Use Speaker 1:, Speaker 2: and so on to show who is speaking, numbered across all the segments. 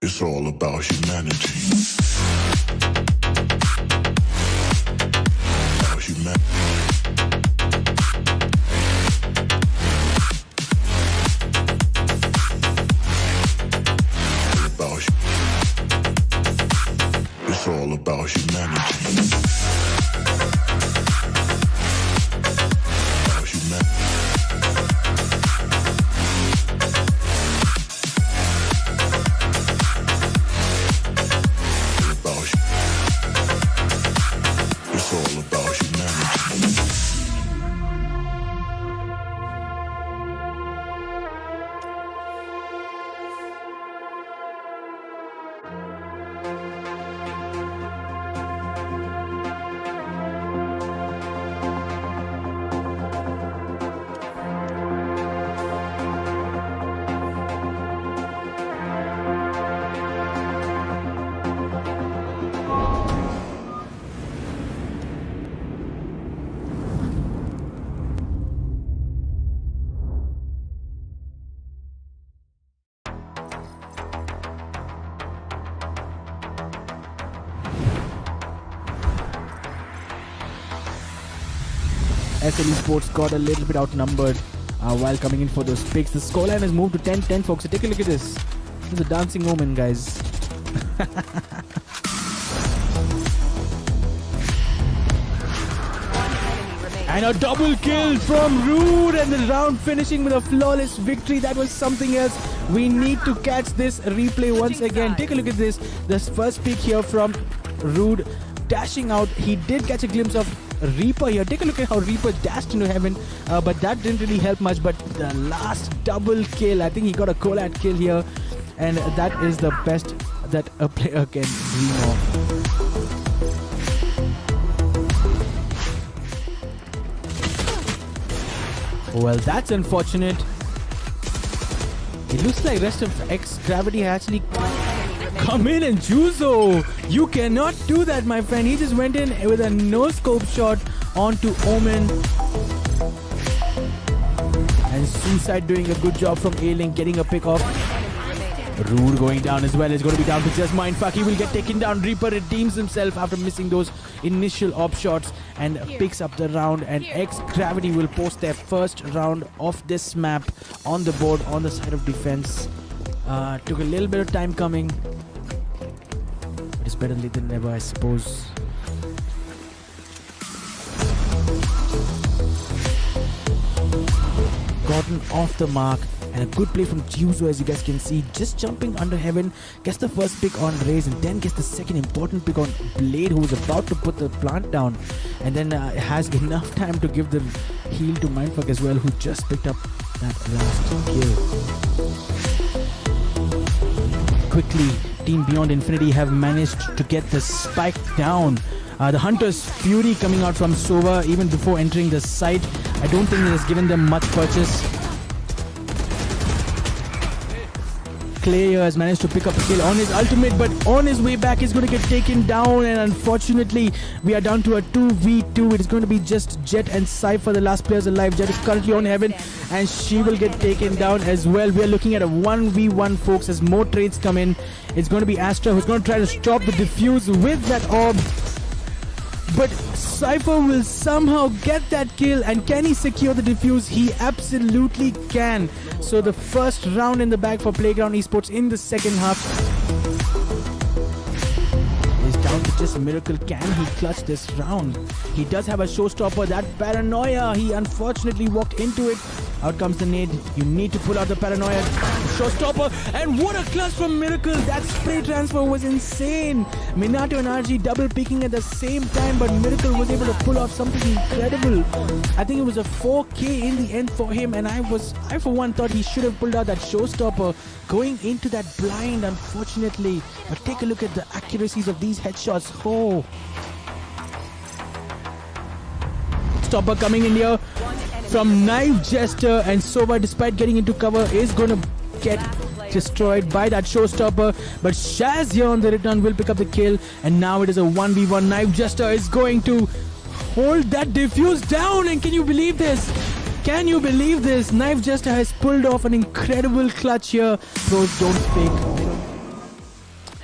Speaker 1: It's all about humanity. About humanity. It's all about humanity. About humanity. It's all about humanity.
Speaker 2: SL Esports got a little bit outnumbered while coming in for those picks. The scoreline has moved to 10-10, folks. So take a look at this. This is a dancing woman, guys. And a double kill from Rude, and the round finishing with a flawless victory. That was something else. We need to catch this replay once again. Take a look at this. This first pick here from Rude, dashing out. He did catch a glimpse of Reaper here. Take a look at how Reaper dashed into heaven, but that didn't really help much. But the last double kill, I think he got a collab kill here, and that is the best that a player can dream of. Well, that's unfortunate. It looks like rest of X Gravity actually come in, and Juzo, you cannot do that, my friend. He just went in with a no-scope shot onto Omen. And Suicide doing a good job from A-Link, getting a pick off. Rude going down as well. It's going to be down to just Mindfuck. He will get taken down. Reaper redeems himself after missing those initial op shots and picks up the round. And X Gravity will post their first round of this map on the board on the side of defense. Took a little bit of time coming. But it's better late than never, I suppose. Gotten off the mark, and a good play from Juzo, as you guys can see, just jumping under heaven, gets the first pick on Raze, and then gets the second important pick on Blade, who was about to put the plant down, and then has enough time to give the heal to Mindfuck as well, who just picked up that last kill. Quickly, Team Beyond Infinity have managed to get the spike down. The Hunter's Fury coming out from Sova even before entering the site. I don't think it has given them much purchase. Clay has managed to pick up a kill on his ultimate, but on his way back he's going to get taken down, and unfortunately we are down to a 2v2. It is going to be just Jet and Cypher, the last players alive. Jet is currently on heaven, and she will get taken down as well. We are looking at a 1v1, folks, as more trades come in. It's going to be Astra who's going to try to stop the defuse with that orb. But Cypher will somehow get that kill, and can he secure the defuse? He absolutely can. So the first round in the bag for Playground Esports in the second half is down to just Miracle. Can he clutch this round? He does have a showstopper. That Paranoia, he unfortunately walked into it. Out comes the nade. You need to pull out the Paranoia. Showstopper, and what a clutch from Miracle. That spray transfer was insane. Minato and RG double picking at the same time, but Miracle was able to pull off something incredible. I think it was a 4K in the end for him, and I for one thought he should have pulled out that showstopper going into that blind, unfortunately. But take a look at the accuracies of these headshots. Oh. Stopper coming in here from Knife Jester, and Sova, despite getting into cover, is going to get destroyed by that showstopper. But Shaz here on the return will pick up the kill, and now it is a 1v1. Knife Jester is going to hold that defuse down, and can you believe this? Can you believe this? Knife Jester has pulled off an incredible clutch here. Pros don't fake.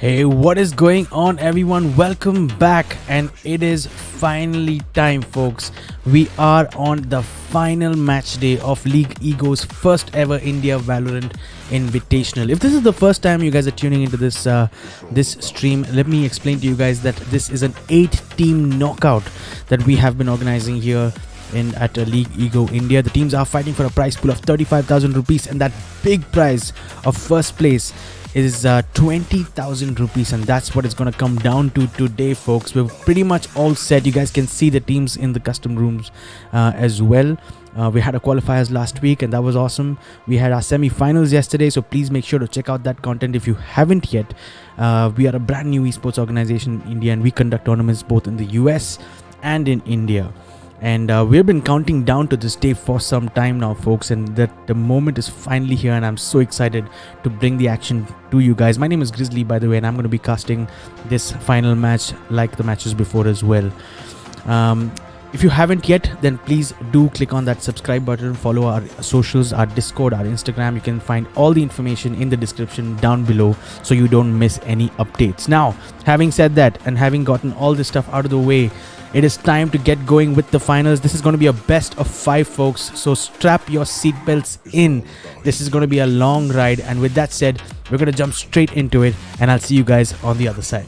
Speaker 2: Hey, what is going on, everyone? Welcome back, and it is finally time, folks. We are on the final match day of League Ego's first ever India Valorant Invitational. If this is the first time you guys are tuning into this stream, let me explain to you guys that this is an 8-team knockout that we have been organizing here at League Ego India. The teams are fighting for a prize pool of 35,000 rupees, and that big prize of first place is 20,000 rupees, and that's what it's going to come down to today, folks. We're pretty much all set. You guys can see the teams in the custom rooms as well. We had a qualifiers last week, and that was awesome. We had our semi-finals yesterday, so please make sure to check out that content if you haven't yet. We are a brand new esports organization in India, and we conduct tournaments both in the US and in India. And we've been counting down to this day for some time now, folks, and that the moment is finally here, and I'm so excited to bring the action to you guys. My name is Grizzly, by the way, and I'm going to be casting this final match like the matches before as well. If you haven't yet, then please do click on that subscribe button, follow our socials, our Discord, our Instagram. You can find all the information in the description down below so you don't miss any updates. Now, having said that and having gotten all this stuff out of the way, it is time to get going with the finals. This is going to be a best of 5, folks, so strap your seatbelts in. This is going to be a long ride, and with that said, we're going to jump straight into it, and I'll see you guys on the other side.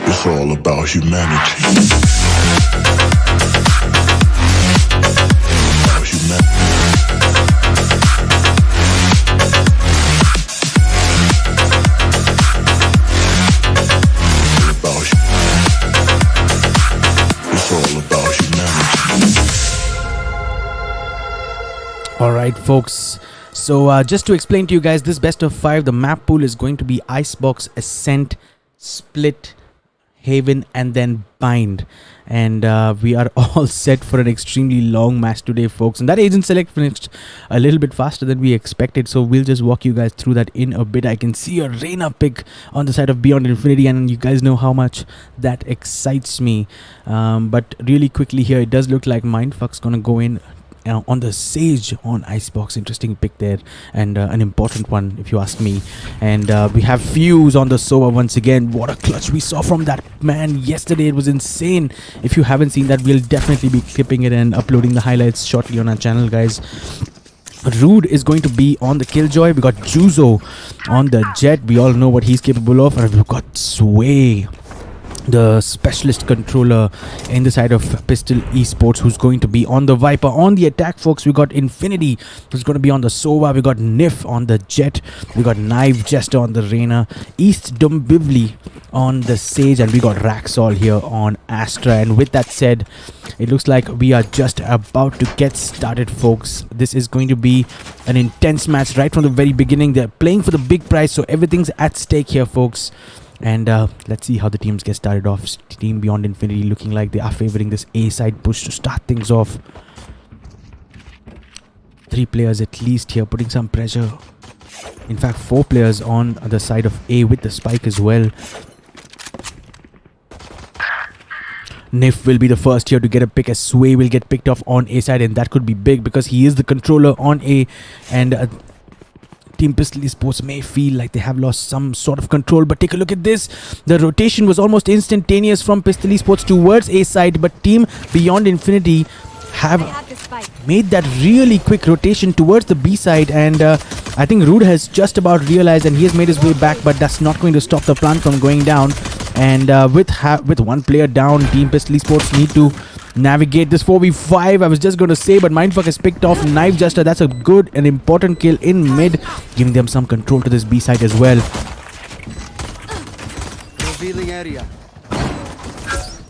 Speaker 1: It's all about humanity.
Speaker 2: Alright, folks, so just to explain to you guys, this best of 5, the map pool is going to be Icebox, Ascent, Split, Haven, and then Bind. And we are all set for an extremely long match today, folks. And that agent select finished a little bit faster than we expected, so we'll just walk you guys through that in a bit. I can see a Reina pick on the side of Beyond Infinity, and you guys know how much that excites me. But really quickly here, it does look like Mindfuck's gonna go in on the Sage on Icebox. Interesting pick there, and an important one if you ask me. And we have Fuse on the Sova once again. What a clutch we saw from that man yesterday. It was insane. If you haven't seen that, we'll definitely be clipping it and uploading the highlights shortly on our channel, guys. Rude is going to be on the Killjoy. We got Juzo on the Jet. We all know what he's capable of. And we've got Sway, the specialist controller in the side of Pistol Esports, who's going to be on the Viper. On the attack, folks, we got Infinity, who's going to be on the Sova. We got Nif on the Jet. We got Knife Jester on the Reina. East Dumbivli on the Sage, and we got Raxol here on Astra. And with that said, it looks like we are just about to get started, folks. This is going to be an intense match right from the very beginning. They're playing for the big prize, so everything's at stake here, folks. And let's see how the teams get started off. Team Beyond Infinity looking like they are favoring this A side push to start things off. 3 players at least here putting some pressure. In fact, 4 players on the side of A with the spike as well. Nif will be the first here to get a pick, as Sway will get picked off on A side, and that could be big because he is the controller on A. And Team Pistol Esports may feel like they have lost some sort of control, but take a look at this. The rotation was almost instantaneous from Pistol Esports towards A side, but Team Beyond Infinity have made that really quick rotation towards the B side, and I think Rude has just about realized, and he has made his way back, but that's not going to stop the plan from going down. And with 1 player down, Team Pistol Esports need to navigate this 4v5. I was just going to say, but Mindfuck has picked off Knife Jester. That's a good and important kill in mid, giving them some control to this B side as well.
Speaker 3: Revealing area.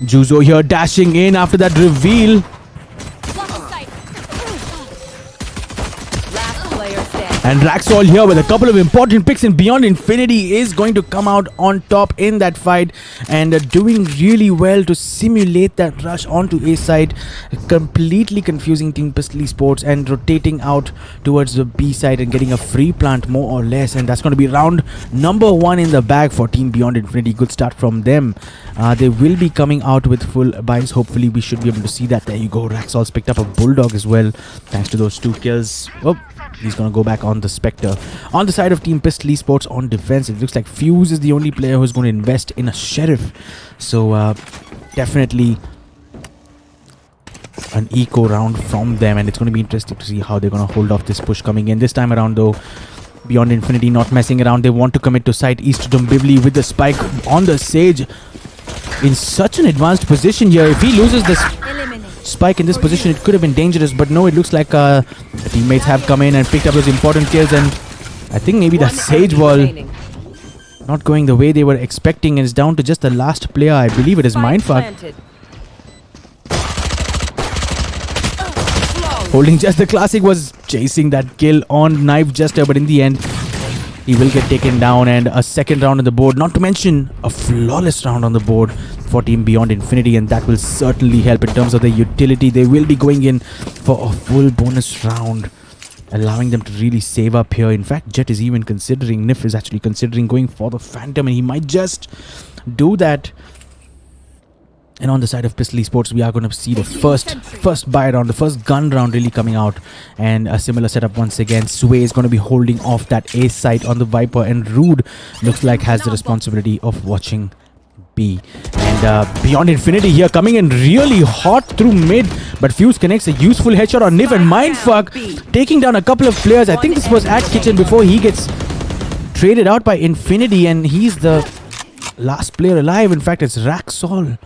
Speaker 2: Juzo here dashing in after that reveal.
Speaker 4: Last player standing.
Speaker 2: And Raxol here with a couple of important picks, and Beyond Infinity is going to come out on top in that fight and doing really well to simulate that rush onto A side, completely confusing Team Pistol Esports and rotating out towards the B side and getting a free plant more or less. And that's going to be round number 1 in the bag for Team Beyond Infinity. Good start from them. They will be coming out with full buys. Hopefully we should be able to see that. There you go. Raxol's picked up a Bulldog as well thanks to those 2 kills. Oh, he's going to go back on the Spectre. On the side of Team Pistol Esports on defense, it looks like Fuse is the only player who's going to invest in a Sheriff. So definitely an eco round from them, and it's going to be interesting to see how they're going to hold off this push coming in. This time around though, Beyond Infinity not messing around. They want to commit to site East Dombivli with the spike on the Sage in such an advanced position here. If he loses this spike in this position, it could have been dangerous, but no, it looks like the teammates have come in and picked up those important kills, and I think maybe the Sage wall not going the way they were expecting, and it's down to just the last player. I believe it is Mindfuck holding just the classic, was chasing that kill on Knife Jester, but in the end he will get taken down, and a second round on the board, not to mention a flawless round on the board for Team Beyond Infinity, and that will certainly help in terms of their utility. They will be going in for a full bonus round, allowing them to really save up here. In fact, Jet is even considering, Nif is actually considering going for the Phantom, and he might just do that. And on the side of Pistol Esports, we are going to see the first buy round, the first gun round really coming out. And a similar setup once again. Sway is going to be holding off that A site on the Viper, and Rude looks like has the responsibility of watching B. And Beyond Infinity here coming in really hot through mid, but Fuse connects a useful headshot on Nif, and Mindfuck taking down a couple of players. I think this was at Kitchen before he gets traded out by Infinity, and he's the last player alive. In fact, it's Raxol.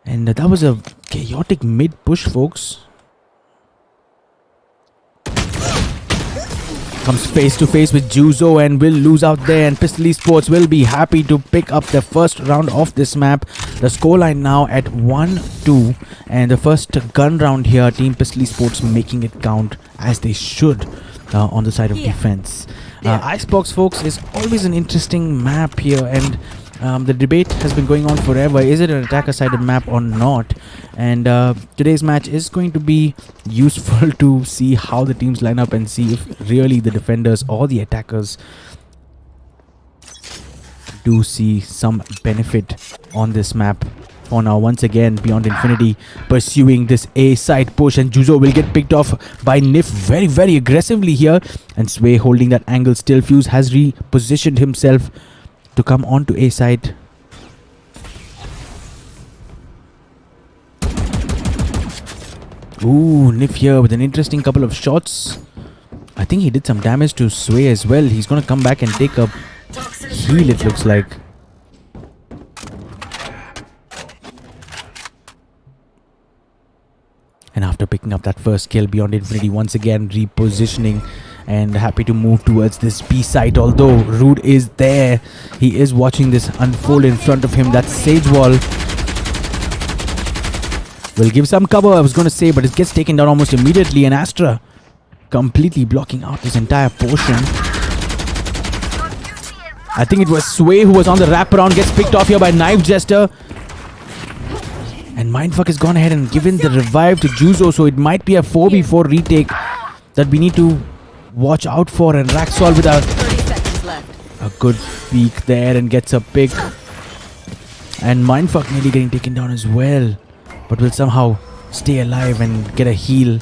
Speaker 2: And that was a chaotic mid push, folks. Comes face to face with Juzo and will lose out there, and Pistol Esports will be happy to pick up the first round of this map. The scoreline now at 1-2, and the first gun round here, Team Pistol Esports making it count as they should on the side of defense. Icebox, folks, is always an interesting map here, and the debate has been going on forever. Is it an attacker-sided map or not? And today's match is going to be useful to see how the teams line up and see if really the defenders or the attackers do see some benefit on this map. For now, once again, Beyond Infinity pursuing this A side push, and Juzo will get picked off by Nif very, very aggressively here. And Sway holding that angle still. Fuse has repositioned himself to come on to A side. Ooh, Nif here with an interesting couple of shots. I think he did some damage to Sway as well. He's going to come back and take a heal, it looks like. And after picking up that first kill, Beyond Infinity once again repositioning and happy to move towards this B site. Although Rude is there, he is watching this unfold in front of him. That Sage wall will give some cover, I was going to say, but it gets taken down almost immediately, and Astra completely blocking out this entire portion. I think it was Sway who was on the wraparound, gets picked off here by Knife Jester. And Mindfuck has gone ahead and given the revive to Juzo, so it might be a 4v4 retake that we need to watch out for. And Raxol with a good peek there and gets a pick. And Mindfuck nearly getting taken down as well, but will somehow stay alive and get a heal.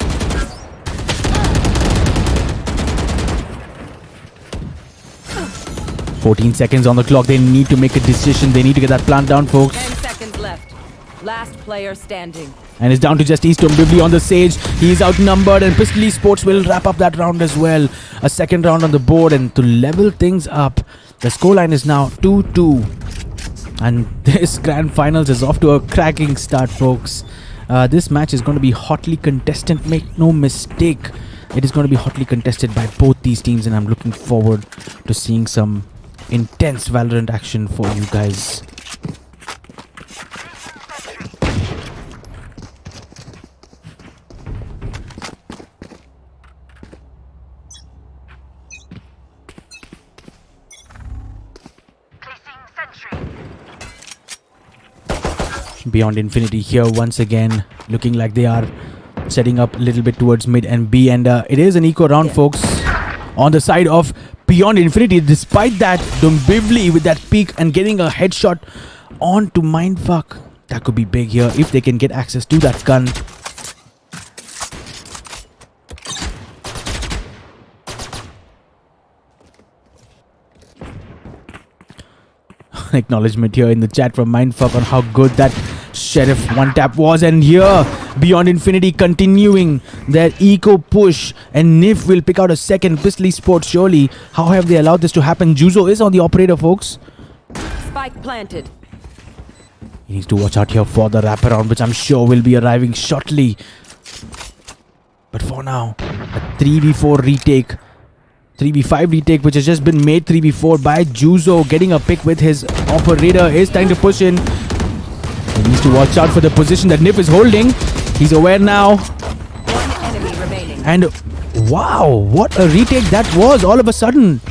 Speaker 2: "14 seconds on the clock. They need to make a decision. They need to get that plant down, folks.
Speaker 3: 10 seconds left. Last player standing.
Speaker 2: And it's down to just East Dombivli on the Sage. He's outnumbered, and Pistol Esports will wrap up that round as well. A second round on the board, and to level things up, the scoreline is now 2-2. And this grand finals is off to a cracking start, folks. This match is going to be hotly contested. Make no mistake, it is going to be hotly contested by both these teams, and I'm looking forward to seeing some intense Valorant action for you guys. Beyond Infinity here once again, looking like they are setting up a little bit towards mid and B, and it is an eco round, folks, on the side of Beyond Infinity. Despite that, Dombivli with that peek and getting a headshot on to Mindfuck. That could be big here if they can get access to that gun. Acknowledgement here in the chat from Mindfuck on how good that Sheriff one tap was, and here Beyond Infinity continuing their eco push, and Nif will pick out a second. Pistol eSports, surely how have they allowed this to happen? Juzo is on the operator, folks.
Speaker 3: Spike planted.
Speaker 2: He needs to watch out here for the wraparound, which I'm sure will be arriving shortly. But for now, a 3v4 retake, 3v5 retake, which has just been made 3v4 by Juzo, getting a pick with his operator. Is trying to push in. He needs to watch out for the position that Nif is holding. He's aware now.
Speaker 3: One enemy remaining.
Speaker 2: And wow, what a retake that was all of a sudden.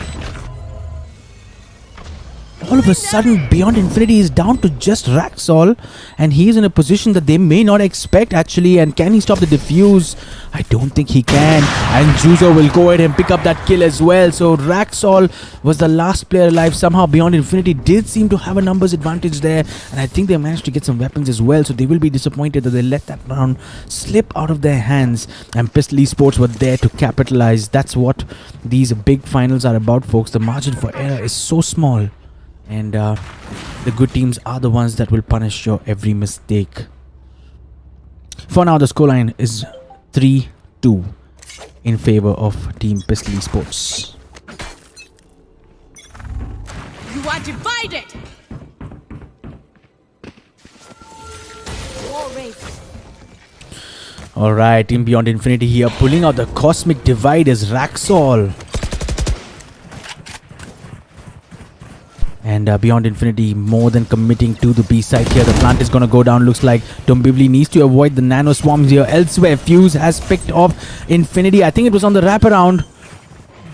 Speaker 2: All of a sudden, Beyond Infinity is down to just Raxol, and he is in a position that they may not expect actually. And can he stop the defuse? I don't think he can. And Juzo will go ahead and pick up that kill as well. So Raxol was the last player alive. Somehow Beyond Infinity did seem to have a numbers advantage there, and I think they managed to get some weapons as well. So they will be disappointed that they let that round slip out of their hands, and Pistol eSports were there to capitalize. That's what these big finals are about, folks. The margin for error is so small, and the good teams are the ones that will punish your every mistake. For now, the scoreline is 3-2 in favor of Team Pistol eSports.
Speaker 4: You are divided! War race.
Speaker 2: Alright, Team Beyond Infinity here pulling out the Cosmic Divide as Raxol. And Beyond Infinity more than committing to the B side here. The plant is going to go down. Looks like Dombivli needs to avoid the nano swarms here. Elsewhere, Fuse has picked off Infinity. I think it was on the wraparound,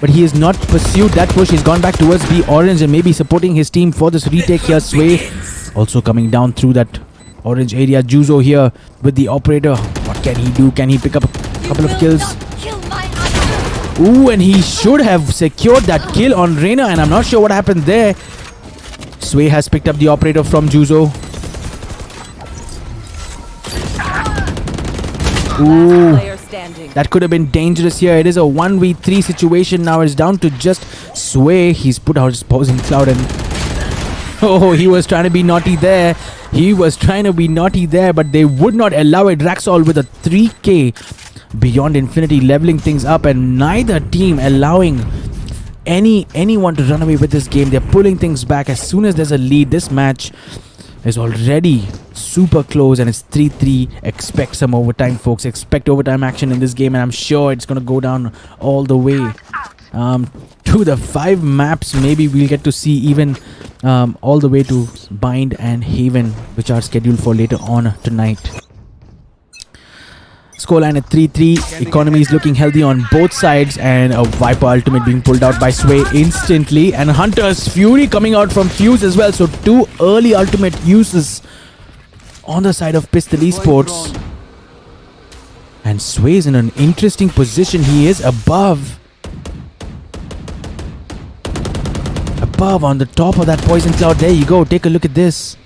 Speaker 2: but he has not pursued that push. He's gone back towards B orange and maybe supporting his team for this retake here. Sway also coming down through that orange area. Juzo here with the operator. What can he do? Can he pick up a couple of kills? Ooh, and he should have secured that kill on Reina, and I'm not sure what happened there. Sway has picked up the operator from Juzo. Ooh,
Speaker 3: Player standing.
Speaker 2: that could have been dangerous here. It is a 1v3 situation now. It's down to just Sway. He's put out his posing cloud, and oh, he was trying to be naughty there. He was trying to be naughty there, but they would not allow it. Raxol with a 3k. Beyond Infinity leveling things up, and neither team allowing anyone to run away with this game. They're pulling things back as soon as there's a lead. This match is already super close, and it's 3-3. Expect some overtime, folks. Expect overtime action in this game, and I'm sure it's going to go down all the way to the 5 maps. Maybe we'll get to see even all the way to Bind and Haven, which are scheduled for later on tonight. Scoreline at 3-3. Economy is looking healthy on both sides, and a Viper ultimate being pulled out by Sway instantly, and Hunter's Fury coming out from Fuse as well. So 2 early ultimate uses on the side of Pistol eSports, and Sway is in an interesting position. He is above on the top of that poison cloud. There you go. Take a look at this.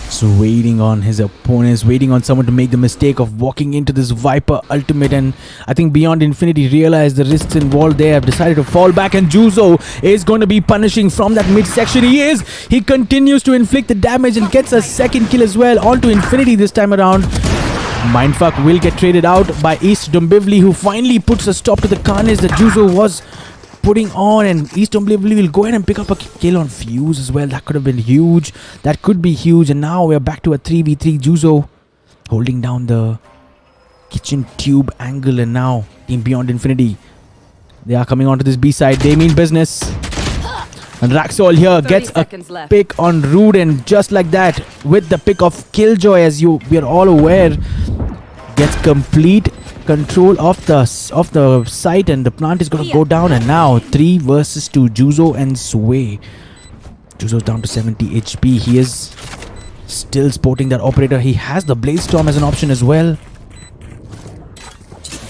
Speaker 2: So waiting on his opponents, waiting on someone to make the mistake of walking into this Viper ultimate, and I think Beyond Infinity realized the risks involved there, have decided to fall back, and Juzo is going to be punishing from that midsection. He continues to inflict the damage and gets a second kill as well onto Infinity this time around. Mindfuck will get traded out by East Dombivli, who finally puts a stop to the carnage that Juzo was putting on, and East Dombivli will go ahead and pick up a kill on Fuse as well. That could have been huge. That could be huge. And now we're back to a 3v3. Juzo holding down the kitchen tube angle, and now Team Beyond Infinity, they are coming onto this B side. They mean business. And Raxol here gets a pick on Rude, and just like that, with the pick of Killjoy, as we are all aware, gets complete control of the site, and the plant is going to go down. And now 3 versus 2, Juzo and Sway. Juzo's down to 70 HP. He is still sporting that operator. He has the Blaze Storm as an option as well.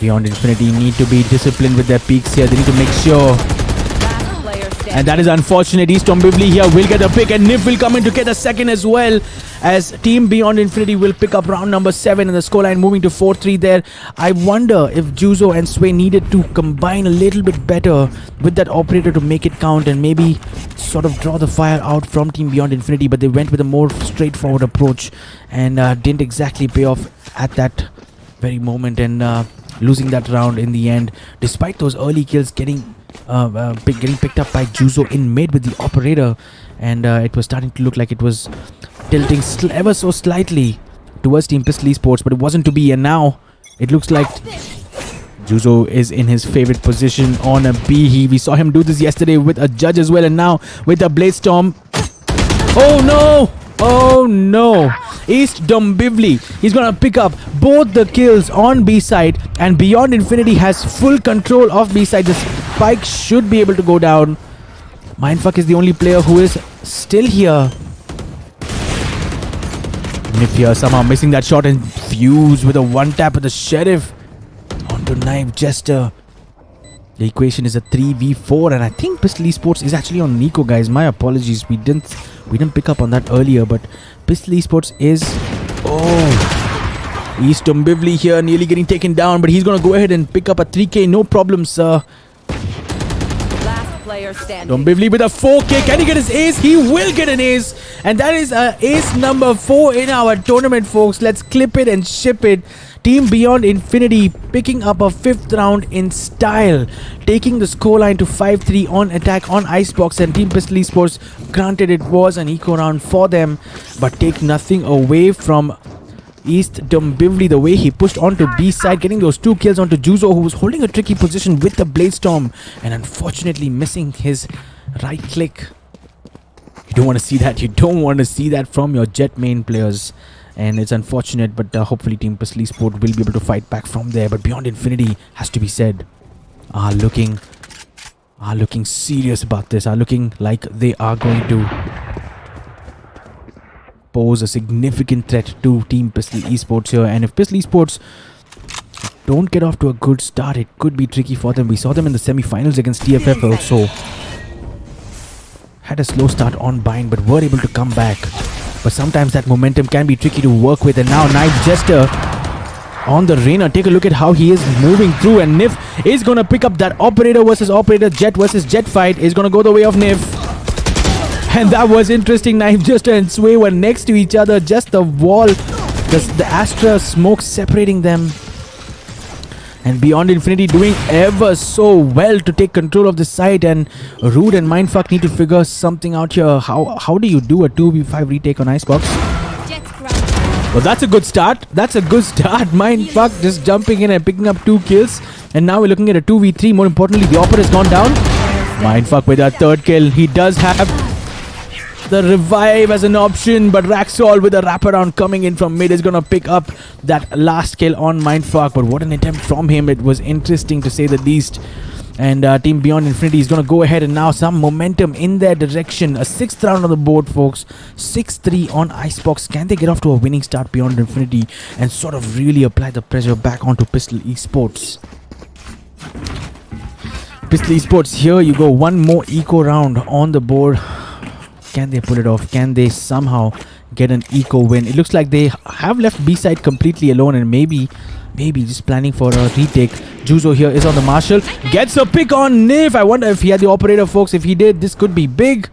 Speaker 2: Beyond Infinity need to be disciplined with their peaks here. They need to make sure.
Speaker 3: Last player standing.
Speaker 2: And that is unfortunate. East Bivli here will get a pick, and Nif will come in to get a second as well, as Team Beyond Infinity will pick up round number 7 and the scoreline moving to 4-3 there. I wonder if Juzo and Sway needed to combine a little bit better with that operator to make it count and maybe sort of draw the fire out from Team Beyond Infinity, but they went with a more straightforward approach and didn't exactly pay off at that very moment, and losing that round in the end, despite those early kills getting picked up by Juzo in mid with the operator, and it was starting to look like it was tilting ever so slightly towards Team Pistol Esports, but it wasn't to be, and now it looks like Juzo is in his favorite position on a B. We saw him do this yesterday with a judge as well, and now with a Blade Storm. Oh no! Oh no! East Dombivli, he's gonna pick up both the kills on B side, and Beyond Infinity has full control of B side. The spike should be able to go down. Mindfuck is the only player who is still here. Nif here somehow missing that shot, and Fuse with a one tap with the Sheriff onto Knife Jester. The equation is a 3v4, and I think Pistol Esports is actually on Nico, guys. My apologies, we didn't pick up on that earlier, but Pistol Esports is... Oh! East Dombivli here nearly getting taken down, but he's gonna go ahead and pick up a 3k, no problem, sir.
Speaker 3: Last player standing.
Speaker 2: Dombivli with a 4k. Can he get his ace? He will get an ace, and that is ace number 4 in our tournament, folks. Let's clip it and ship it. Team Beyond Infinity picking up a 5th round in style, taking the scoreline to 5-3 on attack on Icebox, and Team Pistol Esports, granted it was an eco round for them, but take nothing away from East Dombivli, the way he pushed onto B side, getting those 2 kills onto Juzo, who was holding a tricky position with the Blade Storm and unfortunately missing his right click. You don't want to see that. You don't want to see that from your Jet main players. And it's unfortunate, but hopefully Team Pistol Esports will be able to fight back from there. But Beyond Infinity, has to be said, are looking serious about this. Are looking like they are going to pose a significant threat to Team Pistol Esports here. And if Pistol Esports don't get off to a good start, it could be tricky for them. We saw them in the semi-finals against TFF also. Had a slow start on Bind, but were able to come back. But sometimes that momentum can be tricky to work with. And now Knife Jester on the Reyna. Take a look at how he is moving through. And Nif is going to pick up that operator versus operator, Jet versus Jet fight. Is going to go the way of Nif. And that was interesting. Knife Jester and Sway were next to each other. Just the wall, the Astra smoke separating them. And Beyond Infinity doing ever so well to take control of the site, and Rude and Mindfuck need to figure something out here. How do you do a 2v5 retake on Icebox? Well, that's a good start. That's a good start. Mindfuck just jumping in and picking up 2 kills. And now we're looking at a 2v3. More importantly, the operator has gone down. Mindfuck with a 3rd kill. He does have the revive as an option, but Raxol with a wraparound coming in from mid is going to pick up that last kill on Mindfuck. But what an attempt from him. It was interesting to say the least. And Team Beyond Infinity is going to go ahead, and now some momentum in their direction. A 6th round on the board, folks. 6-3 on Icebox. Can they get off to a winning start, Beyond Infinity, and sort of really apply the pressure back onto Pistol Esports? Pistol Esports, here you go. One more eco round on the board. Can they pull it off? Can they somehow get an eco win? It looks like they have left B side completely alone, and maybe just planning for a retake. Juzo here is on the Marshall. Gets a pick on Nif. I wonder if he had the operator, folks. If he did, this could be big.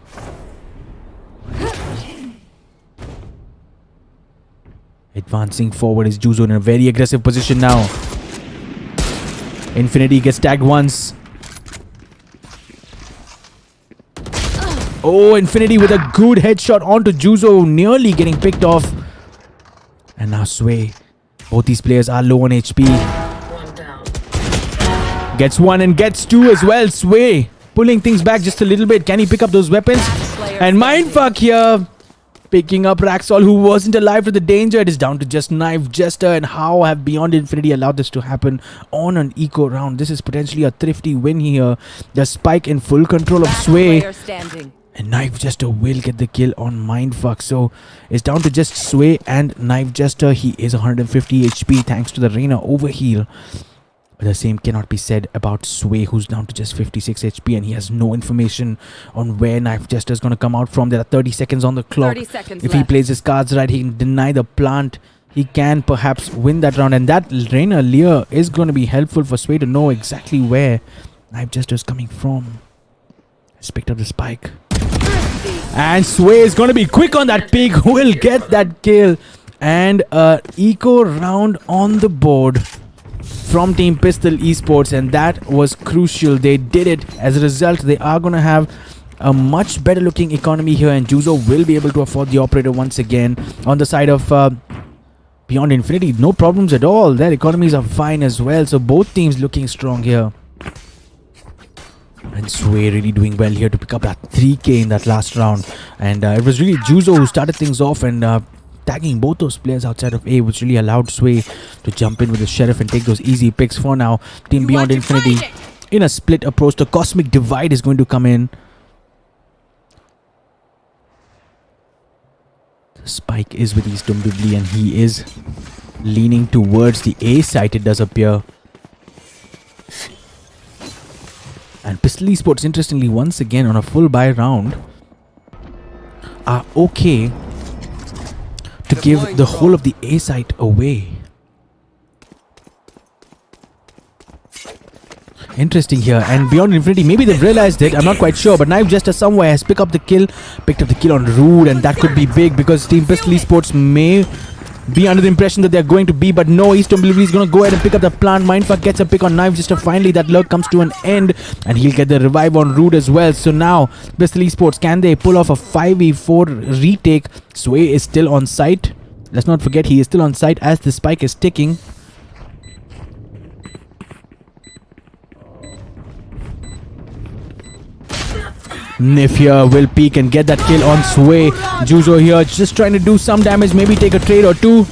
Speaker 2: Advancing forward is Juzo in a very aggressive position now. Infinity gets tagged once. Oh, Infinity with a good headshot onto Juzo, nearly getting picked off. And now Sway. Both these players are low on HP. Gets 1 and gets 2 as well. Sway pulling things back just a little bit. Can he pick up those weapons? And Mindfuck here picking up Raxol, who wasn't alive to the danger. It is down to just Knife Jester. And how have Beyond Infinity allowed this to happen on an eco round? This is potentially a thrifty win here. The Spike in full control of Sway. And Knife Jester will get the kill on Mindfuck. So it's down to just Sway and Knife Jester. He is 150 HP thanks to the Reyna overheal. But the same cannot be said about Sway, who's down to just 56 HP and he has no information on where Knife Jester is going to come out from. There are 30 seconds on the clock.
Speaker 3: 30 seconds
Speaker 2: if
Speaker 3: left.
Speaker 2: he plays his cards right, he can deny the plant. He can perhaps win that round. And that Reyna Lear is going to be helpful for Sway to know exactly where Knife Jester is coming from. He's picked up the spike. And Sway is going to be quick on that pick. Will get that kill. And eco round on the board from Team Pistol Esports, and that was crucial. They did it. As a result, they are going to have a much better looking economy here, and Juzo will be able to afford the operator once again. On the side of Beyond Infinity, no problems at all. Their economies are fine as well. So both teams looking strong here. And Sway really doing well here to pick up that 3k in that last round. And it was really Juzo who started things off, and tagging both those players outside of A, which really allowed Sway to jump in with the Sheriff and take those easy picks. For now, Team Beyond Infinity in a split approach. The Cosmic Divide is going to come in. The spike is with East Dombivli, and he is leaning towards the A site, it does appear. And Pistol Esports, interestingly, once again on a full buy round, are okay to give the whole of the A site away. Interesting here. And Beyond Infinity, maybe they've realized it, I'm not quite sure, but Knife Jester somewhere has picked up the kill on Rude, and that could be big because Team Pistol Esports may be under the impression that they're going to be, but no, East Dombivli is going to go ahead and pick up the plant. Mindfuck gets a pick on Knife Jester. Finally, that lurk comes to an end, and he'll get the revive on Rude as well. So now, Pistol Esports, can they pull off a 5v4 retake? Sway is still on site. Let's not forget, he is still on site as the spike is ticking. Nif here will peek and get that kill on Sway. Juzo here just trying to do some damage, maybe take a trade or two.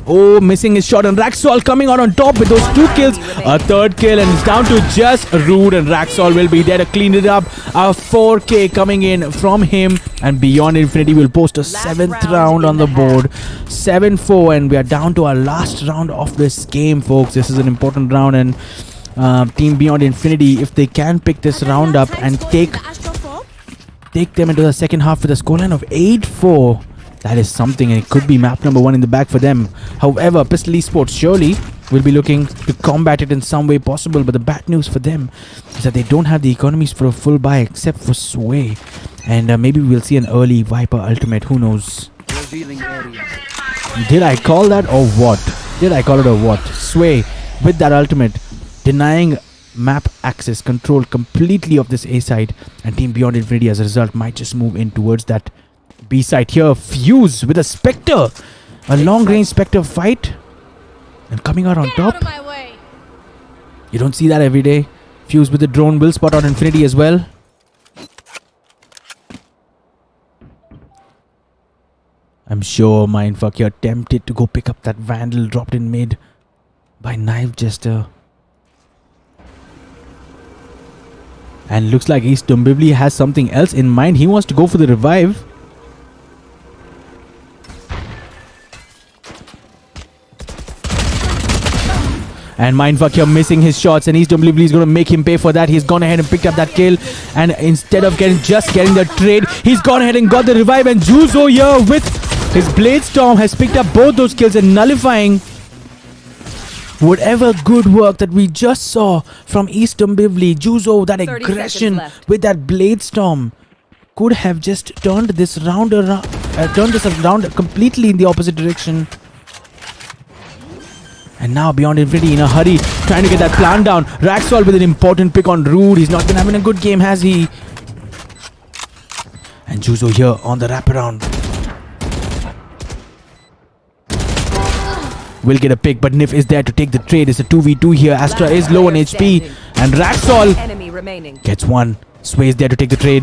Speaker 2: Oh, missing his shot, and Raxol coming out on top with those 2 kills. A 3rd kill, and it's down to just Rude, and Raxol will be there to clean it up. A 4k coming in from him, and Beyond Infinity will post a 7th round on the board. 7-4, and we are down to our last round of this game, folks. This is an important round, and Team Beyond Infinity, if they can pick this round up and take them into the second half with a scoreline of 8-4, that is something, and it could be map number 1 in the bag for them. However, Pistol Esports surely will be looking to combat it in some way possible, but the bad news for them is that they don't have the economies for a full buy except for Sway, and maybe we'll see an early Viper ultimate, who knows. Did I call that or what? Did I call it or what? Sway with that ultimate, denying map access control completely of this A side, and Team Beyond Infinity as a result might just move in towards that B side here. Fuse with a Spectre, a long range Spectre fight, and coming out on top. You don't see that every day. Fuse with the drone will spot out Infinity as well. I'm sure Mindfuck here tempted to go pick up that Vandal dropped in mid by Knife Jester. And looks like East Dombivli has something else in mind. He wants to go for the revive. And Mindfuck here missing his shots, and East Dombivli is going to make him pay for that. He's gone ahead and picked up that kill, and instead of getting the trade, he's gone ahead and got the revive. And Juzo here with his Blade Storm has picked up both those kills and nullifying whatever good work that we just saw from East Dombivli. Juzo, that aggression with that Blade Storm could have just turned this round around, completely in the opposite direction. And now Beyond Infinity in a hurry, trying to get that plant down. Raxol with an important pick on Rude. He's not been having a good game, has he? And Juzo here on the wraparound. Will get a pick, but Nif is there to take the trade. It's a 2v2 here. Astra is low on HP, and Raxol gets one. Sway is there to take the trade.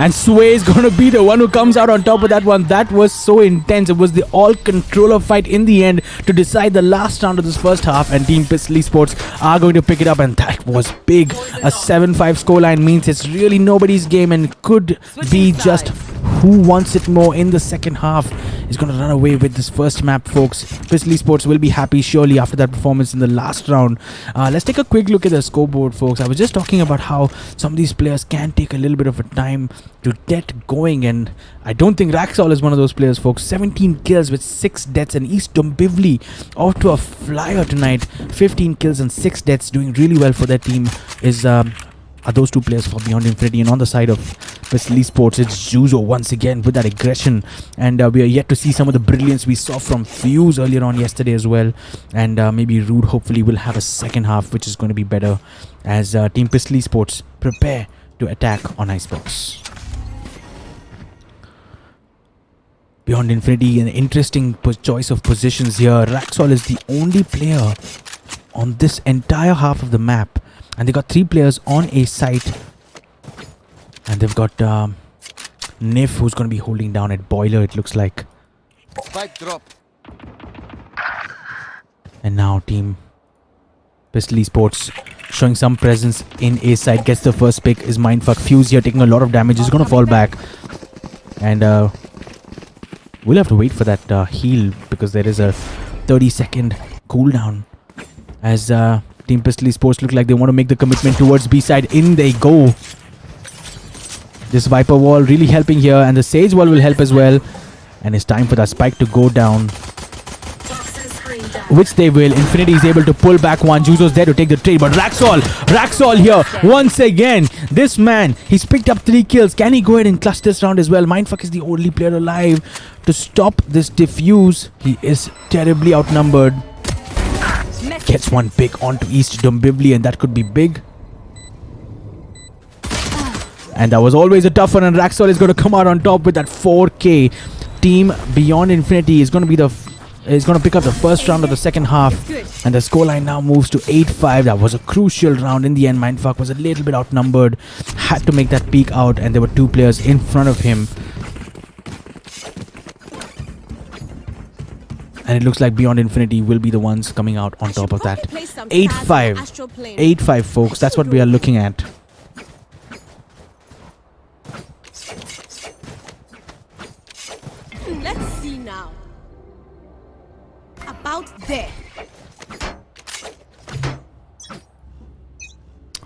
Speaker 2: And Sway is going to be the one who comes out on top of that one. That was so intense. It was the all-controller fight in the end to decide the last round of this first half. And Team Pistol Esports are going to pick it up. And that was big. A 7-5 scoreline means it's really nobody's game and could be just who wants it more in the second half is going to run away with this first map, folks. Pistol Esports will be happy surely after that performance in the last round. Let's take a quick look at the scoreboard, folks. I was just talking about how some of these players can take a little bit of a time to get going, and I don't think Raxol is one of those players, folks. 17 kills with 6 deaths, and East Dombivli off to a flyer tonight. 15 kills and 6 deaths, doing really well for their team are those two players for Beyond Infinity. And on the side of Pistol Esports, it's Juzo once again with that aggression, and we are yet to see some of the brilliance we saw from Fuse earlier on yesterday as well. And maybe Rude hopefully will have a second half which is going to be better as Team Pistol Esports prepare to attack on Icebox. Beyond Infinity, an interesting choice of positions here. Raxol is the only player on this entire half of the map, and they got 3 players on a site, and they've got Nif, who's going to be holding down at Boiler, it looks like.
Speaker 5: Spike drop.
Speaker 2: And now Team Pistol Esports showing some presence in A side. Gets the first pick. Is Mindfuck. Fuse here taking a lot of damage. He's going to fall back, and we'll have to wait for that heal because there is a 30-second cooldown as Team Pistol Esports look like they want to make the commitment towards B side. In they go. This Viper wall really helping here, and the Sage wall will help as well. And it's time for that spike to go down, which they will. Infinity is able to pull back one. Juzo's there to take the trade, but Raxol here once again. This man, he's picked up 3 kills. Can he go ahead and clutch this round as well? Mindfuck is the only player alive to stop this diffuse. He is terribly outnumbered. Gets one pick onto East Dombivli, and that could be big. And that was always a tough one, and Raxol is going to come out on top with that 4K. Team Beyond Infinity is going to be is going to pick up the first round of the second half, and the scoreline now moves to 8-5. That was a crucial round in the end. Mindfuck was a little bit outnumbered, had to make that peek out, and there were 2 players in front of him. And it looks like Beyond Infinity will be the ones coming out on top of that. 8-5. 8-5, folks. That's what we are looking at.
Speaker 4: Let's see now. About there.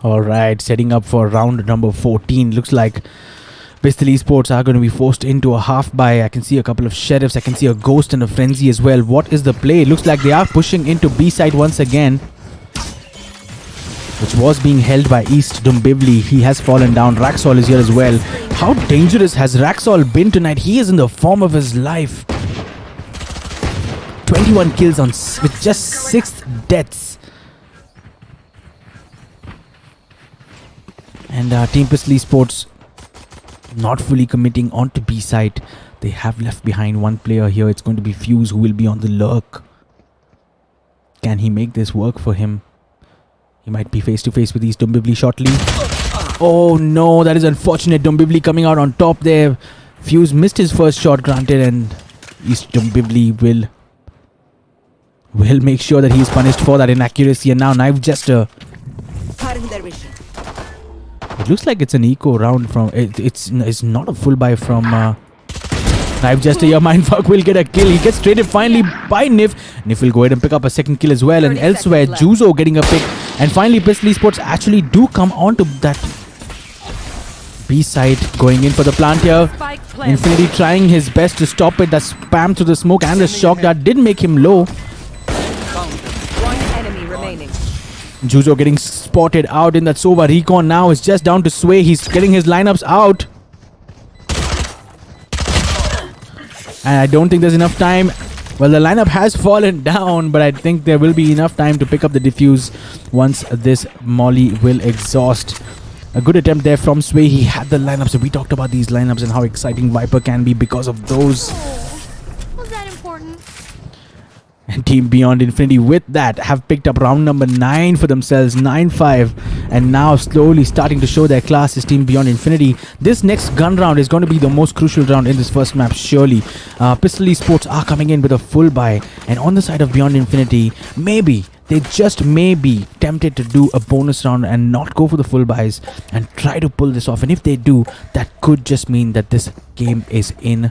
Speaker 2: Alright, setting up for round number 14. Looks like Pistol Esports are going to be forced into a half buy. I can see a couple of Sheriffs. I can see a Ghost and a Frenzy as well. What is the play? It looks like they are pushing into B side once again, which was being held by East Dombivli. He has fallen down. Raxol is here as well. How dangerous has Raxol been tonight? He is in the form of his life. 21 kills with just 6 deaths. And Team Pistol Esports not fully committing onto B side. They have left behind one player here. It's going to be Fuse who will be on the lurk. Can he make this work for him? He might be face to face with East Dombivli shortly. Oh no, that is unfortunate. Dombivli coming out on top there. Fuse missed his first shot, granted, and East Dombivli will make sure that he is punished for that inaccuracy. And now Knife Jester. It looks like it's an eco round from it's not a full buy from Knife Jester. Your Mindfuck will get a kill. He gets traded finally by Nif. Nif will go ahead and pick up a second kill as well. And elsewhere, Juzo getting a pick. And finally, Pistol Esports actually do come onto that B side, going in for the plant here. Infinity trying his best to stop it. That spam through the smoke and the shock that did make him low.
Speaker 3: One enemy remaining.
Speaker 2: Juzo getting spotted out in that Sova recon. Now it's just down to Sway. He's getting his lineups out. And I don't think there's enough time. Well, the lineup has fallen down, but I think there will be enough time to pick up the defuse once this Molly will exhaust. A good attempt there from Sway. He had the lineups. So we talked about these lineups and how exciting Viper can be because of those.
Speaker 4: Was that important?
Speaker 2: And Team Beyond Infinity with that have picked up round number 9 for themselves, 9-5, and now slowly starting to show their class is Team Beyond Infinity. This next gun round is going to be the most crucial round in this first map, surely. Pistol Esports are coming in with a full buy, and on the side of Beyond Infinity, maybe, they just may be tempted to do a bonus round and not go for the full buys and try to pull this off. And if they do, that could just mean that this game is in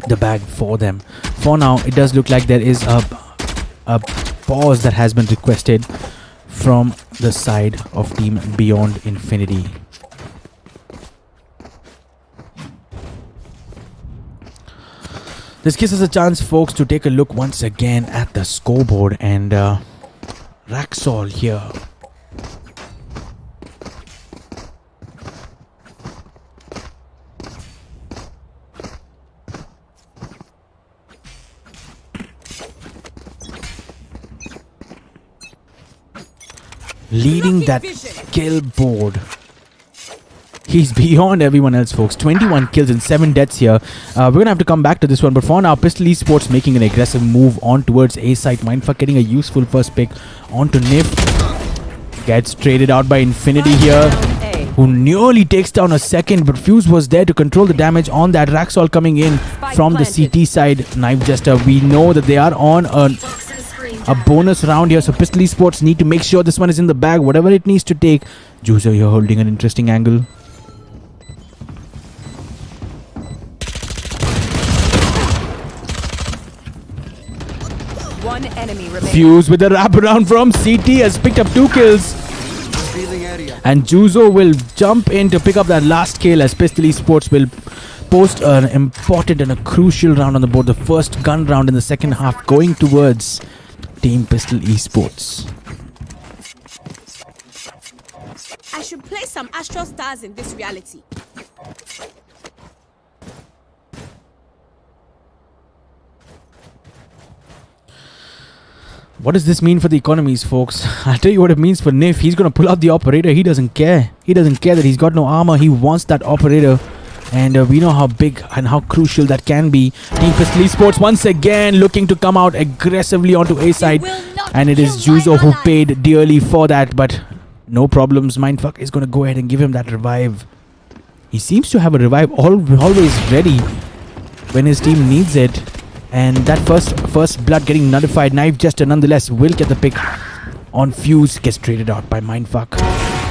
Speaker 2: the bag for them. For now, it does look like there is a pause that has been requested from the side of Team Beyond Infinity. This gives us a chance, folks, to take a look once again at the scoreboard, and Raxol here. Leading that kill board. He's beyond everyone else, folks. 21 kills and 7 deaths here. We're going to have to come back to this one. But for now, Pistol Esports making an aggressive move on towards A site. Mindfuck getting a useful first pick onto Nif. Gets traded out by Infinity here, who nearly takes down a second. But Fuse was there to control the damage on that. Raxol coming in from the CT side. Knife Jester, we know that they are on a bonus round here. So Pistol Esports need to make sure this one is in the bag, whatever it needs to take. Juzo here holding an interesting angle.
Speaker 3: One enemy remaining.
Speaker 2: Fuse with a wraparound from CT has picked up 2 kills. And Juzo will jump in to pick up that last kill, as Pistol Esports will post an important and a crucial round on the board. The first gun round in the second half going towards Team Pistol Esports.
Speaker 4: I should play some Astral Stars in this reality.
Speaker 2: What does this mean for the economies, folks? I'll tell you what it means for Nif. He's going to pull out the operator. He doesn't care. He doesn't care that he's got no armor. He wants that operator. And we know how big and how crucial that can be. Team Pistol Esports once again looking to come out aggressively onto A side. And it is Juzo who paid dearly for that. But no problems. Mindfuck is going to go ahead and give him that revive. He seems to have a revive always ready when his team needs it. And that first blood getting nullified. Knife Jester nonetheless will get the pick on Fuse. Gets traded out by Mindfuck.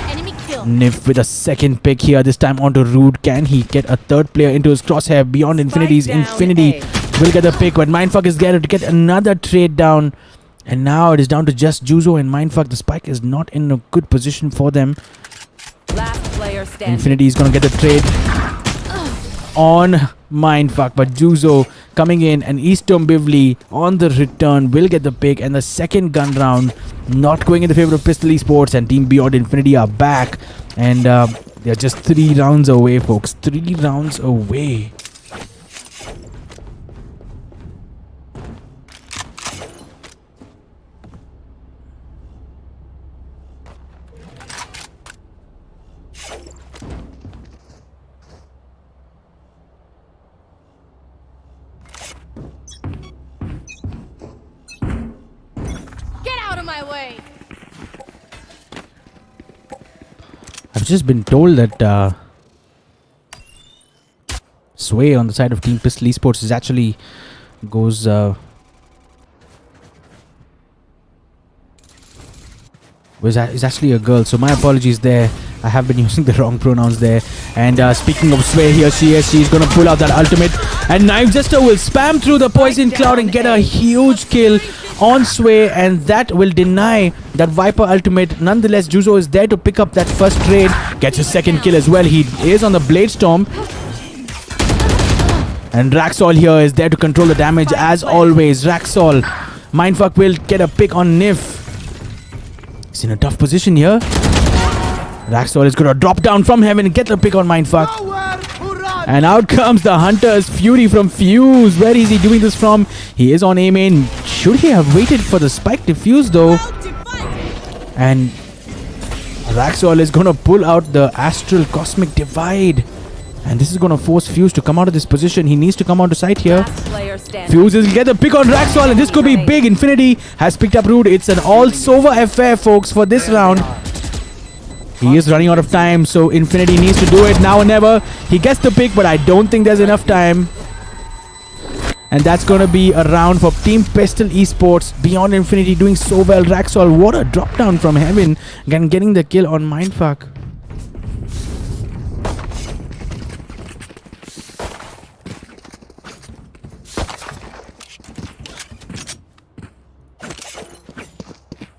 Speaker 4: Enemy kill.
Speaker 2: Nif with a second pick here. This time onto Rude. Can he get a third player into his crosshair? Beyond Infinity's Infinity will get the pick. But Mindfuck is there to get another trade down. And now it is down to just Juzo and Mindfuck. The spike is not in a good position for them.
Speaker 3: Last player standing.
Speaker 2: Infinity is going to get the trade on Mindfuck, but Juzo coming in, and Easton Bivley on the return will get the pick. And the second gun round not going in the favor of Pistol Esports, and Team Beyond Infinity are back, and they're just 3 rounds away, folks. 3 rounds away. I've just been told that Sway on the side of Team Pistol Esports is actually goes is actually a girl, so my apologies there. I have been using the wrong pronouns there. And speaking of Sway, here she is. She's gonna pull out that ultimate, and Knife Jester will spam through the poison cloud and get a huge kill on Sway, and that will deny that Viper ultimate. Nonetheless, Juzo is there to pick up that first trade. Gets a second kill as well. He is on the Blade Storm. And Raxol here is there to control the damage as always. Raxol. Mindfuck will get a pick on Nif. He's in a tough position here. Raxol is going to drop down from heaven and get the pick on Mindfuck. And out comes the Hunter's Fury from Fuse. Where is he doing this from? He is on A main. Should he have waited for the spike defuse though? And Raxol is going to pull out the Astral Cosmic Divide. And this is going to force Fuse to come out of this position. He needs to come onto site here.
Speaker 3: Last player standing.
Speaker 2: Fuse will get the pick on Raxol, and this could be big. Infinity has picked up Root. It's an all-over affair, folks, for this round. He is running out of time, so Infinity needs to do it now or never. He gets the pick, but I don't think there's enough time. And that's going to be a round for Team Pistol Esports. Beyond Infinity doing so well. Raxol, what a drop down from heaven. Again, getting the kill on Mindfuck.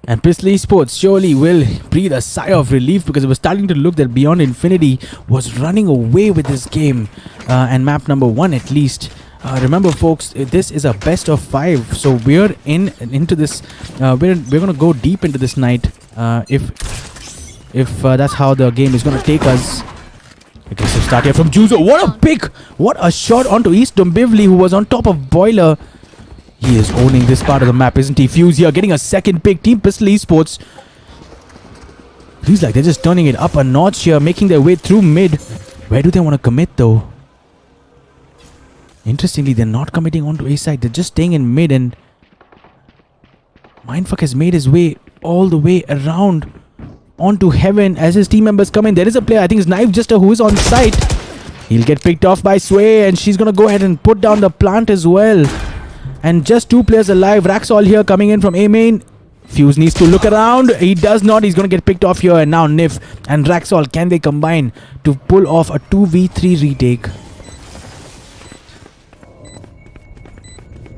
Speaker 2: And Pistol Esports surely will breathe a sigh of relief, because it was starting to look that Beyond Infinity was running away with this game. And map number 1 at least. Remember, folks, this is a best of 5, so we're into this. We're gonna go deep into this night. If that's how the game is gonna take us. Okay, so start here from Juzo. What a pick! What a shot onto East Dombivli, who was on top of Boiler. He is owning this part of the map, isn't he? Fuse here getting a second pick. Team Pistol Esports. Feels like they're just turning it up a notch here, making their way through mid. Where do they want to commit though? Interestingly, they're not committing onto A side. They're just staying in mid, and Mindfuck has made his way all the way around onto heaven as his team members come in. There is a player, I think it's Knife Jester, who is on site. He'll get picked off by Sway, and she's going to go ahead and put down the plant as well. And just 2 players alive. Raxol here coming in from A main. Fuse needs to look around. He does not. He's going to get picked off here. And now Nif and Raxol, can they combine to pull off a 2v3 retake?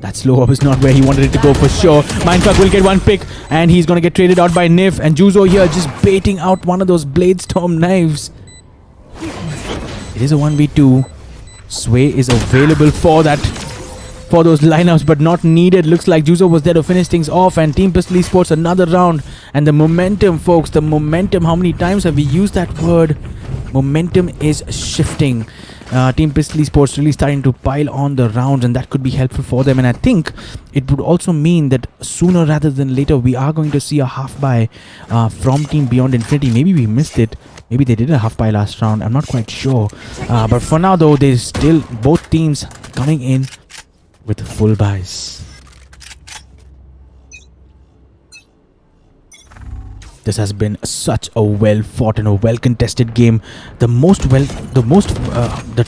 Speaker 2: That slow up is not where he wanted it to go for sure. Mindfuck will get 1 pick, and he's going to get traded out by Nif. And Juzo here just baiting out one of those Blade Storm knives. It is a 1v2. Sway is available for that. For those lineups, but not needed. Looks like Juzo was there to finish things off, and Team Pistol Esports another round. And the momentum, folks, the momentum, how many times have we used that word? Momentum is shifting. Team Pistol Esports really starting to pile on the rounds, and that could be helpful for them. And I think it would also mean that sooner rather than later we are going to see a half buy from Team Beyond Infinity. Maybe we missed it. Maybe they did a half buy last round. I'm not quite sure. But for now though, there's still both teams coming in with full buys. This has been such a well fought and a well contested game. The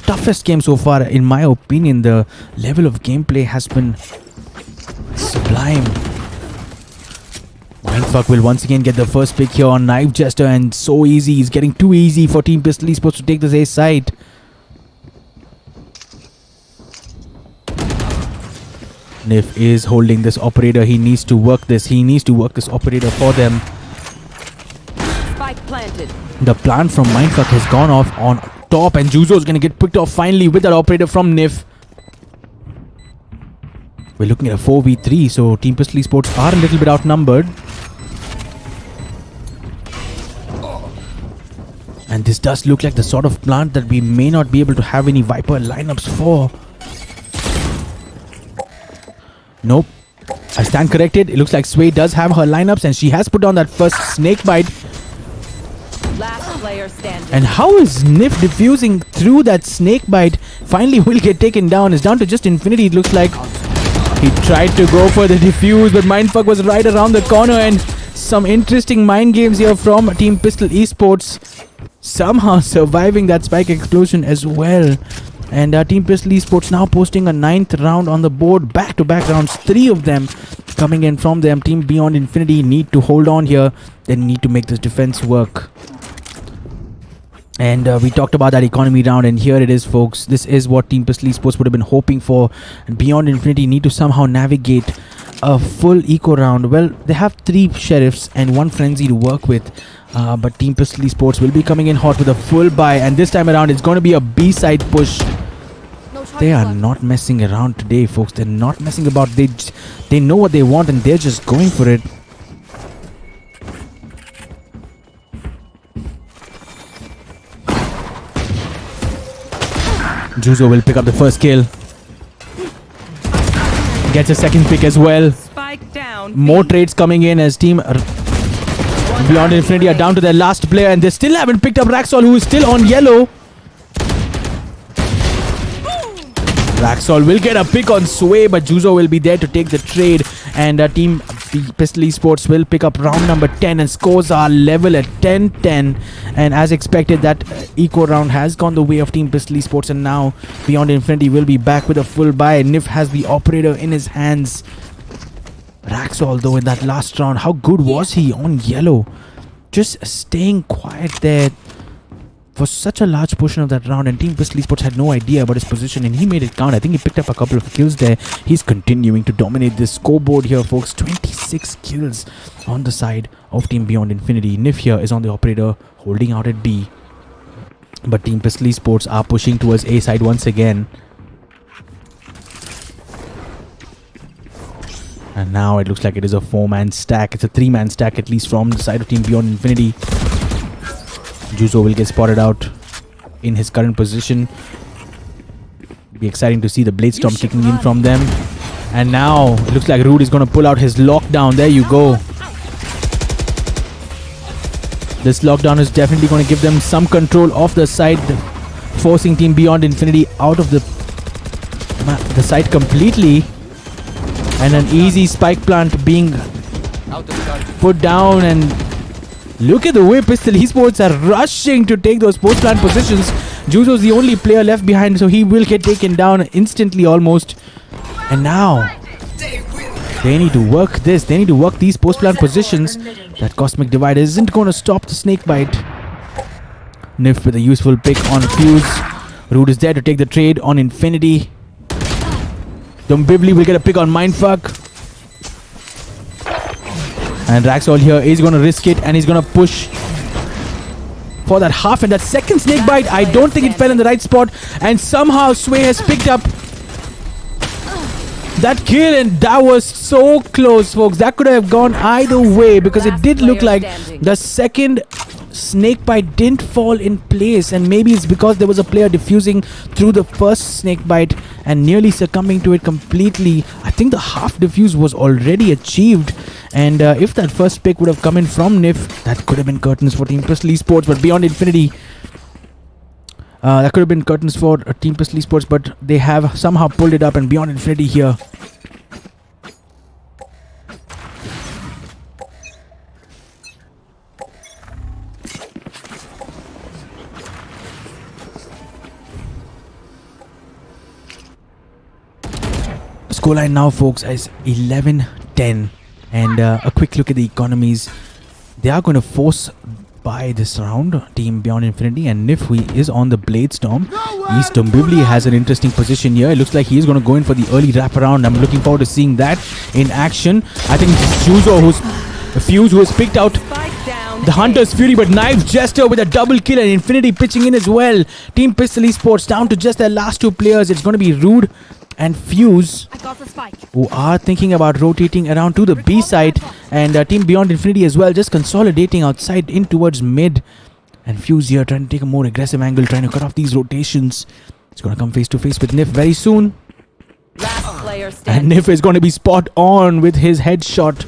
Speaker 2: toughest game so far, in my opinion. The level of gameplay has been sublime. Mindfuck will once again get the first pick here on Knife Jester, and so easy. He's getting too easy for Team Pistol Esports to take this A side. Nif is holding this operator. He needs to work this. He needs to work this operator for them.
Speaker 3: Spike planted.
Speaker 2: The plant from Mindfuck has gone off on top, and Juzo is going to get picked off finally with that operator from Nif. We're looking at a 4v3, so Team Pistol Esports are a little bit outnumbered. And this does look like the sort of plant that we may not be able to have any Viper lineups for. Nope. I stand corrected. It looks like Sway does have her lineups, and she has put on that first snake bite.
Speaker 3: Last player standing.
Speaker 2: And how is Nif diffusing through that snake bite? Finally will get taken down. It's down to just Infinity, it looks like. He tried to go for the defuse, but Mindfuck was right around the corner, and some interesting mind games here from Team Pistol Esports. Somehow surviving that spike explosion as well. And Team Pistol Esports now posting a 9th round on the board. Back-to-back rounds, 3 of them coming in from them. Team Beyond Infinity need to hold on here. They need to make this defense work. And we talked about that economy round, and here it is, folks. This is what Team Pistol Esports would have been hoping for. And Beyond Infinity need to somehow navigate a full eco round. Well, they have 3 sheriffs and 1 frenzy to work with. But Team Pistol Esports will be coming in hot with a full buy, and this time around it's going to be a B-side push. They are not messing around today, folks. They're not messing about. They know what they want, and they're just going for it. Juzo will pick up the first kill. Gets a second pick as well.
Speaker 3: Spike down.
Speaker 2: More trades coming in as Team Beyond Infinity are down to their last player, and they still haven't picked up Raxol, who is still on yellow. Raxol will get a pick on Sway, but Juzo will be there to take the trade. And team Pistol Esports will pick up round number 10 and scores are level at 10-10. And as expected, that eco round has gone the way of Team Pistol Esports. And now Beyond Infinity will be back with a full buy. Nif has the operator in his hands. Raxol though in that last round, how good was he on yellow? Just staying quiet there for such a large portion of that round, and Team Pistol Esports had no idea about his position, and he made it count. I think he picked up a couple of kills there. He's continuing to dominate this scoreboard here, folks. 26 kills on the side of Team Beyond Infinity. Nif here is on the operator, holding out at B. But Team Pistol Esports are pushing towards A side once again. And now it looks like it is a 4-man stack. It's a 3-man stack at least from the side of Team Beyond Infinity. Juzo will get spotted out in his current position. Be exciting to see the Blade Storm kicking in from them. And now it looks like Rude is going to pull out his lockdown. There you go. This lockdown is definitely going to give them some control of the side, forcing Team Beyond Infinity out of the side completely. And an easy spike plant being put down, and look at the way Pistol Esports are rushing to take those post plant positions. Juzo's the only player left behind, so he will get taken down instantly almost. And now they need to work this. They need to work these post plant positions. That Cosmic Divide isn't going to stop the snake bite. Nif with a useful pick on Fuse. Rude is there to take the trade on Infinity. Dombivli will get a pick on Mindfuck. And Raxol here is going to risk it, and he's going to push for that half, and that second snake bite. I don't think it fell in the right spot, and somehow Sway has picked up that kill, and that was so close, folks. That could have gone either way, because it did look like the second snake bite didn't fall in place, and maybe it's because there was a player diffusing through the first snake bite and nearly succumbing to it completely. I think the half diffuse was already achieved, and if that first pick would have come in from Nif, that could have been curtains for Team Pistol Esports. But Beyond Infinity, that could have been curtains for Team Pistol Esports, but they have somehow pulled it up, and Beyond Infinity here scoreline now, folks, is 11-10. And a quick look at the economies. They are going to force by this round Team Beyond Infinity, and Nif, who is on the Blade Storm. East Dombivli has an interesting position here. It looks like he is going to go in for the early wraparound. I'm looking forward to seeing that in action. I think it's Juzo Fuse who has picked out the Hunter's Fury, but Knife Jester with a double kill, and Infinity pitching in as well. Team Pistol Esports down to just their last two players. It's going to be Rude and Fuse, who are thinking about rotating around to the B side, and Team Beyond Infinity as well, just consolidating outside in towards mid. And Fuse here trying to take a more aggressive angle, trying to cut off these rotations. It's going to come face to face with Nif very soon. And Nif is going to be spot on with his headshot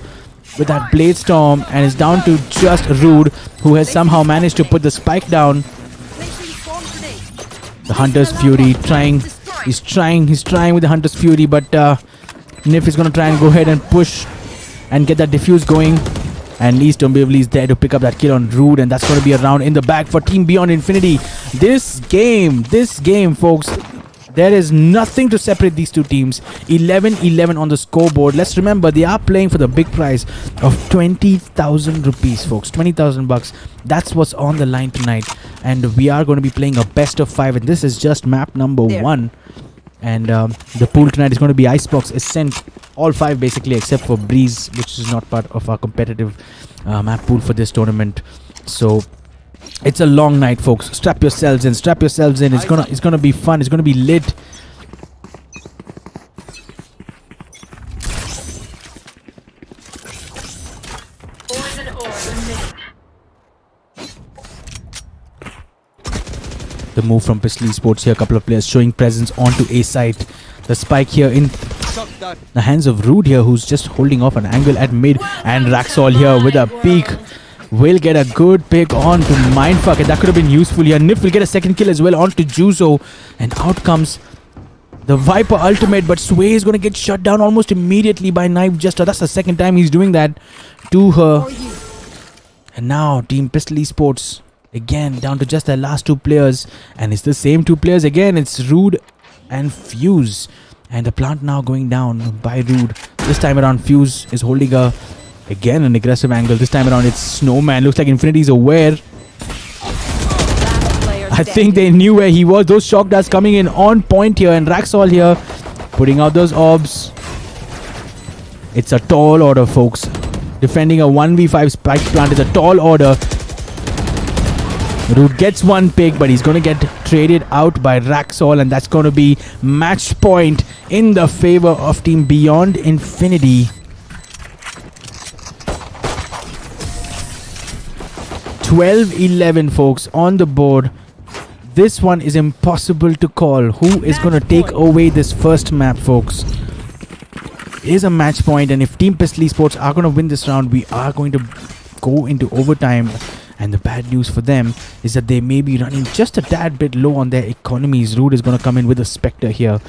Speaker 2: with that Blade Storm, and is down to just Rude, who has somehow managed to put the spike down. The Hunter's Fury trying. He's trying with the Hunter's Fury, but Nif is going to try and go ahead and push and get that diffuse going. And East Dombivli is there to pick up that kill on Rude, and that's going to be a round in the bag for Team Beyond Infinity. This game, folks, there is nothing to separate these two teams. 11-11 on the scoreboard. Let's remember, they are playing for the big prize of 20,000 rupees, folks. 20,000 bucks. That's what's on the line tonight. And we are going to be playing a best of 5, and this is just map number 1. And the pool tonight is going to be Icebox Ascent, all 5 basically, except for Breeze, which is not part of our competitive map pool for this tournament. So it's a long night, folks. Strap yourselves in. It's gonna be fun. It's gonna be lit. The move from Pistol Esports here. A couple of players showing presence onto A side. The spike here in the hands of Rude here, who's just holding off an angle at mid. And Raxol here with a peek will get a good pick on to Mindfuck, and that could have been useful here. Nif will get a second kill as well onto Juzo, and out comes the Viper ultimate, but Sway is going to get shut down almost immediately by Knife Jester. That's the second time he's doing that to her. And now Team Pistol Esports again down to just their last two players, and it's the same two players again. It's Rude and Fuse, and the plant now going down by Rude. This time around Fuse is holding again an aggressive angle. This time around it's Snowman. Looks like Infinity is aware. I think they knew where he was. Those shock darts coming in on point here, and Raxol here putting out those orbs. It's a tall order, folks. Defending a 1v5 spike plant is a tall order. Root gets one pick, but he's going to get traded out by Raxol, and that's going to be match point in the favor of Team Beyond Infinity. 12-11, folks, on the board. This one is impossible to call. Who is going to take away this first map, folks? It is a match point, and if Team Pistol Esports are going to win this round, we are going to go into overtime. And the bad news for them is that they may be running just a tad bit low on their economies. Rude is going to come in with a Spectre here.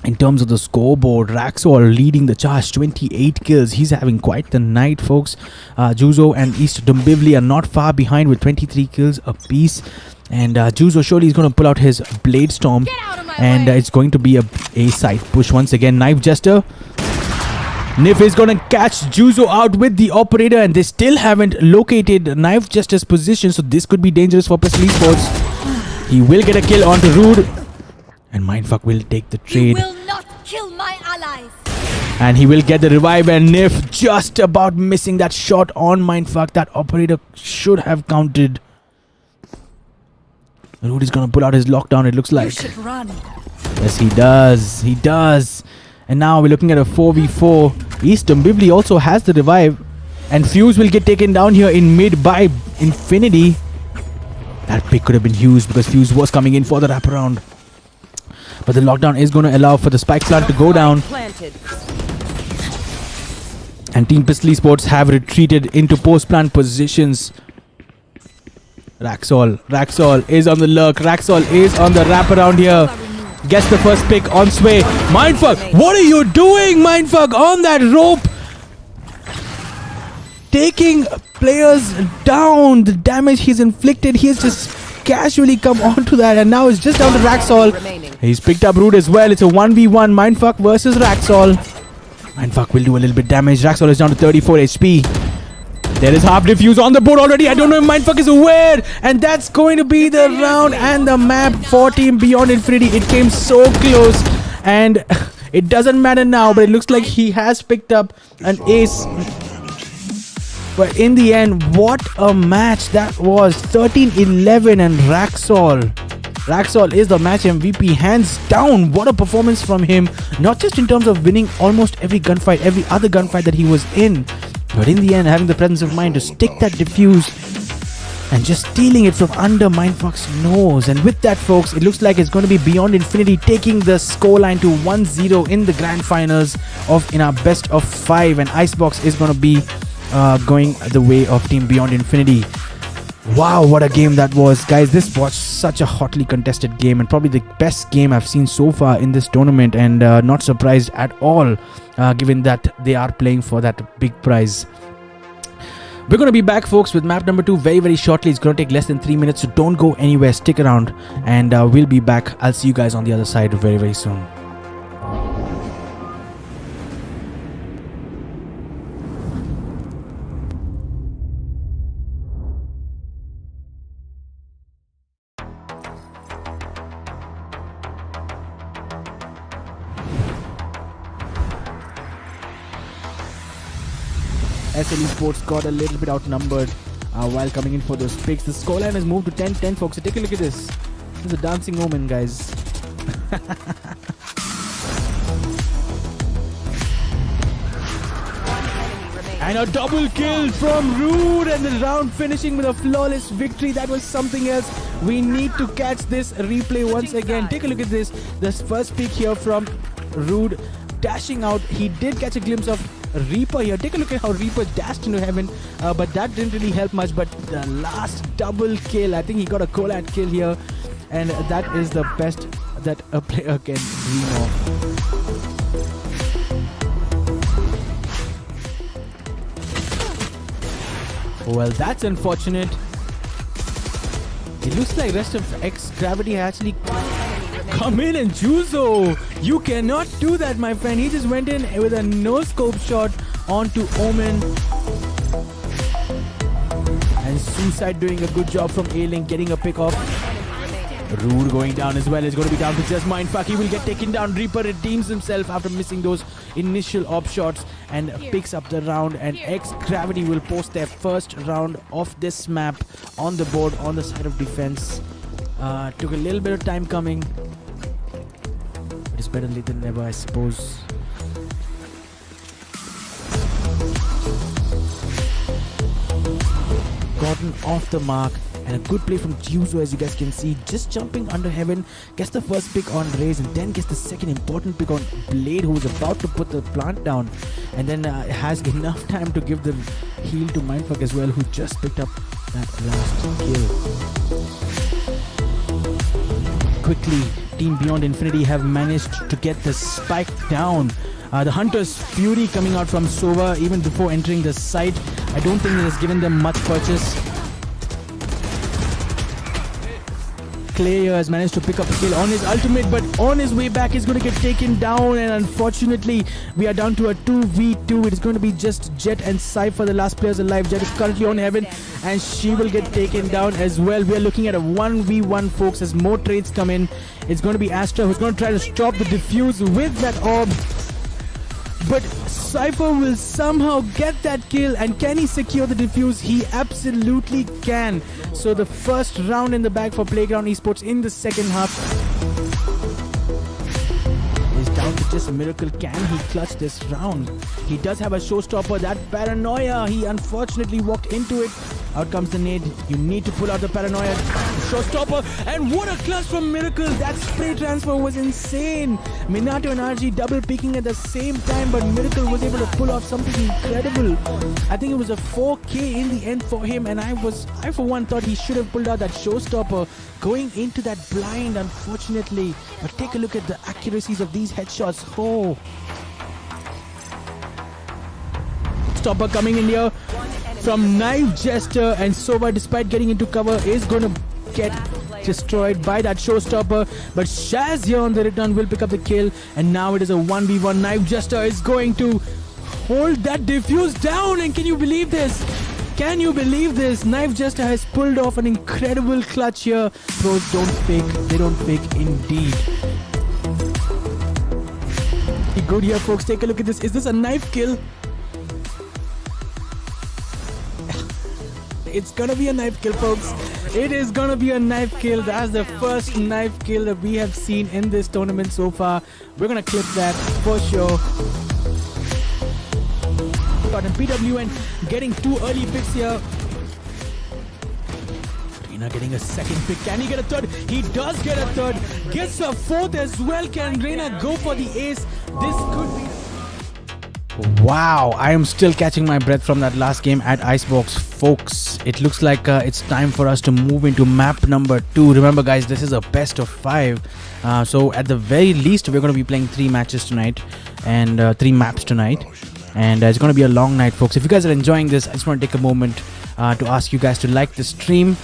Speaker 2: In terms of the scoreboard, Raxol leading the charge, 28 kills. He's having quite the night, folks. Juzo and East Dombivli are not far behind with 23 kills apiece. And Juzo surely is going to pull out his Blade Storm. And it's going to be a side push once again. Knife Jester. Nif is going to catch Juzo out with the operator, and they still haven't located Knife Jester's position. So this could be dangerous for Pistol Esports. He will get a kill onto Rude. And Mindfuck will take the trade.
Speaker 4: You will not kill my allies.
Speaker 2: And he will get the revive, and Nif just about missing that shot on Mindfuck. That operator should have counted. Rude is going to pull out his lockdown, it looks like.
Speaker 4: You should run.
Speaker 2: Yes, he does. He does. And now we're looking at a 4v4. East Dombivli also has the revive. And Fuse will get taken down here in mid by Infinity. That pick could have been huge because Fuse was coming in for the wraparound. But the lockdown is going to allow for the spike plant to go down. And Team Pistol Esports have retreated into post-plant positions. Raxol is on the lurk. Raxol is on the wraparound here. Gets the first pick on Sway. Mindfuck, what are you doing, Mindfuck, on that rope? Taking players down. The damage he's inflicted, he has just casually come onto that, and now it's just down to Raxol. He's picked up Rude as well. It's a 1v1 Mindfuck versus Raxol. Mindfuck will do a little bit damage. Raxol is down to 34 HP. There is half defuse on the board already. I don't know if Mindfuck is aware. And that's going to be the round and the map for Team Beyond Infinity. It came so close. And it doesn't matter now, but it looks like he has picked up an ace. But in the end, what a match that was. 13-11, and Raxol is the match MVP, hands down. What a performance from him. Not just in terms of winning almost every gunfight, every other gunfight that he was in, but in the end, having the presence of mind to stick that diffuse and just stealing it from under Mindfuck's nose. And with that, folks, it looks like it's going to be Beyond Infinity taking the scoreline to 1-0 in the grand finals in our best of 5. And Icebox is going to be going the way of Team Beyond Infinity. Wow, what a game that was, guys. This was such a hotly contested game, and probably the best game I've seen so far in this tournament, and not surprised at all, given that they are playing for that big prize. We're going to be back, folks, with map number 2 very, very shortly. It's going to take less than 3 minutes, so don't go anywhere. Stick around, and we'll be back. I'll see you guys on the other side very, very soon. eSports got a little bit outnumbered while coming in for those picks. The scoreline has moved to 10-10, folks. So take a look at this. This is a dancing omen, guys. And a double kill from Rude, and the round finishing with a flawless victory. That was something else. We need to catch this replay once again. Take a look at this. This first pick here from Rude, dashing out. He did catch a glimpse of Reaper here. Take a look at how Reaper dashed into heaven, but that didn't really help much. But the last double kill, I think he got a collab kill here, and that is the best that a player can dream of. Well, that's unfortunate. It looks like rest of X Gravity actually come in, and Juzo, you cannot do that, my friend. He just went in with a no-scope shot onto Omen. And Suicide doing a good job from A-Link, getting a pick off. Rude going down as well. It's going to be down to just Mindfuck. He will get taken down. Reaper redeems himself after missing those initial op shots and picks up the round. And X Gravity will post their first round of this map on the board on the side of defense. Took a little bit of time coming. But it's better late than never, I suppose. Gotten off the mark. And a good play from Juzo, as you guys can see, just jumping under Heaven, gets the first pick on Raze and then gets the second important pick on Blade, who was about to put the plant down, and then has enough time to give the heal to Mindfuck as well, who just picked up that last kill. Quickly, Team Beyond Infinity have managed to get the spike down. The Hunter's Fury coming out from Sova even before entering the site. I don't think it has given them much purchase. Clay has managed to pick up a kill on his ultimate, but on his way back he's going to get taken down, and unfortunately we are down to a 2v2. It's going to be just Jet and Cypher, the last players alive. Jet is currently on Heaven and she will get taken down as well. We are looking at a 1v1, folks, as more trades come in. It's going to be Astra who's going to try to stop the defuse with that orb, but Cypher will somehow get that kill. And can he secure the defuse? He absolutely can. So the first round in the bag for Playground Esports in the second half is down to just Miracle. Can he clutch this round? He does have a showstopper. That Paranoia, he unfortunately walked into it. Out comes the nade. You need to pull out the Paranoia showstopper, and what a clutch from Miracle. That spray transfer was insane. Minato and RG double peeking at the same time, but Miracle was able to pull off something incredible. I think it was a 4K in the end for him, and I for one thought he should have pulled out that showstopper going into that blind, unfortunately. But take a look at the accuracies of these headshots. Oh, stopper coming in here from Knife Jester, and Sova, despite getting into cover, is going to get destroyed by that showstopper. But Shaz here on the return will pick up the kill, and now it is a 1v1. Knife Jester is going to hold that defuse down, and can you believe this? Can you believe this? Knife Jester has pulled off an incredible clutch here. Pros don't fake, they don't fake indeed. Good here, folks. Take a look at this. Is this a knife kill? It's gonna be a knife kill, folks. It is gonna be a knife kill. That's the first knife kill that we have seen in this tournament so far. We're gonna clip that for sure. But in PWN getting 2 early picks here. Reina getting a second pick. Can he get a third? He does get a third. Gets a fourth as well. Can Reina go for the ace? This could be... Wow, I am still catching my breath from that last game at Icebox, folks. It looks like it's time for us to move into map number 2. Remember, guys, this is a best of 5. So at the very least, we're going to be playing 3 matches tonight and 3 maps tonight. And it's going to be a long night, folks. If you guys are enjoying this, I just want to take a moment to ask you guys to like the stream.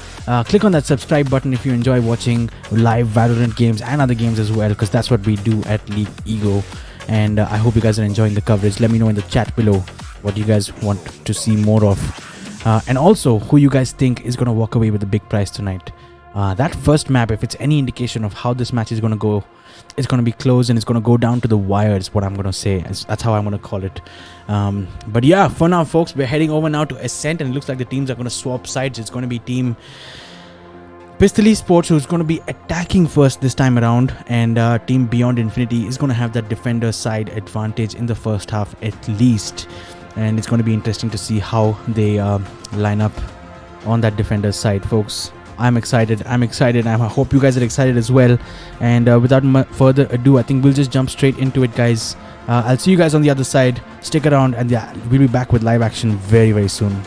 Speaker 2: Click on that subscribe button if you enjoy watching live Valorant games and other games as well, because that's what we do at League Ego. And I hope you guys are enjoying the coverage. Let me know in the chat below what you guys want to see more of. And also who you guys think is going to walk away with the big prize tonight. That first map, if it's any indication of how this match is going to go, it's going to be close and it's going to go down to the wire is what I'm going to say. That's how I'm going to call it. But yeah, for now, folks, we're heading over now to Ascent, and it looks like the teams are going to swap sides. It's going to be Team Pistol eSports who's going to be attacking first this time around, and Team Beyond Infinity is going to have that defender side advantage in the first half at least. And it's going to be interesting to see how they line up on that defender side, folks. I'm excited. I hope you guys are excited as well. And without further ado, I think we'll just jump straight into it, guys. I'll see you guys on the other side. Stick around, and yeah, we'll be back with live action very, very soon.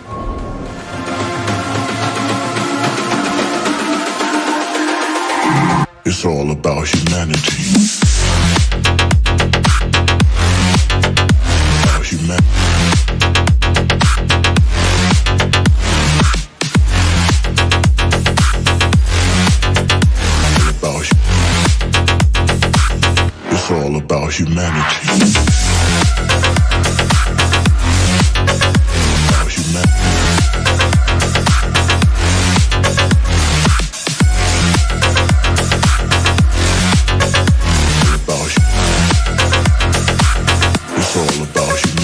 Speaker 1: It's all about humanity. About humanity. It's all about humanity. About humanity. It's all about humanity.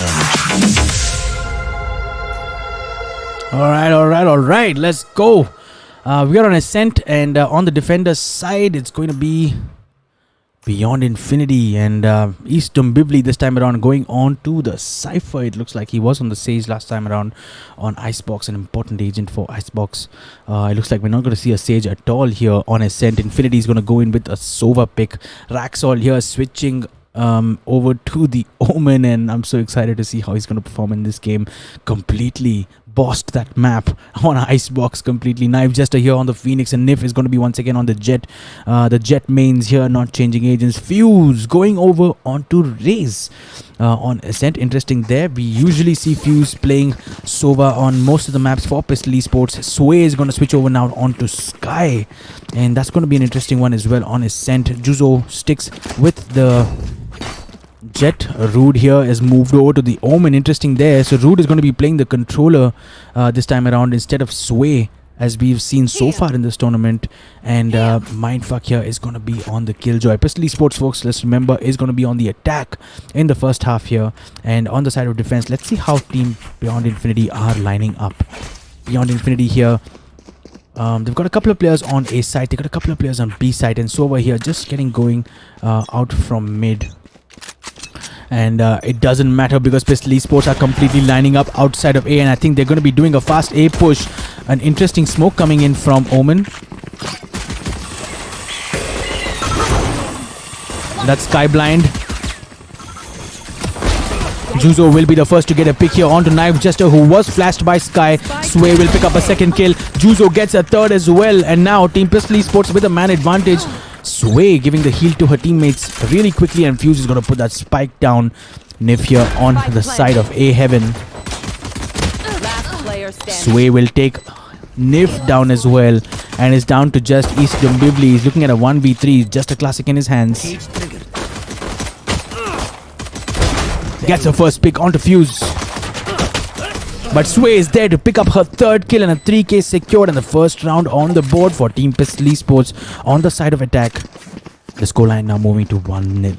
Speaker 2: All right. Let's go. We are on Ascent, and on the defender's side, it's going to be Beyond Infinity and East Dombivli this time around, going on to the Cypher. It looks like he was on the Sage last time around on Icebox, an important agent for Icebox. It looks like we're not going to see a Sage at all here on Ascent. Infinity is going to go in with a Sova pick. Raxol here switching over to the Omen, and I'm so excited to see how he's going to perform in this game. Completely bossed that map on Icebox completely. Knife Jester here on the Phoenix, and Nif is going to be once again on the Jet. The Jet mains here, not changing agents. Fuse going over onto Raze on Ascent. Interesting there. We usually see Fuse playing Sova on most of the maps for Pistol Esports. Sway is going to switch over now onto Sky, and that's going to be an interesting one as well on Ascent. Juzo sticks with the Jet. Rude here is moved over to the Omen. Interesting there. So Rude is going to be playing the controller this time around instead of Sway, as we've seen so far in this tournament. And Mindfuck here is going to be on the Killjoy. Pistol Esports, folks, let's remember, is going to be on the attack in the first half here. And on the side of defense, let's see how Team Beyond Infinity are lining up. Beyond Infinity here, they've got a couple of players on A side, they got a couple of players on B side, and Sova here just getting going out from mid. And it doesn't matter because Pistol Esports are completely lining up outside of A, and I think they're going to be doing a fast A push. An interesting smoke coming in from Omen. That's Sky blind. Juzo will be the first to get a pick here onto Knife Jester, who was flashed by Sky. Sway will pick up a second kill. Juzo gets a third as well, and now Team Pistol Esports with a man advantage. Sway giving the heal to her teammates really quickly, and Fuse is going to put that spike down. Nif here on the side of A Heaven. Sway will take Nif down as well, and is down to just East Dombivli. He's looking at a 1v3, just a classic in his hands. Gets her first pick onto Fuse. But Sway is there to pick up her third kill, and a 3k secured in the first round on the board for Team Pistol Esports on the side of attack. The scoreline now moving to 1-0.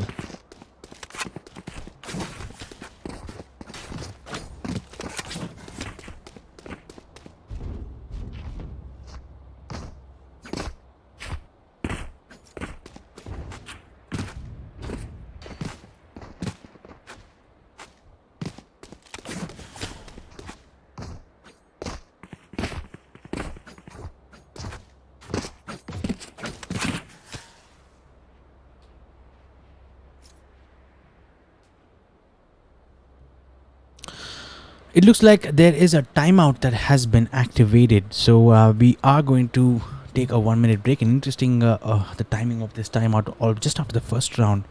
Speaker 2: It looks like there is a timeout that has been activated, so we are going to take a 1 minute break. And interesting, the timing of this timeout, all just after the first round.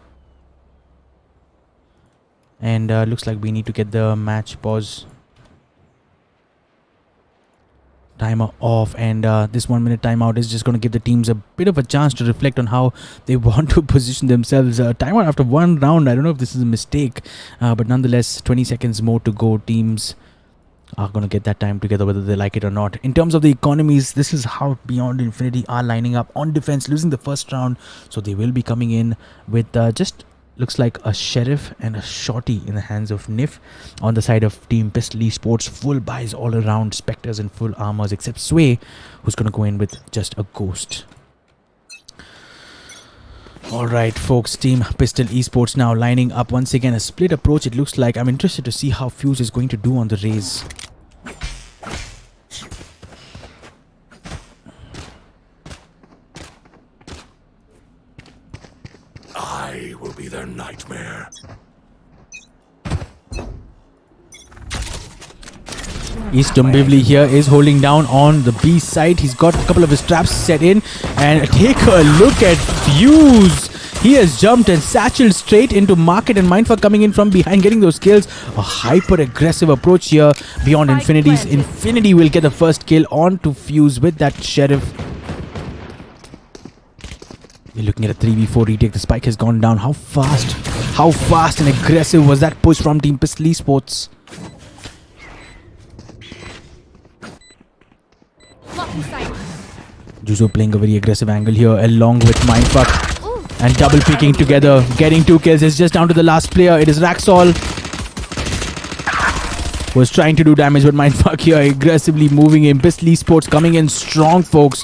Speaker 2: And looks like we need to get the match pause timer off, and this 1 minute timeout is just going to give the teams a bit of a chance to reflect on how they want to position themselves. Timeout after one round, I don't know if this is a mistake, but nonetheless 20 seconds more to go. Teams are going to get that time together whether they like it or not. In terms of the economies, this is how Beyond Infinity are lining up. On defense, losing the first round, so they will be coming in with just looks like a Sheriff and a Shorty in the hands of Nif. On the side of Team Pistol Esports, full buys all around, Spectres and full armors, except Sway, who's going to go in with just a Ghost. Alright folks, Team Pistol Esports now lining up once again. A split approach it looks like. I'm interested to see how Fuse is going to do on the Raze.
Speaker 1: I will be their nightmare.
Speaker 2: Easton Bivli here is holding down on the B side. He's got a couple of his traps set in. And take a look at Fuse. He has jumped and satcheled straight into Market, and Mindfuck coming in from behind, getting those kills. A hyper-aggressive approach here. Beyond Infinity's Infinity will get the first kill on to Fuse with that Sheriff. We're looking at a 3v4 retake. The spike has gone down. How fast and aggressive was that push from Team Pistol Esports? Juzo playing a very aggressive angle here along with Mindfuck. And double peeking together, getting 2 kills. It's just down to the last player. It is Raxol. Was trying to do damage, but Mindfuck here aggressively moving in. Pistol Esports coming in strong, folks.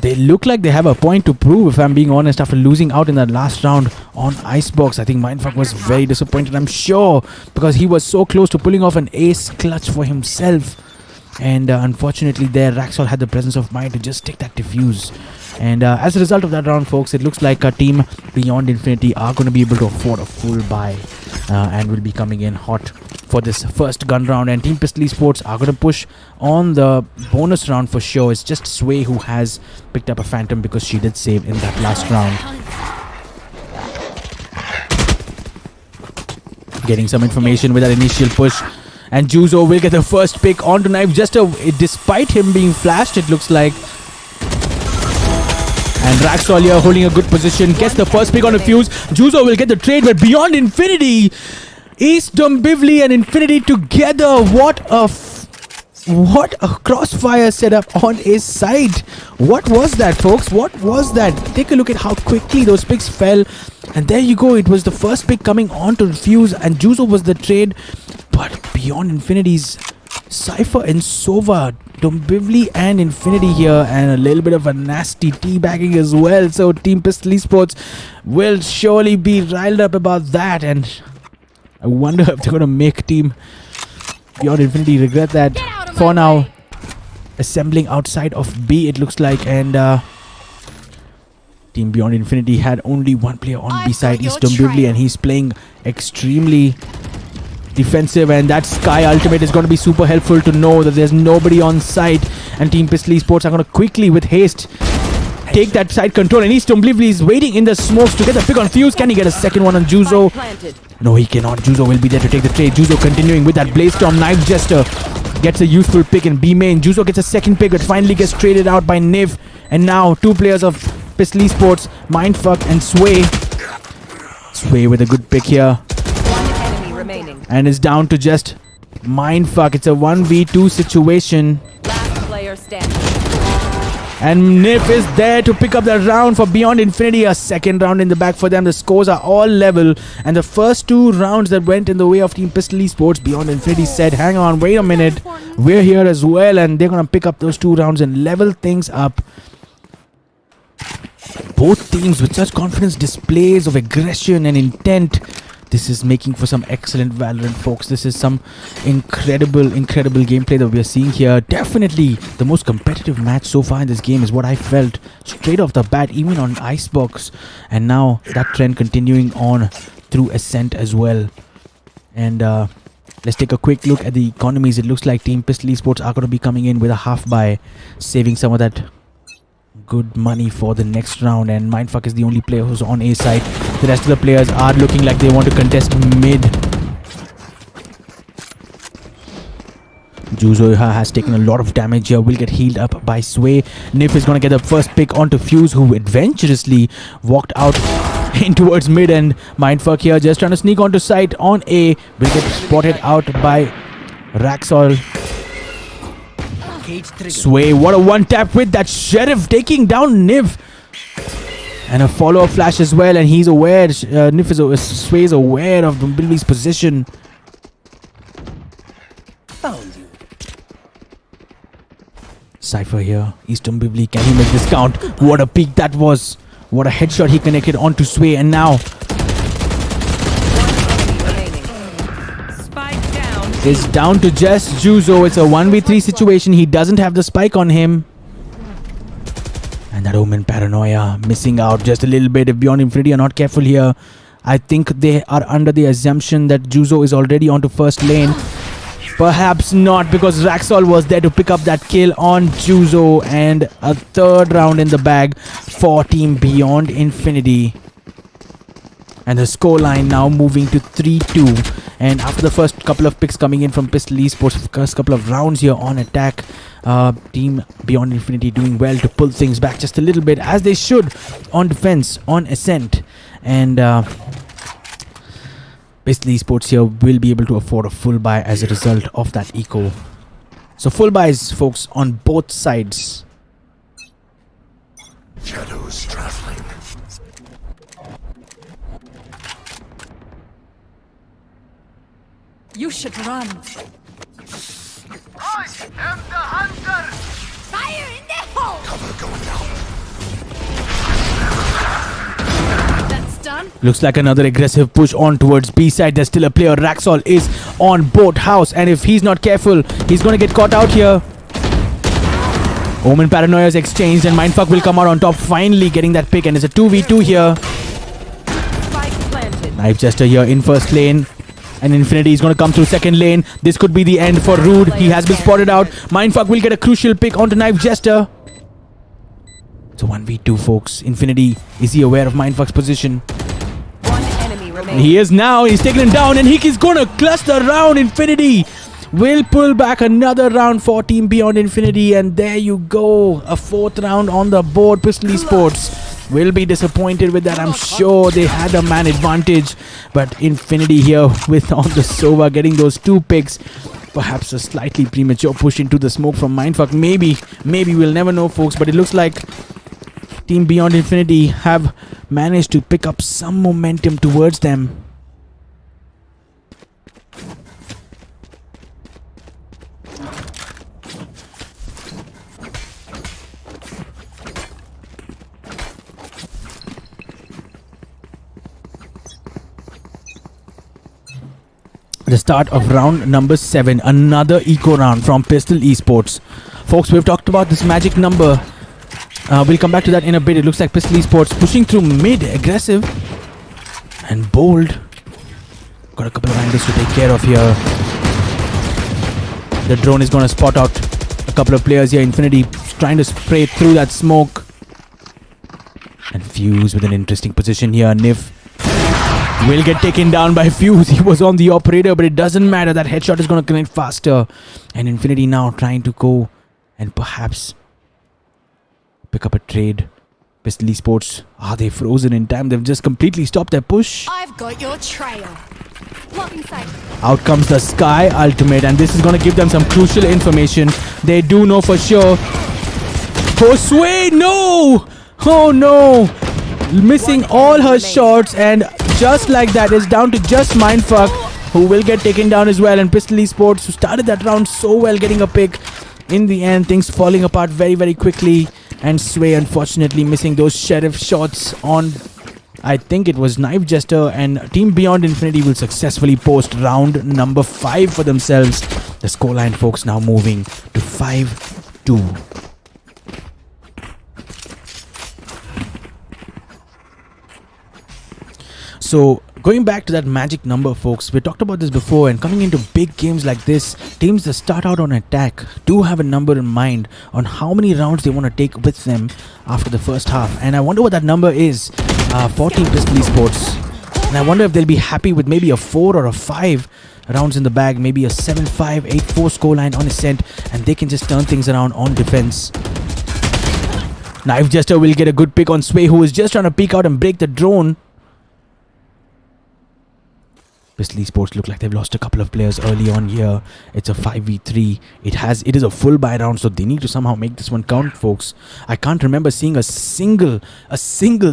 Speaker 2: They look like they have a point to prove, if I'm being honest, after losing out in that last round on Icebox. I think Mindfuck was very disappointed, I'm sure, because he was so close to pulling off an ace clutch for himself. And unfortunately there, Raxol had the presence of mind to just take that defuse. And as a result of that round, folks, it looks like a team Beyond Infinity are going to be able to afford a full buy and will be coming in hot for this first gun round. And Team Pistol Esports are going to push on the bonus round for sure. It's just Sway who has picked up a Phantom because she did save in that last round. Getting some information with that initial push. And Juzo will get the first pick onto Knife. Despite him being flashed, it looks like. And Raxol here holding a good position. Gets the first pick on a Fuse. Juzo will get the trade, but Beyond Infinity. Easton Bivli and Infinity together. What a crossfire setup on his side. What was that, folks? What was that? Take a look at how quickly those picks fell. And there you go. It was the first pick coming on to Fuse. And Juzo was the trade. But Beyond Infinity's Cypher and Sova, Dombivli and Infinity here, and a little bit of a nasty teabagging as well. So Team Pistol Esports will surely be riled up about that, and I wonder if they're going to make Team Beyond Infinity regret that. For now, assembling outside of B, it looks like, and Team Beyond Infinity had only one player on B side, is Dombivli, and he's playing extremely defensive, and that Sky ultimate is going to be super helpful to know that there's nobody on site. And Team Pistol Esports are going to quickly, with haste, take that side control. And Easton Bivli is waiting in the smokes to get the pick on Fuse. Can he get a second one on Juzo? No, he cannot. Juzo will be there to take the trade. Juzo continuing with that Blaze Storm. Knife Jester gets a useful pick in B main. Juzo gets a second pick, but finally gets traded out by Niv. And now 2 players of Pistol Esports, Mindfuck and Sway. Sway with a good pick here. And it's down to just Mindfuck. It's a 1v2 situation.
Speaker 3: Last player standing.
Speaker 2: And Nif is there to pick up that round for Beyond Infinity. A second round in the back for them. The scores are all level. And the first 2 rounds that went in the way of Team Pistol Esports, Beyond Infinity said, hang on, wait a minute. We're here as well. And they're going to pick up those 2 rounds and level things up. Both teams with such confidence displays of aggression and intent. This is making for some excellent Valorant, folks. This is some incredible gameplay that we are seeing here. Definitely the most competitive match so far in this game is what I felt straight off the bat, even on Icebox. And now that trend continuing on through Ascent as well. And let's take a quick look at the economies. It looks like Team Pistol Esports are going to be coming in with a half buy, saving some of that good money for the next round. And Mindfuck is the only player who's on A side. The rest of the players are looking like they want to contest mid. Juzo has taken a lot of damage here, will get healed up by Sway. Nif is going to get the first pick onto Fuse, who adventurously walked out in towards mid. And Mindfuck here just trying to sneak onto site on A, will get spotted out by Raxol. Sway, what a one tap with that Sheriff taking down Niv. And a follow-up flash as well, and he's aware, Sway is aware of Dombivli's position.
Speaker 5: Found you.
Speaker 2: Cypher here, Easton Bivli, can he make this count? What a peek that was. What a headshot he connected onto Sway, and now
Speaker 3: Spike down.
Speaker 2: it's down to just Juzo. It's a 1v3 situation. He doesn't have the spike on him. And that Omen Paranoia missing out just a little bit. If Beyond Infinity are not careful here, I think they are under the assumption that Juzo is already onto first lane. Perhaps not, because Raxol was there to pick up that kill on Juzo, and a third round in the bag for Team Beyond Infinity. And the scoreline now moving to 3-2. And after the first couple of picks coming in from Pistol Esports, first couple of rounds here on attack, Team Beyond Infinity doing well to pull things back just a little bit, as they should on defense, on Ascent. And Pistol Esports here will be able to afford a full buy as a result of that eco. So full buys, folks, on both sides.
Speaker 1: Shadows traveling.
Speaker 3: You should run.
Speaker 5: I am the hunter!
Speaker 4: Fire in the hole!
Speaker 1: Cover going out.
Speaker 4: That's done.
Speaker 2: Looks like another aggressive push on towards B side. There's still a player. Raxol is on boat house, and if he's not careful, he's gonna get caught out here. Omen Paranoia is exchanged, and Mindfuck will come out on top, finally getting that pick, and it's a 2v2 here.
Speaker 3: Spike planted.
Speaker 2: Knife Jester here in first lane, and Infinity is going to come through second lane. This could be the end for Rude. He has been spotted out. Mindfuck will get a crucial pick onto Knife Jester. It's a 1v2, folks. Infinity, is he aware of Mindfuck's position?
Speaker 3: One enemy remaining.
Speaker 2: He is now. He's taken him down, and he's going to cluster round. Infinity will pull back another round for Team Beyond Infinity, and there you go. A fourth round on the board. Pistol Esports will be disappointed with that. I'm sure they had a man advantage, but Infinity here with on the Sova getting those two picks. Perhaps a slightly premature push into the smoke from Mindfuck. Maybe we'll never know, folks, but it looks like Team Beyond Infinity have managed to pick up some momentum towards them. The start of round number 7, another eco round from Pistol Esports. Folks, we've talked about this magic number. We'll come back to that in a bit. It looks like Pistol Esports pushing through mid, aggressive and bold. Got a couple of angles to take care of here. The drone is going to spot out a couple of players here. Infinity trying to spray through that smoke. And Fuse with an interesting position here. Nif will get taken down by Fuse. He was on the operator, but it doesn't matter. That headshot is going to connect faster. And Infinity now trying to go and perhaps pick up a trade. Pistol Esports, are they frozen in time? They've just completely stopped their push.
Speaker 4: I've got your trail. Blocking sight.
Speaker 2: Out comes the Sky ultimate, and this is going to give them some crucial information. They do know for sure. Josue, no! Oh no! Missing all her shots, and just like that, it's down to just Mindfuck, who will get taken down as well. And Pistol Esports, who started that round so well, getting a pick. In the end, things falling apart very, very quickly. And Sway, unfortunately, missing those Sheriff shots on, I think it was Knife Jester. And Team Beyond Infinity will successfully post round number 5 for themselves. The scoreline, folks, now moving to 5-2. So, going back to that magic number, folks, we talked about this before, and coming into big games like this, teams that start out on attack do have a number in mind on how many rounds they want to take with them after the first half. And I wonder what that number is for Team Pistol Esports. And I wonder if they'll be happy with maybe a 4 or a 5 rounds in the bag, maybe a 7-5, 8-4 scoreline on Ascent, and they can just turn things around on defense. Knife Jester will get a good pick on Sway, who is just trying to peek out and break the drone. Pistol Esports look like they've lost a couple of players early on here. It's a 5v3. It is a full buy round, so they need to somehow make this one count, folks. I can't remember seeing a single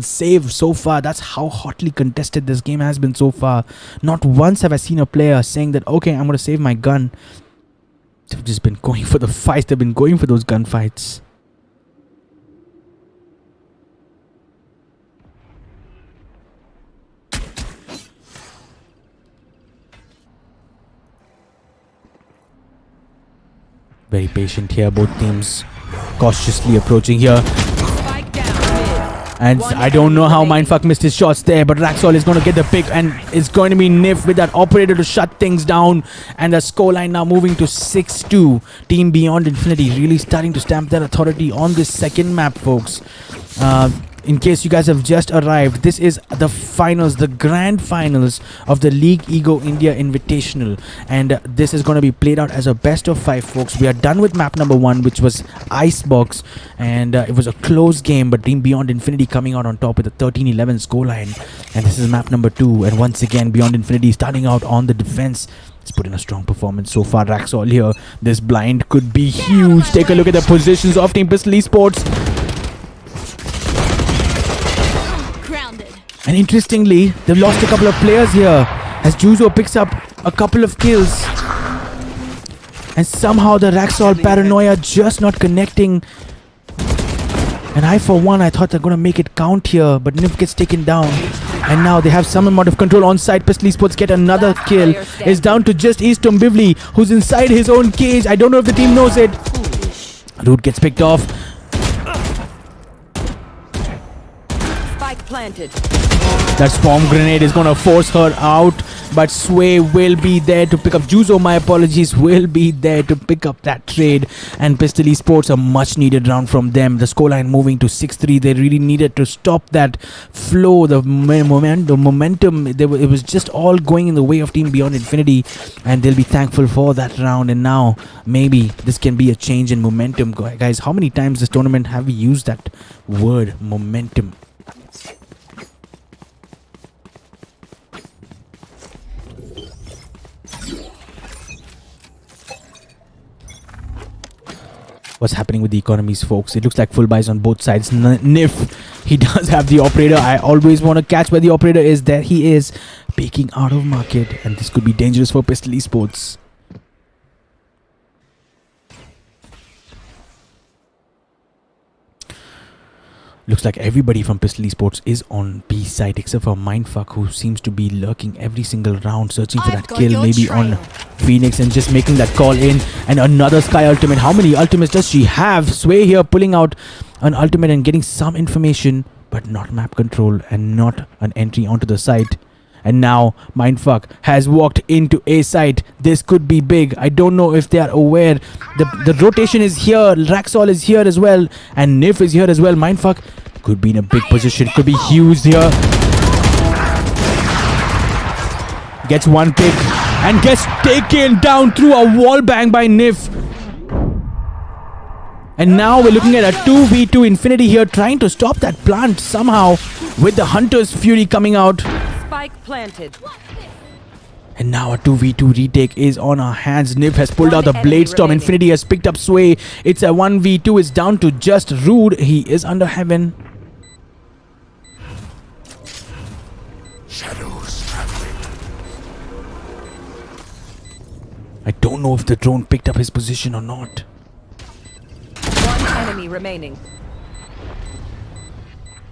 Speaker 2: save so far. That's how hotly contested this game has been so far. Not once have I seen a player saying that, okay, I'm going to save my gun. They've just been going for the fights. They've been going for those gunfights. Very patient here, both teams cautiously approaching here.
Speaker 3: Spike down mid.
Speaker 2: And I don't know how Mindfuck missed his shots there, but Raxol is going to get the pick, and it's going to be Nif with that operator to shut things down. And the scoreline now moving to 6-2. Team Beyond Infinity really starting to stamp their authority on this second map, folks. In case you guys have just arrived, this is the finals, the grand finals of the League Ego India Invitational, and this is going to be played out as a best of 5, folks. We are done with map number 1, which was Icebox, and it was a close game, but Team Beyond Infinity coming out on top with a 13-11 scoreline. And this is map number 2, and once again Beyond Infinity starting out on the defense. It's put in a strong performance so far. Raxol here, this blind could be huge. Take a look at the positions of Team Pistol Esports. And interestingly, they've lost a couple of players here as Juzo picks up a couple of kills. And somehow the Raxol paranoia just not connecting. And I thought they're going to make it count here, but Nif gets taken down. And now they have some amount of control on side. Pistol Esports get another kill. It's down to just Easton Bivli, who's inside his own cage. I don't know if the team knows it. Root gets picked off.
Speaker 3: Planted.
Speaker 2: That swarm grenade is going to force her out, but Sway will be there to pick up. Juzo, my apologies, will be there to pick up that trade. And Pistol Esports, a much needed round from them. The scoreline moving to 6-3. They really needed to stop that flow, the momentum. It was just all going in the way of Team Beyond Infinity, and they'll be thankful for that round. And now maybe this can be a change in momentum. Guys, how many times this tournament have we used that word, momentum? What's happening with the economies, folks? It looks like full buys on both sides. Nif, he does have the operator. I always want to catch where the operator is. There he is, peeking out of market, and this could be dangerous for Pistol Esports. Looks like everybody from Pistol Esports is on B side except for Mindfuck, who seems to be lurking every single round, searching for that kill, maybe on Phoenix, and just making that call in. And another Sky ultimate. How many ultimates does she have? Sway here pulling out an ultimate and getting some information, but not map control and not an entry onto the site. And now Mindfuck has walked into A site. This could be big. I don't know if they are aware. The rotation is here. Raxol is here as well. And Nif is here as well. Mindfuck could be in a big position. Could be huge here. Gets one pick and gets taken down through a wall bang by Nif. And now we're looking at a 2v2 Infinity here, trying to stop that plant somehow with the Hunter's Fury coming out.
Speaker 3: Spike planted.
Speaker 2: And now a 2v2 retake is on our hands. Nif has pulled out the Blade Storm. Infinity has picked up Sway. It's a 1v2. It's down to just Rude. He is under heaven.
Speaker 1: Shadows traveling.
Speaker 2: I don't know if the drone picked up his position or not.
Speaker 3: One enemy remaining.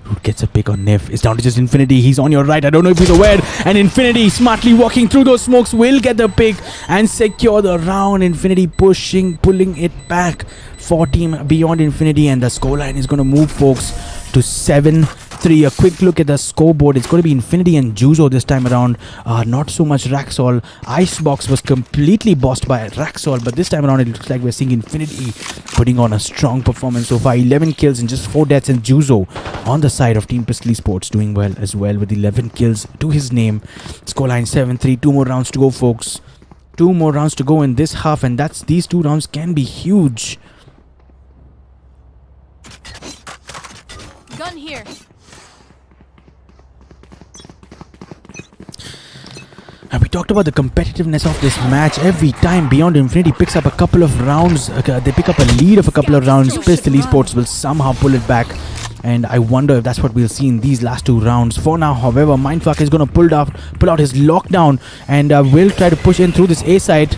Speaker 2: Root gets a pick on Nif. It's down to just Infinity. He's on your right. I don't know if he's aware. And Infinity smartly walking through those smokes will get the pick and secure the round. Infinity pulling it back for Team Beyond Infinity. And the scoreline is going to move, folks, to 7-3. A quick look at the scoreboard. It's going to be Infinity and Juzo this time around. Not so much Raxol. Icebox was completely bossed by Raxol, but this time around it looks like we're seeing Infinity putting on a strong performance so far. 11 kills and just 4 deaths, and Juzo on the side of Team Pistol Esports doing well as well with 11 kills to his name. Scoreline 7-3. 2 more rounds to go, folks. 2 more rounds to go in this half, and these 2 rounds can be huge.
Speaker 4: Gun here.
Speaker 2: And we talked about the competitiveness of this match. Every time Beyond Infinity picks up a couple of rounds, they pick up a lead of a couple of rounds, Pistol Esports will somehow pull it back. And I wonder if that's what we'll see in these last 2 rounds. For now, however, Mindfuck is going to pull out his lockdown and will try to push in through this A site.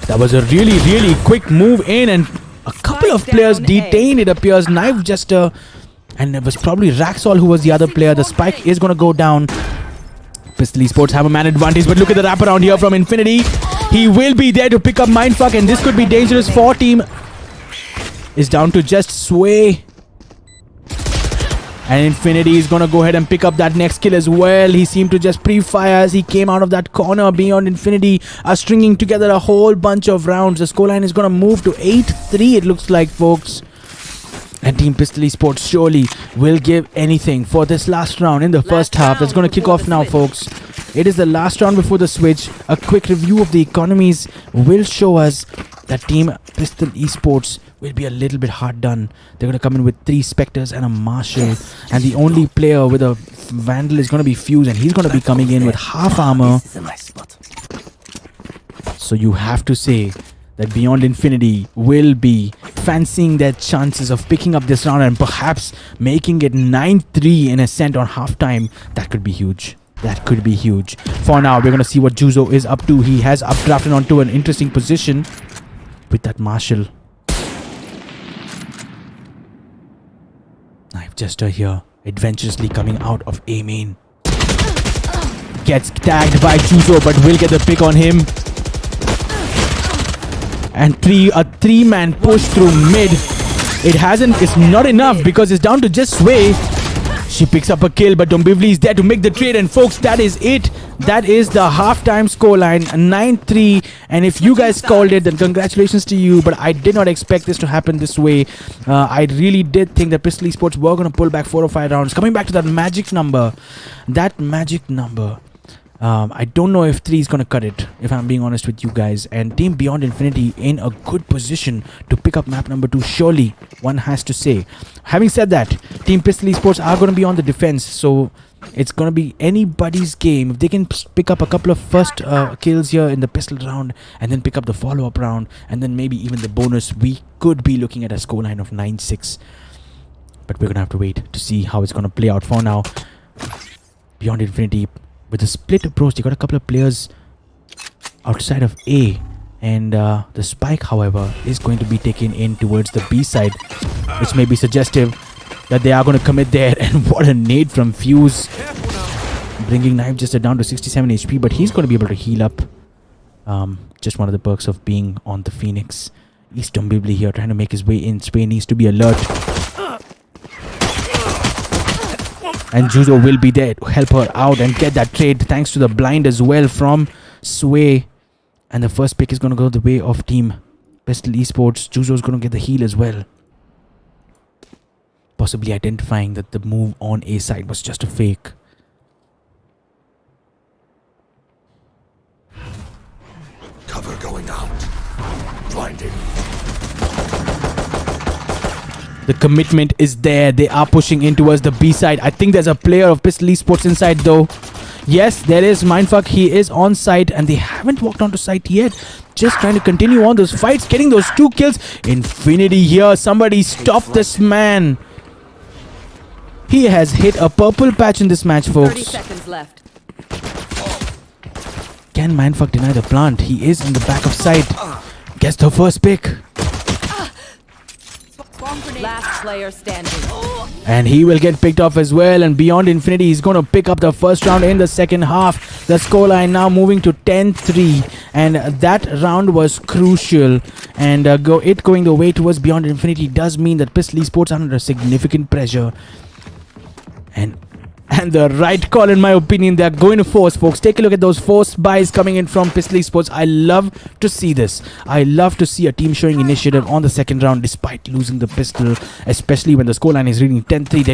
Speaker 2: That was a really, really quick move in, and a couple of players detained, it appears. Knife Jester. And it was probably Raxol who was the other player. The spike is going to go down. Pistol Esports have a man advantage, but look at the wraparound here from Infinity. He will be there to pick up Mindfuck, and this could be dangerous for Team is down to just Sway. And Infinity is going to go ahead and pick up that next kill as well. He seemed to just pre-fire as he came out of that corner. Beyond Infinity are stringing together a whole bunch of rounds. The scoreline is going to move to 8-3, it looks like, folks. And Team Pistol Esports surely will give anything for this last round in the first half. That's going to kick off now, folks. It is the last round before the switch. A quick review of the economies will show us that Team Pistol Esports will be a little bit hard done. They're going to come in with 3 Spectres and a Marshal. And the only player with a Vandal is going to be Fuse. And he's going to be coming in with half armor.
Speaker 1: This is a nice spot.
Speaker 2: So you have to say that Beyond Infinity will be fancying their chances of picking up this round and perhaps making it 9-3 in Ascent on halftime. That could be huge. That could be huge. For now, we're going to see what Juzo is up to. He has updrafted onto an interesting position with that Marshal. Knife Jester here, adventurously coming out of A main. Gets tagged by Juzo, but will get the pick on him. And a 3-man push through mid. It's not enough because it's down to just Sway. She picks up a kill, but Dombivli is there to make the trade. And folks, that is it. That is the halftime scoreline, 9-3. And if you guys called it, then congratulations to you. But I did not expect this to happen this way. I really did think that Pistol Esports were going to pull back 4 or 5 rounds. Coming back to that magic number. I don't know if 3 is going to cut it, if I'm being honest with you guys. And Team Beyond Infinity in a good position to pick up map number 2, surely, one has to say. Having said that, Team Pistol Esports are going to be on the defense, so it's going to be anybody's game. If they can pick up a couple of first kills here in the pistol round, and then pick up the follow-up round, and then maybe even the bonus, we could be looking at a scoreline of 9-6. But we're going to have to wait to see how it's going to play out. For now, Beyond Infinity, with a split approach, they got a couple of players outside of A. And the spike, however, is going to be taken in towards the B side, which may be suggestive that they are going to commit there. And what a nade from Fuse, bringing Knife Jester down to 67 HP, but he's going to be able to heal up. Just one of the perks of being on the Phoenix. East Dombibli here trying to make his way in. Sway needs to be alert. And Juzo will be there to help her out and get that trade, thanks to the blind as well from Sway. And the first pick is going to go the way of Team Pistol Esports. Juzo's going to get the heal as well, possibly identifying that the move on A side was just a fake.
Speaker 1: Cover going out. Blinding.
Speaker 2: The commitment is there. They are pushing in towards the B side. I think there's a player of Pistol Esports inside though. Yes, there is Mindfuck. He is on site and they haven't walked onto site yet. Just trying to continue on those fights, getting those 2 kills. Infinity here. Somebody stop this man. He has hit a purple patch in this match, folks.
Speaker 3: 30 seconds left.
Speaker 2: Can Mindfuck deny the plant? He is in the back of site. Gets the first pick.
Speaker 3: Last player standing.
Speaker 2: And he will get picked off as well. And Beyond Infinity is going to pick up the first round in the second half. The scoreline now moving to 10-3. And that round was crucial. And going the way towards Beyond Infinity does mean that Pistol Esports are under significant pressure. And the right call, in my opinion. They're going to force, folks. Take a look at those forced buys coming in from Pistol Esports. I love to see this. I love to see a team showing initiative on the second round despite losing the pistol, especially when the scoreline is reading 10-3.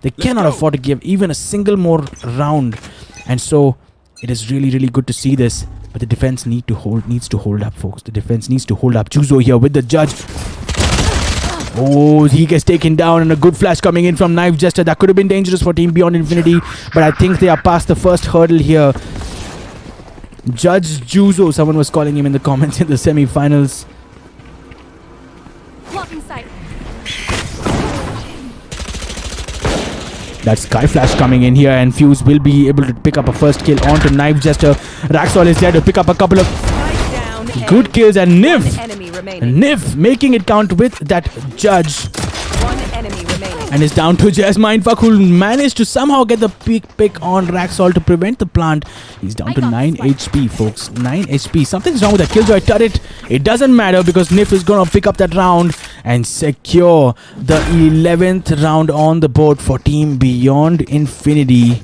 Speaker 2: They cannot afford to give even a single more round. And so it is really, really good to see this. But the defense needs to hold up, folks. The defense needs to hold up. Juzo here with the judge. Oh, he gets taken down, and a good flash coming in from Knife Jester. That could have been dangerous for Team Beyond Infinity, but I think they are past the first hurdle here. Judge Juzo, someone was calling him in the comments in the semi-finals. That Sky Flash coming in here, and Fuse will be able to pick up a first kill onto Knife Jester. Raxol is there to pick up a couple of good kills, and Niv making it count with that judge.
Speaker 3: 1 enemy remaining.
Speaker 2: And it's down to just Mindfuck, who managed to somehow get the pick on Raxol to prevent the plant. He's down to 9 HP, folks. 9 HP. Something's wrong with that Killjoy turret. It doesn't matter because Nif is going to pick up that round. and secure the 11th round on the board for Team Beyond Infinity.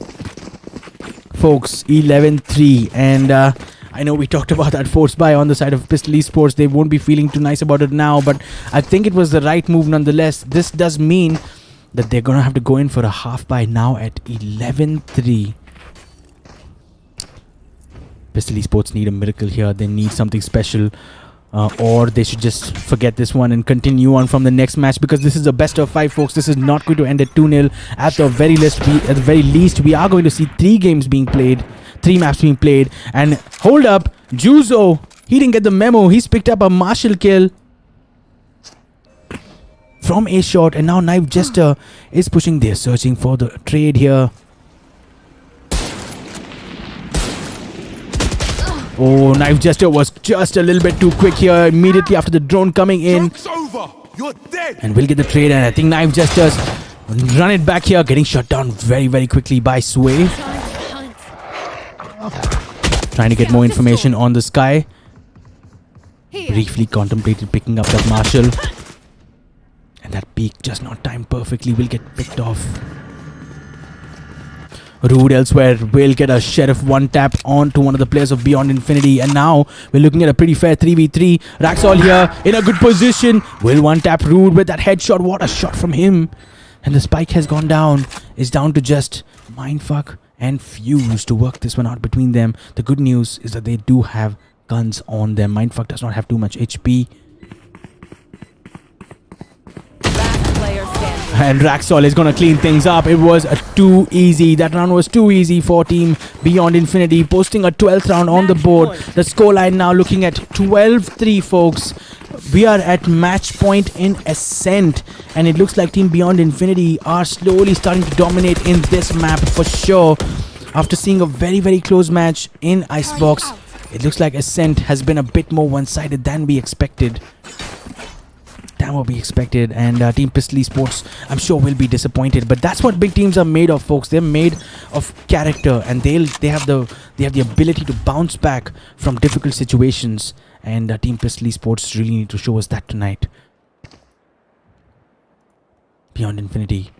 Speaker 2: Folks, 11-3, and I know we talked about that force buy on the side of Pistol Esports. They won't be feeling too nice about it now, but I think it was the right move nonetheless. This does mean that they're going to have to go in for a half buy now at 11-3. Pistol Esports need a miracle here. They need something special. Or they should just forget this one and continue on from the next match, because this is a best of 5, folks. This is not going to end at 2-0. At the very least, we are going to see 3 games being played, 3 maps being played. And hold up, Juzo, he didn't get the memo. He's picked up a Marshall kill from a shot, and now Knife Jester is pushing. They're searching for the trade here. Oh, Knife Jester was just a little bit too quick here immediately after the drone coming in.
Speaker 1: Joke's over. You're dead.
Speaker 2: And we'll get the trade, and I think Knife Jester's run it back here, getting shut down very, very quickly by Sway. Trying to get more information on the Sky. Briefly contemplated picking up that Marshall. And that peak just not timed perfectly, will get picked off. Rude elsewhere will get a Sheriff 1-tap onto one of the players of Beyond Infinity, and now we're looking at a pretty fair 3v3. Raxol here in a good position. Will 1-tap Rude with that headshot. What a shot from him. And the spike has gone down. It's down to just Mindfuck and Fuse to work this one out between them. The good news is that they do have guns on them. Mindfuck does not have too much HP. And Raxol is going to clean things up. It was too easy. That round was too easy for Team Beyond Infinity, posting a 12th round on the board. The scoreline now looking at 12-3, folks. We are at match point in Ascent, and it looks like Team Beyond Infinity are slowly starting to dominate in this map for sure. After seeing a very, very close match in Icebox, it looks like Ascent has been a bit more one-sided than we expected. And Team Pistol Esports, I'm sure, will be disappointed, but that's what big teams are made of, folks. They're made of character, and they have the ability to bounce back from difficult situations, and Team Pistol Esports really need to show us that tonight. Beyond Infinity,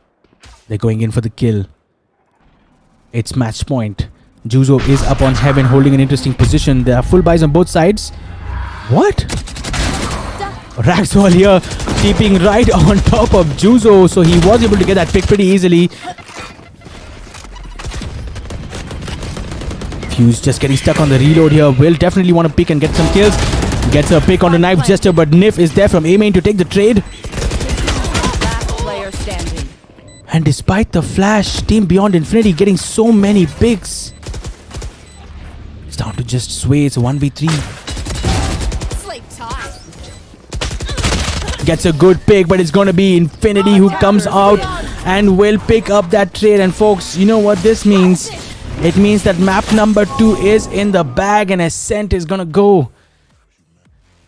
Speaker 2: they're going in for the kill. It's match point. Juzo is up on Heaven, holding an interesting position. There are full buys on both sides. What? Raxol here keeping right on top of Juzo, so he was able to get that pick pretty easily. Fuse just getting stuck on the reload here. Will definitely want to pick and get some kills. Gets a pick on the Knife Jester, but Nif is there from A-main to take the trade.
Speaker 3: Last player standing.
Speaker 2: And despite the flash, Team Beyond Infinity getting so many picks. It's down to just Sway. It's a 1v3. Gets a good pick, but it's going to be Infinity who comes out and will pick up that trade. And folks, you know what this means? It means that map number 2 is in the bag, and Ascent is going to go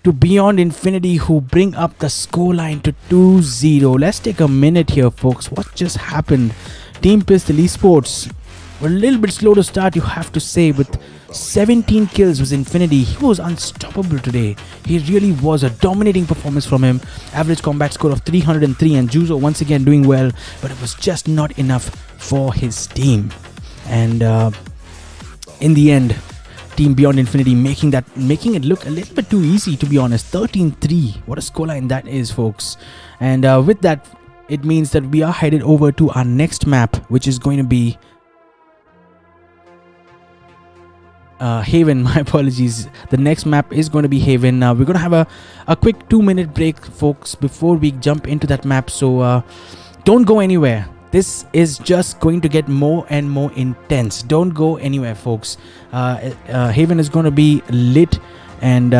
Speaker 2: to Beyond Infinity, who bring up the scoreline to 2-0. Let's take a minute here, folks. What just happened? Team Pistol Esports were a little bit slow to start, you have to say. With 17 kills was Infinity. He was unstoppable today. He really was. A dominating performance from him. Average combat score of 303, and Juzo once again doing well, but it was just not enough for his team. And in the end, Team Beyond Infinity making it look a little bit too easy, to be honest. 13-3. What a scoreline that is, folks. And with that, it means that we are headed over to our next map, which is going to be Haven. My apologies. The next map is going to be Haven. We're going to have a quick 2-minute break, folks, before we jump into that map. So don't go anywhere. This is just going to get more and more intense. Don't go anywhere, folks. Haven is going to be lit, and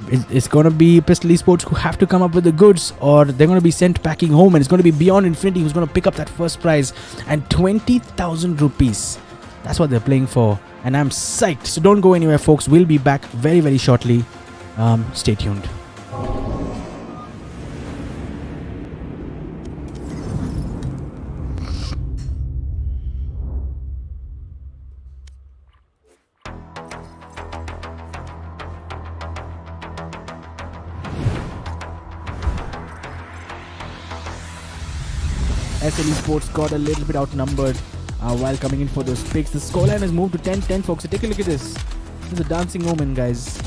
Speaker 2: it's going to be Pistol Esports who have to come up with the goods, or they're going to be sent packing home, and it's going to be Beyond Infinity who's going to pick up that first prize, and 20,000 rupees. That's what they're playing for, and I'm psyched. So don't go anywhere, folks. We'll be back very, very shortly. Stay tuned. SL Esports got a little bit outnumbered while coming in for those picks. The scoreline has moved to 10-10, folks. So take a look at this. This is a dancing moment, guys.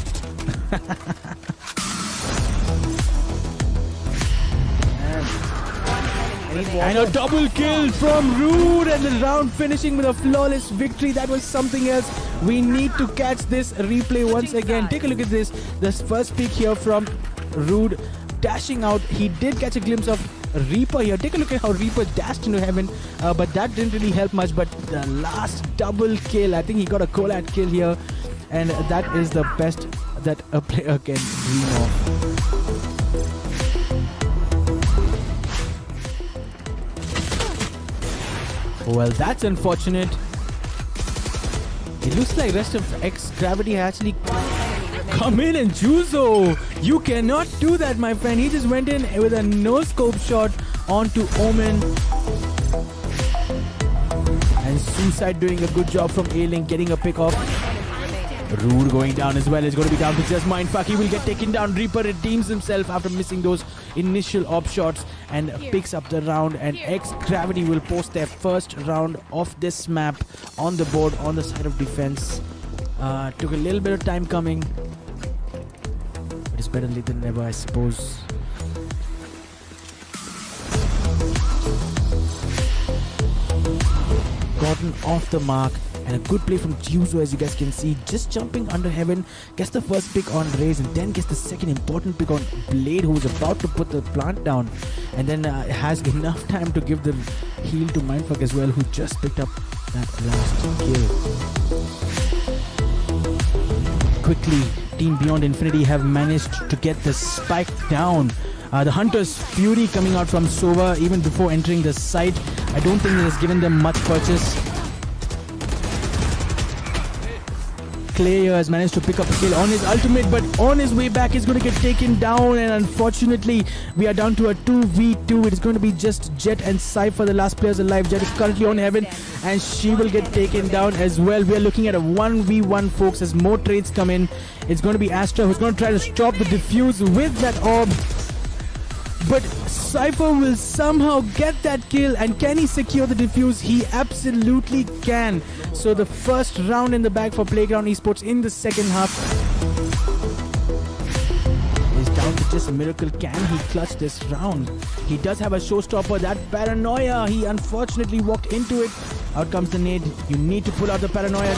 Speaker 2: And a double kill from Rude, and the round finishing with a flawless victory. That was something else. We need to catch this replay once again. Take a look at this. This first pick here from Rude, dashing out. He did catch a glimpse of Reaper here. Take a look at how Reaper dashed into heaven, but that didn't really help much. But the last double kill, I think he got a collab kill here, and that is the best that a player can dream of. Well, that's unfortunate. It looks like rest of X-Gravity actually come in, and Juzo, you cannot do that, my friend. He just went in with a no-scope shot onto Omen. And Suicide doing a good job from A-Link, getting a pick off. Rude going down as well. It's going to be down to just Mindfuck. He will get taken down. Reaper redeems himself after missing those initial op shots and picks up the round. And X-Gravity will post their first round of this map on the board on the side of defense. Took a little bit of time coming, but it's better late than never, I suppose. Gotten off the mark, and a good play from Juzo, as you guys can see, just jumping under heaven, gets the first pick on Raze, and then gets the second important pick on Blade, who was about to put the plant down, and then has enough time to give the heal to Mindfuck as well, who just picked up that last kill. Quickly, Team Beyond Infinity have managed to get the spike down. The Hunter's Fury coming out from Sova even before entering the site. I don't think it has given them much purchase. Clay has managed to pick up a kill on his ultimate, but on his way back he's going to get taken down, and unfortunately we are down to a 2v2. It is going to be just Jet and Cypher, the last players alive. Jet is currently on heaven, and she will get taken down as well. We are looking at a 1v1, folks, as more trades come in. It's going to be Astra who's going to try to stop the defuse with that orb, but Cypher will somehow get that kill. And can he secure the defuse? He absolutely can. So the first round in the bag for Playground Esports in the second half is down to just Miracle. Can he clutch this round? He does have a showstopper. That Paranoia, he unfortunately walked into it. Out comes the nade. You need to pull out the Paranoia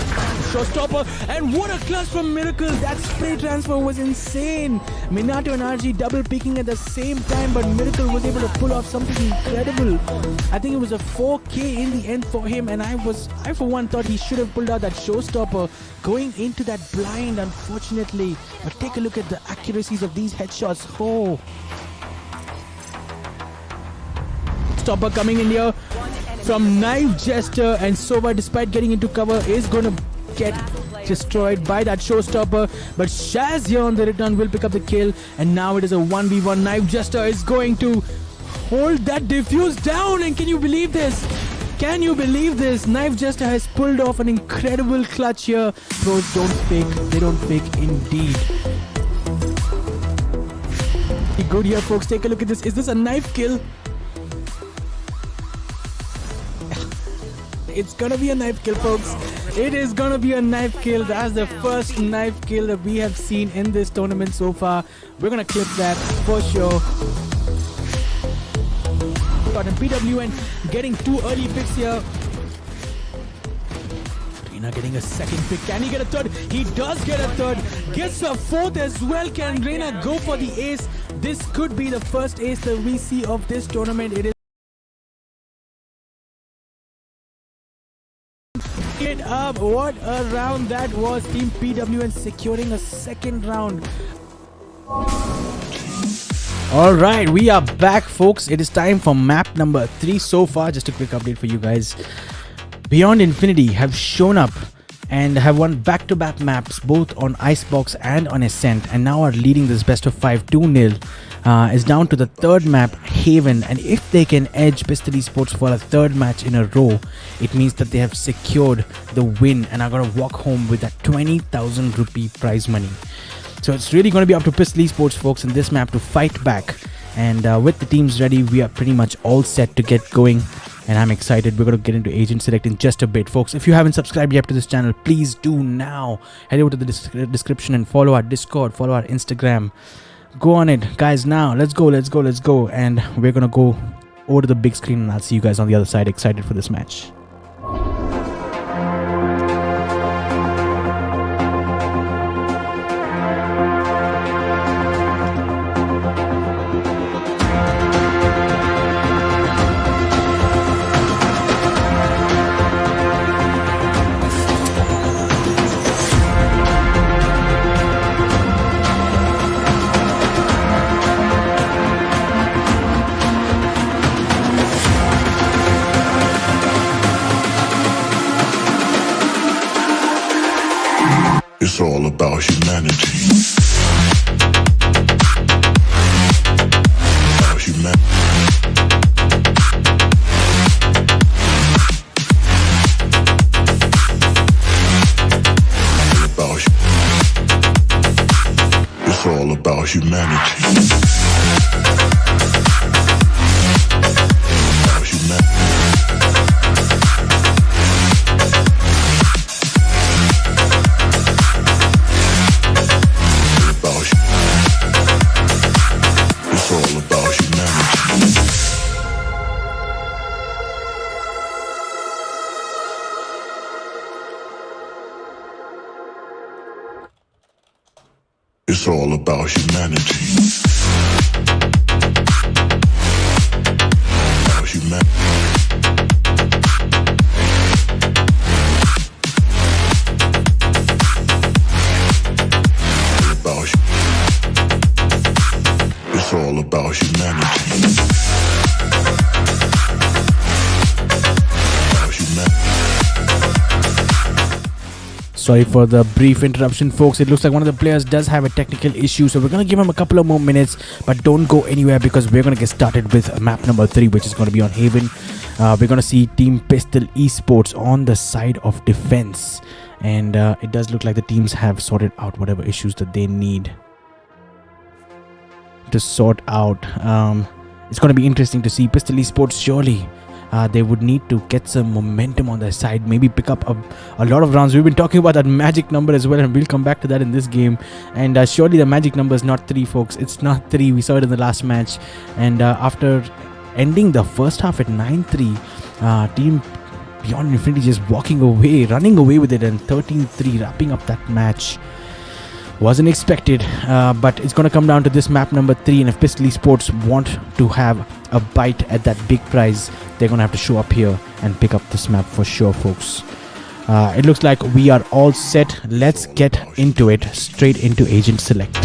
Speaker 2: showstopper, and what a clutch from Miracle. That spray transfer was insane. Minato and RG double peeking at the same time, but Miracle was able to pull off something incredible. I think it was a 4K in the end for him, and I for one thought he should have pulled out that showstopper going into that blind, unfortunately. But take a look at the accuracies of these headshots. Oh, stopper coming in here from Knife Jester, and Sova, despite getting into cover, is going to get destroyed by that showstopper. But Shaz here on the return will pick up the kill, and now it is a 1v1. Knife Jester is going to hold that defuse down, and can you believe this? Can you believe this? Knife Jester has pulled off an incredible clutch here. Pros don't fake, they don't fake indeed. Good here, folks. Take a look at this. Is this a knife kill? It's gonna be a knife kill, folks. It is gonna be a knife kill. That's the first knife kill that we have seen in this tournament so far. We're gonna clip that for sure. Got an PWN getting two early picks here. Reina getting a second pick. Can he get a third? He does get a third. Gets a fourth as well. Can Reina go for the ace? This could be the first ace that we see of this tournament. It is it up. What a round that was. Team PWN securing a second round. Alright, we are back, folks. It is time for map number 3 so far. Just a quick update for you guys. Beyond Infinity have shown up and have won back-to-back maps both on Icebox and on Ascent, and now are leading this best of 5 2-0. Is down to the third map, Haven, and if they can edge Pistol Esports for a third match in a row, it means that they have secured the win and are going to walk home with that 20,000 rupee prize money. So it's really going to be up to Pistol Esports, folks, in this map to fight back And with the teams ready, we are pretty much all set to get going. And I'm excited. We're going to get into Agent Select in just a bit. Folks, if you haven't subscribed yet to this channel, please do now. Head over to the description and follow our Discord, follow our Instagram. Go on it, guys, now. Let's go. And we're going to go over to the big screen and I'll see you guys on the other side. Excited for this match.
Speaker 6: It's all about humanity. About humanity. It's all about humanity. It's all about humanity. About humanity. It's all about humanity.
Speaker 2: Sorry for the brief interruption, folks. It looks like one of the players does have a technical issue, so we're going to give him a couple of more minutes, but don't go anywhere because we're going to get started with map number 3, which is going to be on Haven. We're going to see Team Pistol Esports on the side of defense, and it does look like the teams have sorted out whatever issues that they need to sort out. It's going to be interesting to see Pistol Esports. Surely they would need to get some momentum on their side, maybe pick up a lot of rounds. We've been talking about that magic number as well, and we'll come back to that in this game. And surely the magic number is not 3, folks. It's not 3. We saw it in the last match, and after ending the first half at 9-3, Team Beyond Infinity just walking away, running away with it, and 13-3 wrapping up that match. Wasn't expected, but it's going to come down to this map number 3, and if Pistol Esports want to have a bite at that big prize, they're going to have to show up here and pick up this map for sure, folks. It looks like we are all set. Let's get into it, straight into Agent Select.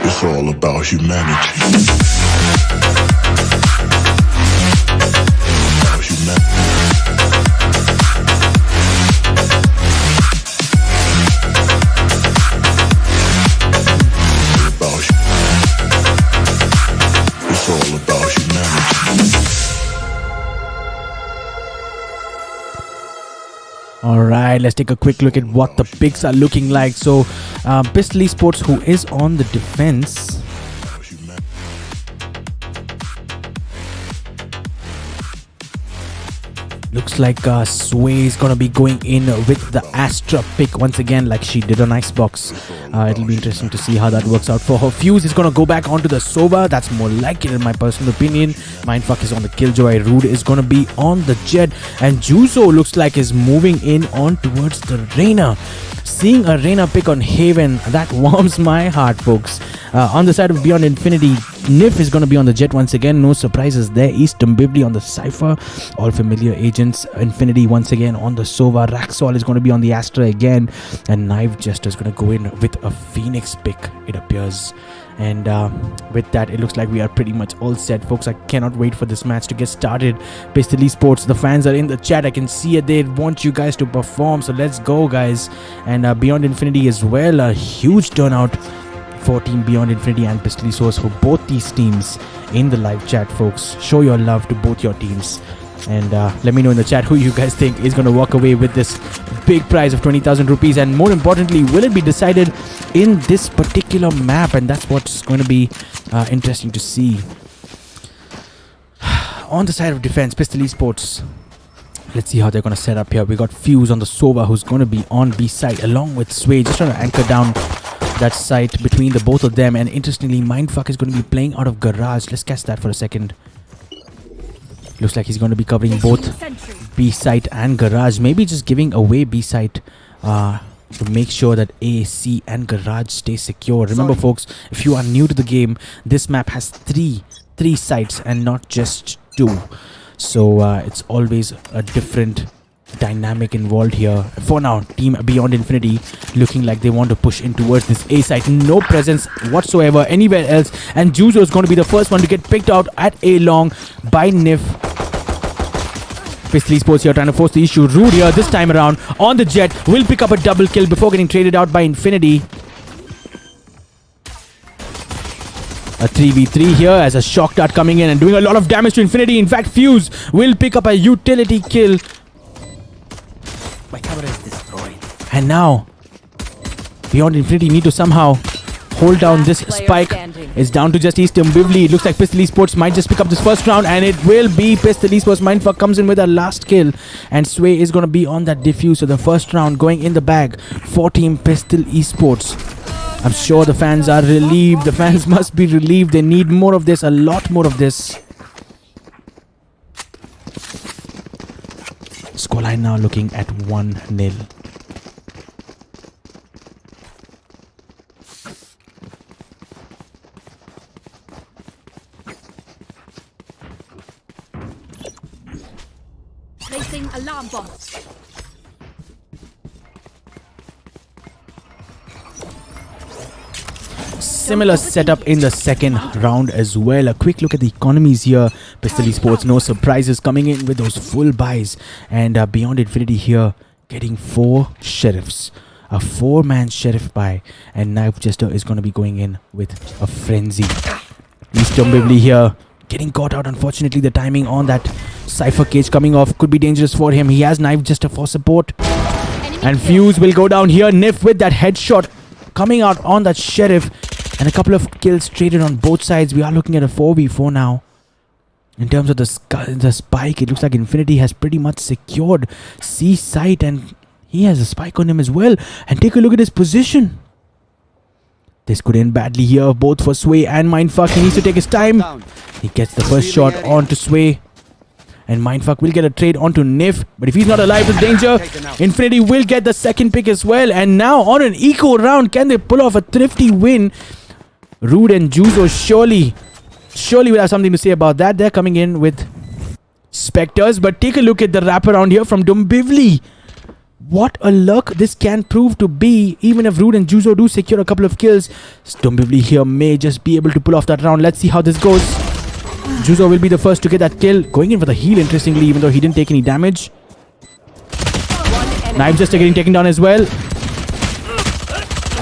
Speaker 6: It's all about humanity.
Speaker 2: Alright, let's take a quick look at what the picks are looking like. So, Pistol Esports, who is on the defense, looks like Sway is gonna be going in with the Astra pick once again, like she did on Icebox. It'll be interesting to see how that works out for her. Fuse is gonna go back onto the Sova. That's more like it in my personal opinion. Mindfuck is on the Killjoy. Rude is gonna be on the Jet, and Juzo looks like is moving in on towards the Reyna. Seeing a Reyna pick on Haven, that warms my heart, folks. On the side of Beyond Infinity, Nif is going to be on the Jet once again. No surprises there. Easton Bibli on the Cypher. All familiar agents. Infinity once again on the Sova. Raxol is going to be on the Astra again. And Knife Jester is going to go in with a Phoenix pick, it appears. And with that, it looks like we are pretty much all set, folks. I cannot wait for this match to get started. Pistol Esports, the fans are in the chat. I can see it. They want you guys to perform. So let's go, guys. And Beyond Infinity as well. A huge turnout for Team Beyond Infinity and Pistol Esports, for both these teams in the live chat, folks. Show your love to both your teams. And let me know in the chat who you guys think is going to walk away with this big prize of 20,000 rupees. And more importantly, will it be decided in this particular map? And that's what's going to be interesting to see. On the side of defense, Pistol Esports. Let's see how they're going to set up here. We got Fuse on the Sova, who's going to be on B side along with Sway, just trying to anchor down that site between the both of them. And interestingly, Mindfuck is going to be playing out of Garage. Let's catch that for a second. Looks like he's going to be covering both B site and Garage. Maybe just giving away B site to make sure that A, C and Garage stay secure. Remember, folks, if you are new to the game, this map has three sites and not just 2. So it's always a different dynamic involved here. For now, Team Beyond Infinity looking like they want to push in towards this A site. No presence whatsoever anywhere else. And Juzo is going to be the first one to get picked out at A long by Nif. Pistol Esports here trying to force the issue. Rude here this time around on the Jet. Will pick up a double kill before getting traded out by Infinity. A 3v3 here as a shock dart coming in and doing a lot of damage to Infinity. In fact, Fuse will pick up a utility kill.
Speaker 1: My camera is destroyed.
Speaker 2: And now, Beyond Infinity need to somehow hold down this spike. It's down to just Easton Bivli. It looks like Pistol Esports might just pick up this first round, and it will be Pistol Esports. Mindfuck comes in with a last kill, and Sway is going to be on that defuse. So the first round going in the bag for Team Pistol Esports. I'm sure the fans are relieved. The fans must be relieved. They need more of this, a lot more of this. Scoreline now looking at 1-0.
Speaker 4: Placing alarm bomb.
Speaker 2: Similar setup in the second round as well. A quick look at the economies here. Pistol Esports, no surprises, coming in with those full buys. And Beyond Infinity here getting 4 sheriffs. A 4-man sheriff buy. And Knife Jester is going to be going in with a frenzy. Easton Bivli here getting caught out. Unfortunately, the timing on that Cypher cage coming off could be dangerous for him. He has Knife Jester for support. And Fuse will go down here. Nif with that headshot coming out on that sheriff. And a couple of kills traded on both sides. We are looking at a 4v4 now. In terms of the spike, it looks like Infinity has pretty much secured C site. And he has a spike on him as well. And take a look at his position. This could end badly here, both for Sway and Mindfuck. He needs to take his time. He gets the first shot onto Sway. And Mindfuck will get a trade onto Nif. But if he's not alive, there's danger. Infinity will get the second pick as well. And now on an eco round, can they pull off a thrifty win? Rude and Juzo surely will have something to say about that. They're coming in with Spectres. But take a look at the wraparound here from Dombivli. What a luck this can prove to be. Even if Rude and Juzo do secure a couple of kills, Dombivli here may just be able to pull off that round. Let's see how this goes. Juzo will be the first to get that kill. Going in for the heal, interestingly, even though he didn't take any damage. Knives just getting taken down as well.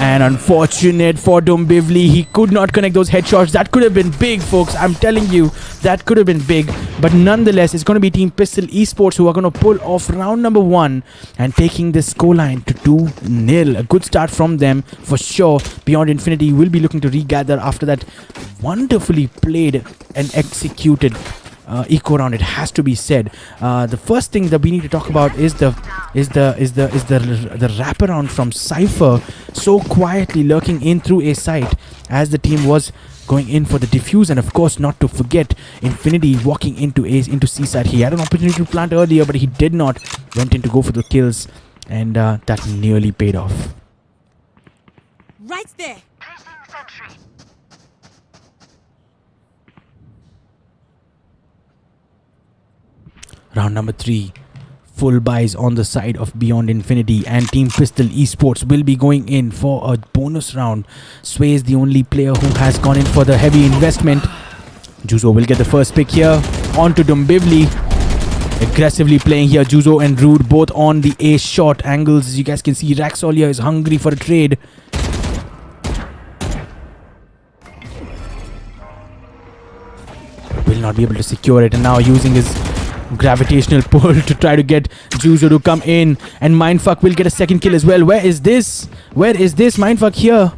Speaker 2: And unfortunate for Dombivli, he could not connect those headshots. That could have been big, folks. I'm telling you, that could have been big. But nonetheless, it's going to be Team Pistol Esports who are going to pull off round number 1 and taking this scoreline to 2-0. A good start from them for sure. Beyond Infinity will be looking to regather after that wonderfully played and executed eco round, it has to be said. The first thing that we need to talk about is the wraparound from Cypher, so quietly lurking in through a site as the team was going in for the defuse. And of course, not to forget, Infinity walking into C site. He had an opportunity to plant earlier, but he did not. Went in to go for the kills, and that nearly paid off.
Speaker 4: Right there.
Speaker 2: Round number 3, full buys on the side of Beyond Infinity, and Team Pistol Esports will be going in for a bonus round. Sway is the only player who has gone in for the heavy investment. Juzo will get the first pick here. On to Dombivli. Aggressively playing here. Juzo and Rude both on the A shot angles. As you guys can see, Raxol here is hungry for a trade. will not be able to secure it, and now using his gravitational pull to try to get Juzo to come in, and Mindfuck will get a second kill as well. Where is this Mindfuck here?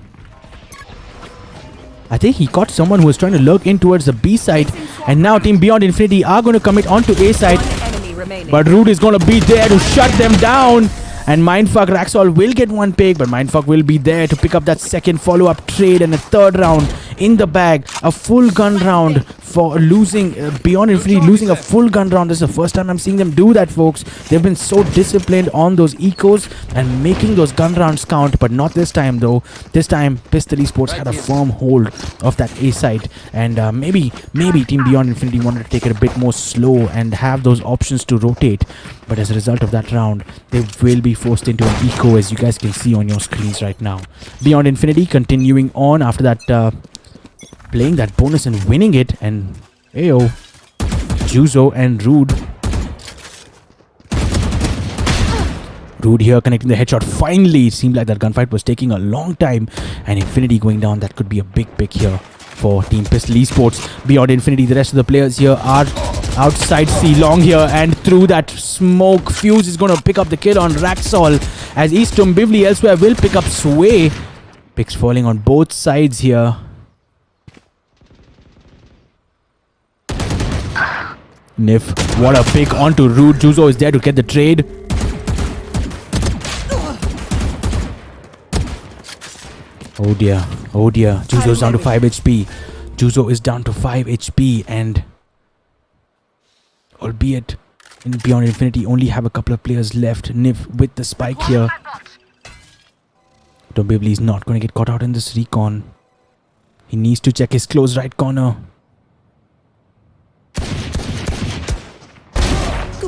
Speaker 2: I think he caught someone who was trying to lurk in towards the B side, and now Team Beyond Infinity are going to commit onto A side,
Speaker 3: Enemy remaining.
Speaker 2: but Rude is going to be there to shut them down. And Mindfuck, Raxol will get one pick, but Mindfuck will be there to pick up that second follow-up trade and a third round in the bag. A full gun round for losing, Beyond Infinity losing a full gun round. This is the first time I'm seeing them do that, folks. They've been so disciplined on those ecos and making those gun rounds count, but not this time though. This time, Pistol Esports had a firm hold of that A side, and maybe Team Beyond Infinity wanted to take it a bit more slow and have those options to rotate. But as a result of that round, they will be forced into an eco, as you guys can see on your screens right now. Beyond Infinity continuing on after that, playing that bonus and winning it. And ayo, Juzo and Rude. Rude here connecting the headshot. Finally, it seemed like that gunfight was taking a long time. And Infinity going down, that could be a big pick here for Team Pistol Esports. Beyond Infinity, the rest of the players here are outside C long here, and through that smoke, Fuse is going to pick up the kill on Raxol, as Easton Bivli elsewhere will pick up Sway. Picks falling on both sides here. Nif, what a pick onto Rude. Juzo is there to get the trade. Oh dear, oh dear. Juzo's down to 5 HP. Juzo is down to 5 HP, and albeit in Beyond Infinity only have a couple of players left. Nif with the spike here. Dombivli is not going to get caught out in this recon. He needs to check his close right corner.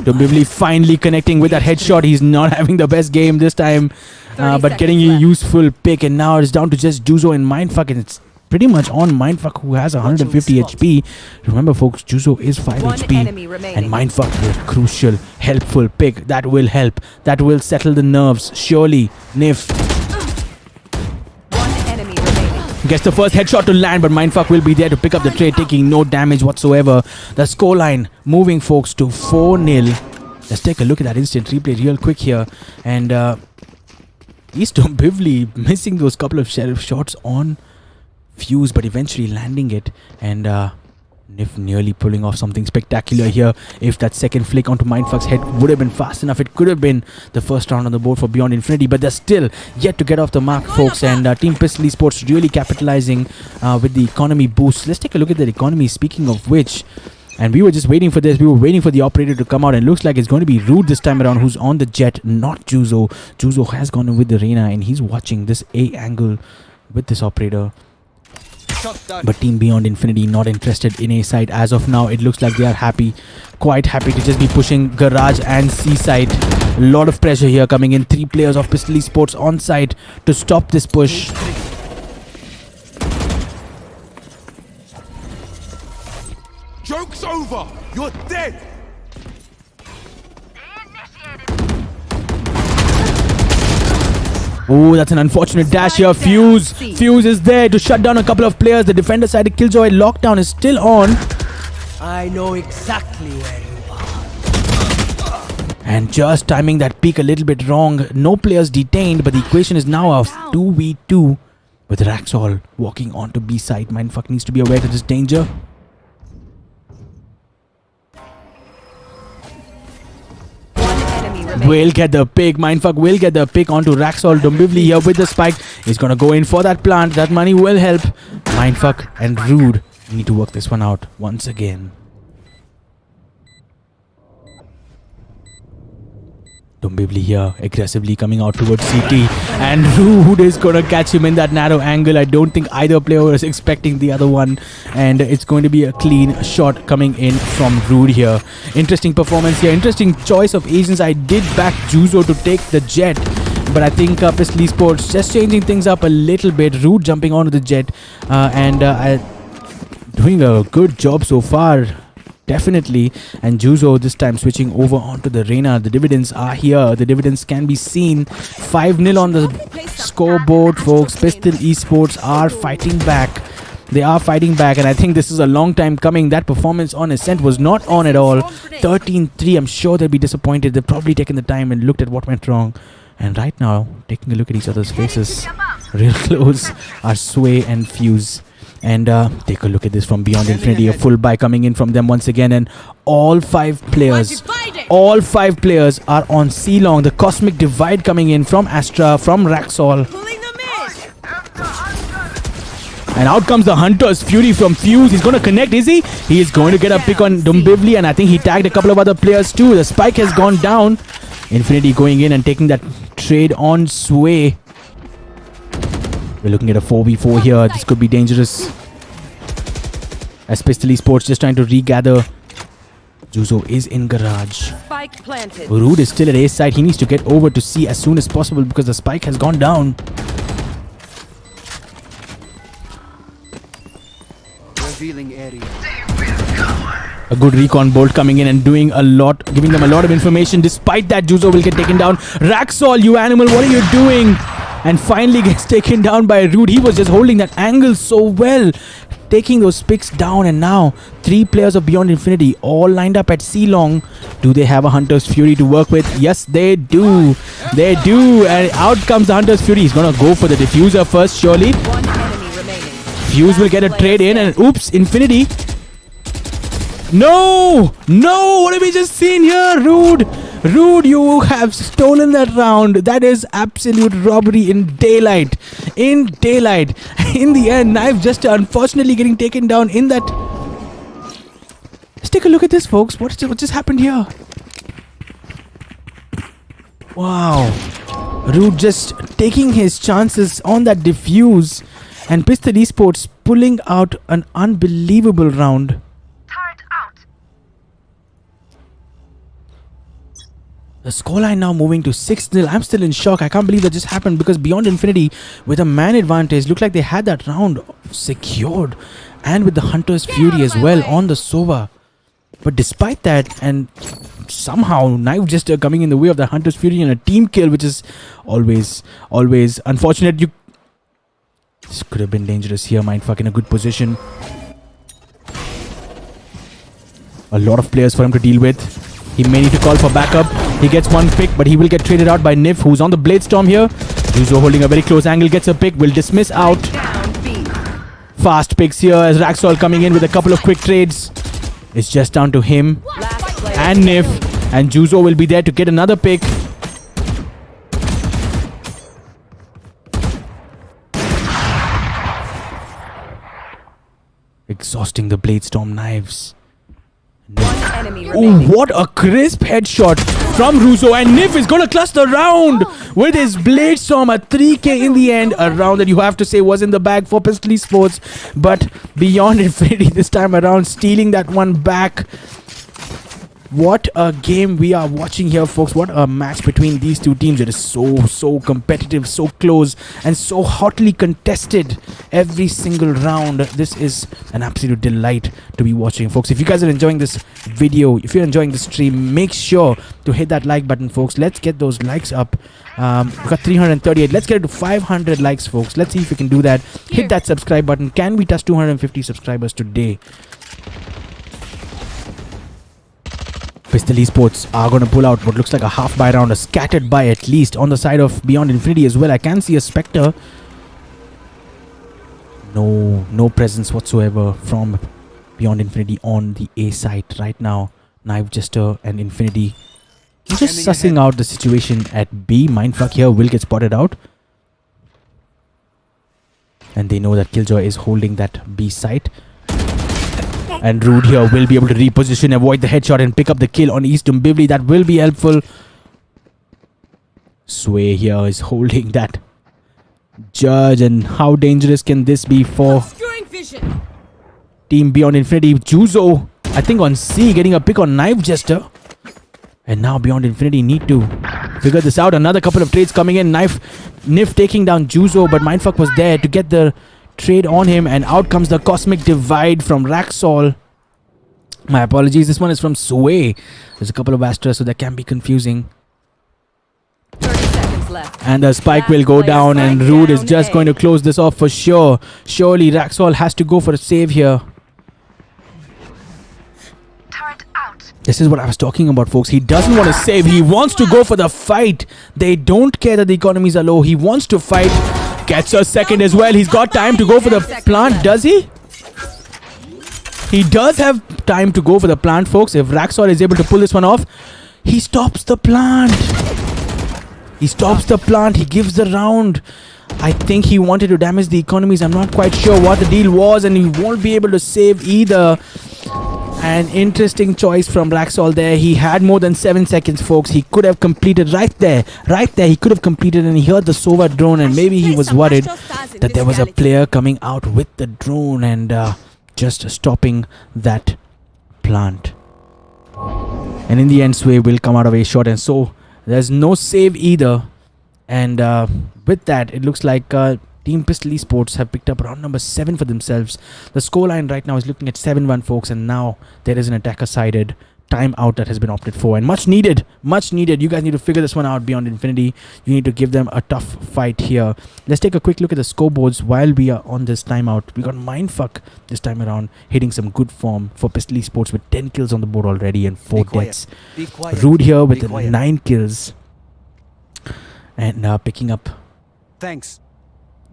Speaker 2: Dombivli finally connecting with that headshot. He's not having the best game this time, but getting a useful pick. And now it's down to just Juzo and Mindfuck, and it's pretty much on Mindfuck, who has 150 HP. Remember, folks, Juzo is 5 HP, and Mindfuck with a crucial, helpful pick. That will help. That will settle the nerves. Surely, Nif gets the first headshot to land, but Mindfuck will be there to pick up the trade, taking no damage whatsoever. The scoreline moving, folks, to 4-0. Let's take a look at that instant replay real quick here. And Easton Bivli missing those couple of sheriff shots on Fuse, but eventually landing it. And Nif nearly pulling off something spectacular here. If that second flick onto Mindfuck's head would have been fast enough, it could have been the first round on the board for Beyond Infinity, but they're still yet to get off the mark, folks. And Team Pistol Esports really capitalizing with the economy boost. Let's take a look at the economy, speaking of which. And we were just waiting for this. We were waiting for the operator to come out, and looks like it's going to be Rude this time around who's on the jet, not Juzo. Juzo has gone in with the Reyna, and he's watching this A angle with this operator. But Team Beyond Infinity not interested in A side as of now. It looks like they are happy, quite happy to just be pushing Garage and C side. A lot of pressure here coming in. 3 players of Pistol Esports on site to stop this push.
Speaker 1: Joke's over. You're dead.
Speaker 2: Oh, that's an unfortunate dash here. Fuse is there to shut down a couple of players. The defender side of Killjoy lockdown is still on.
Speaker 7: I know exactly where you are.
Speaker 2: And just timing that peak a little bit wrong. No players detained, but the equation is now of 2v2 with Raxol walking onto B side. Mindfuck needs to be aware of this danger. Will get the pick. Mindfuck will get the pick onto Raxol. Dombivli here with the spike. He's gonna go in for that plant. That money will help. Mindfuck and Rude need to work this one out once again. Dombivli here aggressively coming out towards CT, and Rude is gonna catch him in that narrow angle. I don't think either player was expecting the other one, and it's going to be a clean shot coming in from Rude here. Interesting performance here, interesting choice of agents. I did back Juzo to take the jet, but I think Pistol Esports just changing things up a little bit. Rude jumping onto the jet and doing a good job so far. Definitely. And Juzo this time switching over onto the Reyna. The dividends are here. The dividends can be seen. 5-0 on the scoreboard, folks. Pistol Esports are fighting back. They are fighting back, and I think this is a long time coming. That performance on Ascent was not on at all. 13-3. I'm sure they'll be disappointed. They've probably taken the time and looked at what went wrong. And right now, taking a look at each other's faces, real close, are Sway and Fuse. And take a look at this from Beyond Infinity. A full buy coming in from them once again. And all 5 players are on C-Long. The Cosmic Divide coming in from Astra, from Raxol.
Speaker 4: Pulling them in.
Speaker 2: And out comes the Hunter's Fury from Fuse. He's going to connect, is he? He is going to get a pick on Dumbivli. And I think he tagged a couple of other players too. The spike has gone down. Infinity going in and taking that trade on Sway. We're looking at a 4v4 here. This could be dangerous. As Pistol eSports just trying to regather. Juzo is in garage.
Speaker 3: Spike planted.
Speaker 2: Rude is still at A side. He needs to get over to C as soon as possible because the spike has gone down.
Speaker 7: Revealing area.
Speaker 2: A good recon bolt coming in and doing a lot, giving them a lot of information. Despite that, Juzo will get taken down. Raxol, you animal, what are you doing? And finally gets taken down by Rude. He was just holding that angle so well. Taking those picks down, and now 3 players of Beyond Infinity all lined up at C-Long. Do they have a Hunter's Fury to work with? Yes, they do. They do. And out comes the Hunter's Fury. He's going to go for the diffuser first, surely.
Speaker 3: One enemy remaining.
Speaker 2: Fuse will get a trade in, and oops, Infinity. No! No! What have we just seen here? Rude! Rude, you have stolen that round. That is absolute robbery in daylight. In daylight. In the end, Knife just unfortunately getting taken down in that. Let's take a look at this, folks. What just happened here? Wow. Rude just taking his chances on that diffuse. And Pistol eSports pulling out an unbelievable round. The scoreline now moving to 6-0. I'm still in shock. I can't believe that just happened because Beyond Infinity with a man advantage looked like they had that round secured. And with the Hunter's Fury as well on the Sova. But despite that, and somehow Knife just coming in the way of the Hunter's Fury and a team kill, which is always unfortunate. This could have been dangerous here. Mindfuck in a good position. A lot of players for him to deal with. He may need to call for backup. He gets one pick, but he will get traded out by Nif, who's on the Blade Storm here. Juzo holding a very close angle, gets a pick, will dismiss out. Fast picks here as Raxol coming in with a couple of quick trades. It's just down to him and Nif, and Juzo will be there to get another pick. Exhausting the Blade Storm knives. Oh, what a crisp headshot from Russo, and Nif is gonna cluster round with his Blade Storm. A 3k in the end, a round that you have to say was in the bag for Pistol eSports, but Beyond Infinity this time around stealing that one back. What a game we are watching here, folks. What a match between these two teams. It is so competitive, so close, and so hotly contested every single round. This is an absolute delight to be watching, folks. If you guys are enjoying this video, if you're enjoying the stream, make sure to hit that like button, folks. Let's get those likes up. We've got 338. Let's get it to 500 likes, folks. Let's see if we can do that. Hit that subscribe button. Can we touch 250 subscribers today? Pistol eSports are going to pull out what looks like a half buy round, a scattered buy at least on the side of Beyond Infinity as well. I can see a Spectre. No presence whatsoever from Beyond Infinity on the A site right now. Knife Jester and Infinity just sussing out the situation at B. Mindfuck here will get spotted out. And they know that Killjoy is holding that B site. And Rude here will be able to reposition, avoid the headshot and pick up the kill on East Dumbivli. That will be helpful. Sway here is holding that Judge, and how dangerous can this be for Team Beyond Infinity? Juzo, I think on C, getting a pick on Knife Jester. And now Beyond Infinity need to figure this out. Another couple of trades coming in. Nif taking down Juzo, but Mindfuck was there to get the trade on him, and out comes the Cosmic Divide from Raxol. My apologies, this one is from Sway. There's a couple of Astras, so that can be confusing.
Speaker 3: 30 seconds left.
Speaker 2: And the spike will
Speaker 3: Last
Speaker 2: go
Speaker 3: player
Speaker 2: down, and
Speaker 3: spike
Speaker 2: Rude is
Speaker 3: down
Speaker 2: just
Speaker 3: A.
Speaker 2: going to close this off for sure. Surely Raxol has to go for a save here. This is what I was talking about, folks. He doesn't want to save. He wants to go for the fight. They don't care that the economies are low. He wants to fight. Gets a second as well. He's got time to go for the plant, does he? He does have time to go for the plant, folks. If Raxol is able to pull this one off, he stops the plant. He stops the plant. He gives the round. I think he wanted to damage the economies. I'm not quite sure what the deal was, and he won't be able to save either. An interesting choice from Raxol there. He had more than 7 seconds, folks. He could have completed right there. He could have completed, and he heard the Sova drone, and maybe he was worried that there was a player coming out with the drone and just stopping that plant. And in the end, Sway will come out of a shot, and so there's no save either. And with that, it looks like Team Pistol Esports have picked up round number 7 for themselves. The scoreline right now is looking at 7-1, folks, and now there is an attacker-sided timeout that has been opted for, and much needed. You guys need to figure this one out. Beyond Infinity, you need to give them a tough fight here. Let's take a quick look at the scoreboards while we are on this timeout. We got Mindfuck this time around, hitting some good form for Pistol Esports with 10 kills on the board already and 4 deaths. Rude here with 9 kills and picking up
Speaker 7: Thanks.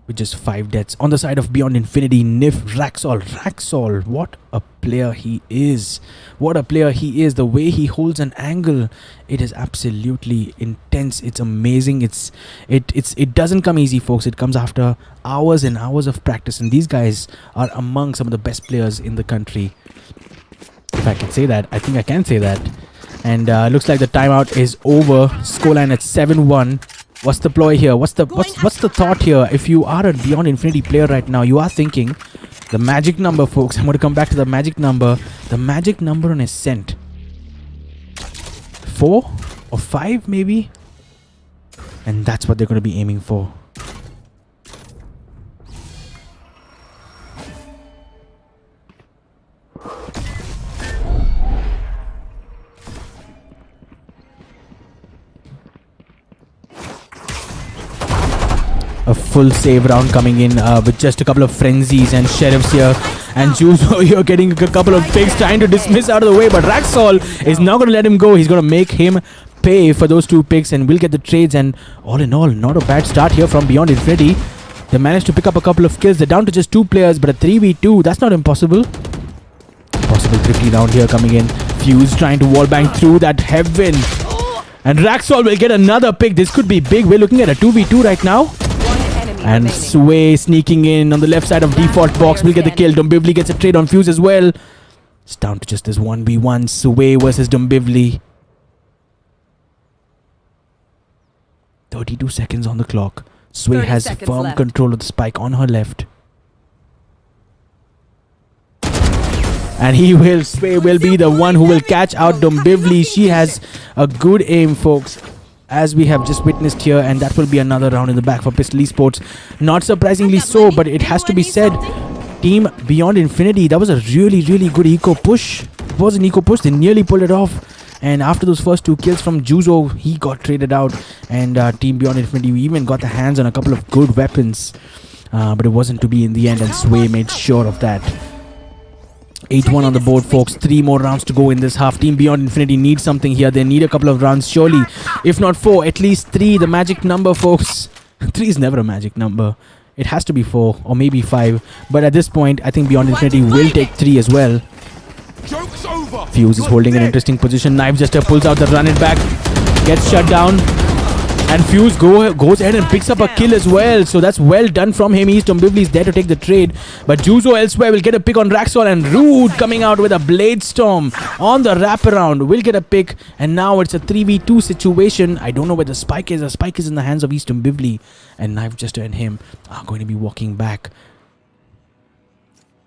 Speaker 2: with just 5 deaths. On the side of Beyond Infinity, Nif Raxol, what a player he is. The way he holds an angle, it is absolutely intense. It's amazing. It doesn't come easy, folks. It comes after hours and hours of practice, and these guys are among some of the best players in the country. If I can say that, I think I can say that. And looks like the timeout is over. Scoreline at 7-1. What's the ploy here? What's the thought here? If you are a Beyond Infinity player right now, you are thinking the magic number, folks. I'm going to come back to the magic number. The magic number on Ascent. 4 or 5 maybe? And that's what they're going to be aiming for. A full save round coming in with just a couple of frenzies and sheriffs here, and Juzo here getting a couple of picks, trying to dismiss out of the way, but Raxol is not going to let him go. He's going to make him pay for those 2 picks, and will get the trades. And all in all, not a bad start here from Beyond Infinity. They managed to pick up a couple of kills. They're down to just 2 players, but a 3v2, that's not impossible. Possible tricky round here coming in. Fuse trying to wallbang through that heaven, and Raxol will get another pick. This could be big. We're looking at a 2v2 right now. And Sway sneaking in on the left side of default box will get the kill. Dombivli gets a trade on Fuse as well. It's down to just this 1v1. Sway versus Dombivli. 32 seconds on the clock. Sway has firm control of the spike on her left. And Sway will be the one who will catch out Dombivli. She has a good aim, folks, as we have just witnessed here, and that will be another round in the back for Pistol Esports. Not surprisingly so, but it has to be said, Team Beyond Infinity, that was a really good eco push. It was an eco push. They nearly pulled it off, and after those first 2 kills from Juzo, he got traded out, and Team Beyond Infinity even got their hands on a couple of good weapons, but it wasn't to be in the end, and Sway made sure of that. 8-1 on the board, folks. 3 more rounds to go in this half. Team Beyond Infinity needs something here. They need a couple of rounds, surely. If not 4, at least 3. The magic number, folks. 3 is never a magic number. It has to be 4 or maybe 5. But at this point, I think Beyond Infinity will take 3 as well.
Speaker 1: Joke's over.
Speaker 2: Fuse is holding an interesting position. Knife just pulls out the run it back. Gets shut down. And Fuse goes ahead and picks up a kill as well. So that's well done from him. Dombivli is there to take the trade. But Juzo elsewhere will get a pick on Raxol. And Rude coming out with a Blade Storm on the wraparound will get a pick. And now it's a 3v2 situation. I don't know where the spike is. The spike is in the hands of Dombivli. And Knife Jester and him are going to be walking back.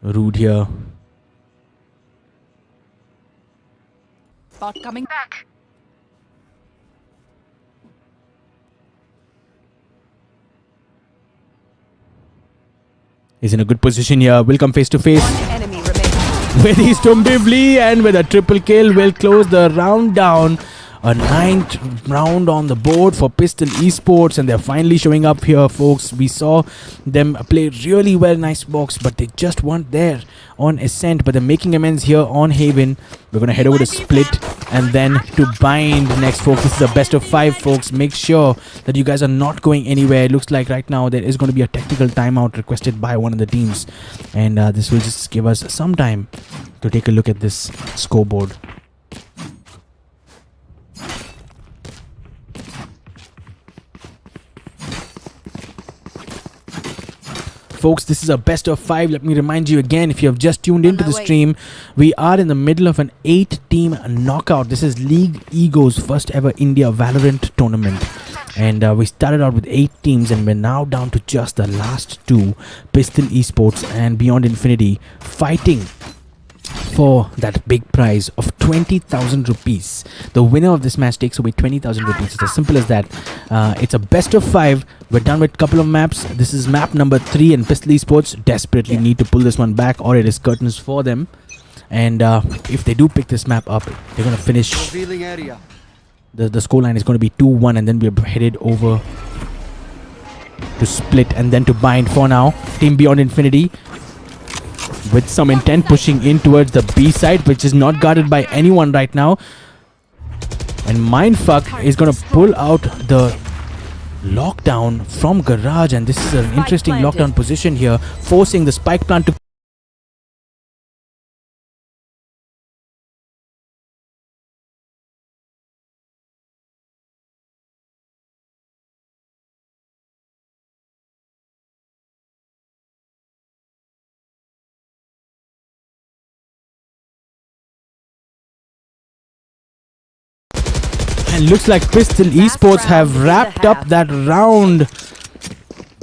Speaker 2: Rude here.
Speaker 3: Bot coming back.
Speaker 2: Is in a good position here. Will come face to face
Speaker 3: Enemy remaining.
Speaker 2: with his Dombivli, and with a triple kill will close the round down A 9th round on the board for Pistol Esports, and they're finally showing up here, folks. We saw them play really well, nice box, but they just weren't there on Ascent. But they're making amends here on Haven. We're going to head over to Split and then to Bind next, folks. This is a best of 5, folks. Make sure that you guys are not going anywhere. It looks like right now there is going to be a technical timeout requested by one of the teams, and this will just give us some time to take a look at this scoreboard. Folks, this is a best of 5. Let me remind you again, if you have just tuned into the stream, we are in the middle of an 8-team knockout. This is League Ego's first ever India Valorant tournament. And we started out with 8 teams, and we're now down to just the last 2, Pistol Esports and Beyond Infinity, fighting for that big prize of 20,000 rupees. The winner of this match takes away 20,000 rupees. It's as simple as that. It's a best of 5. We're done with a couple of maps. This is map number 3, and Pistol Esports desperately need to pull this one back, or it is curtains for them. And if they do pick this map up, they're going to finish.
Speaker 7: Revealing area.
Speaker 2: The scoreline is going to be 2-1, and then we're headed over to Split and then to Bind for now. Team Beyond Infinity with some intent pushing in towards the B side, which is not guarded by anyone right now. And Mindfuck is going to pull out the lockdown from Garage, and this is an interesting lockdown position here, forcing the spike plant to and looks like Pistol Esports have wrapped up that round.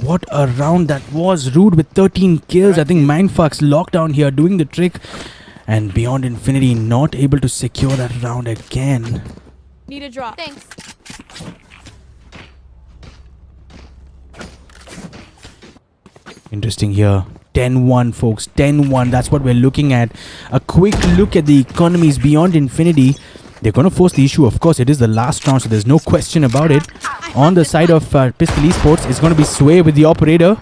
Speaker 2: What a round that was. Rude with 13 kills. I think Mindfuck's lockdown here doing the trick, and Beyond Infinity not able to secure that round again.
Speaker 4: Need a drop. Thanks.
Speaker 2: Interesting here. 10-1, folks. 10-1. That's what we're looking at. A quick look at the economies. Beyond Infinity, they're going to force the issue. Of course, it is the last round, so there's no question about it. On the side of Pistol Esports, it's going to be Sway with the operator.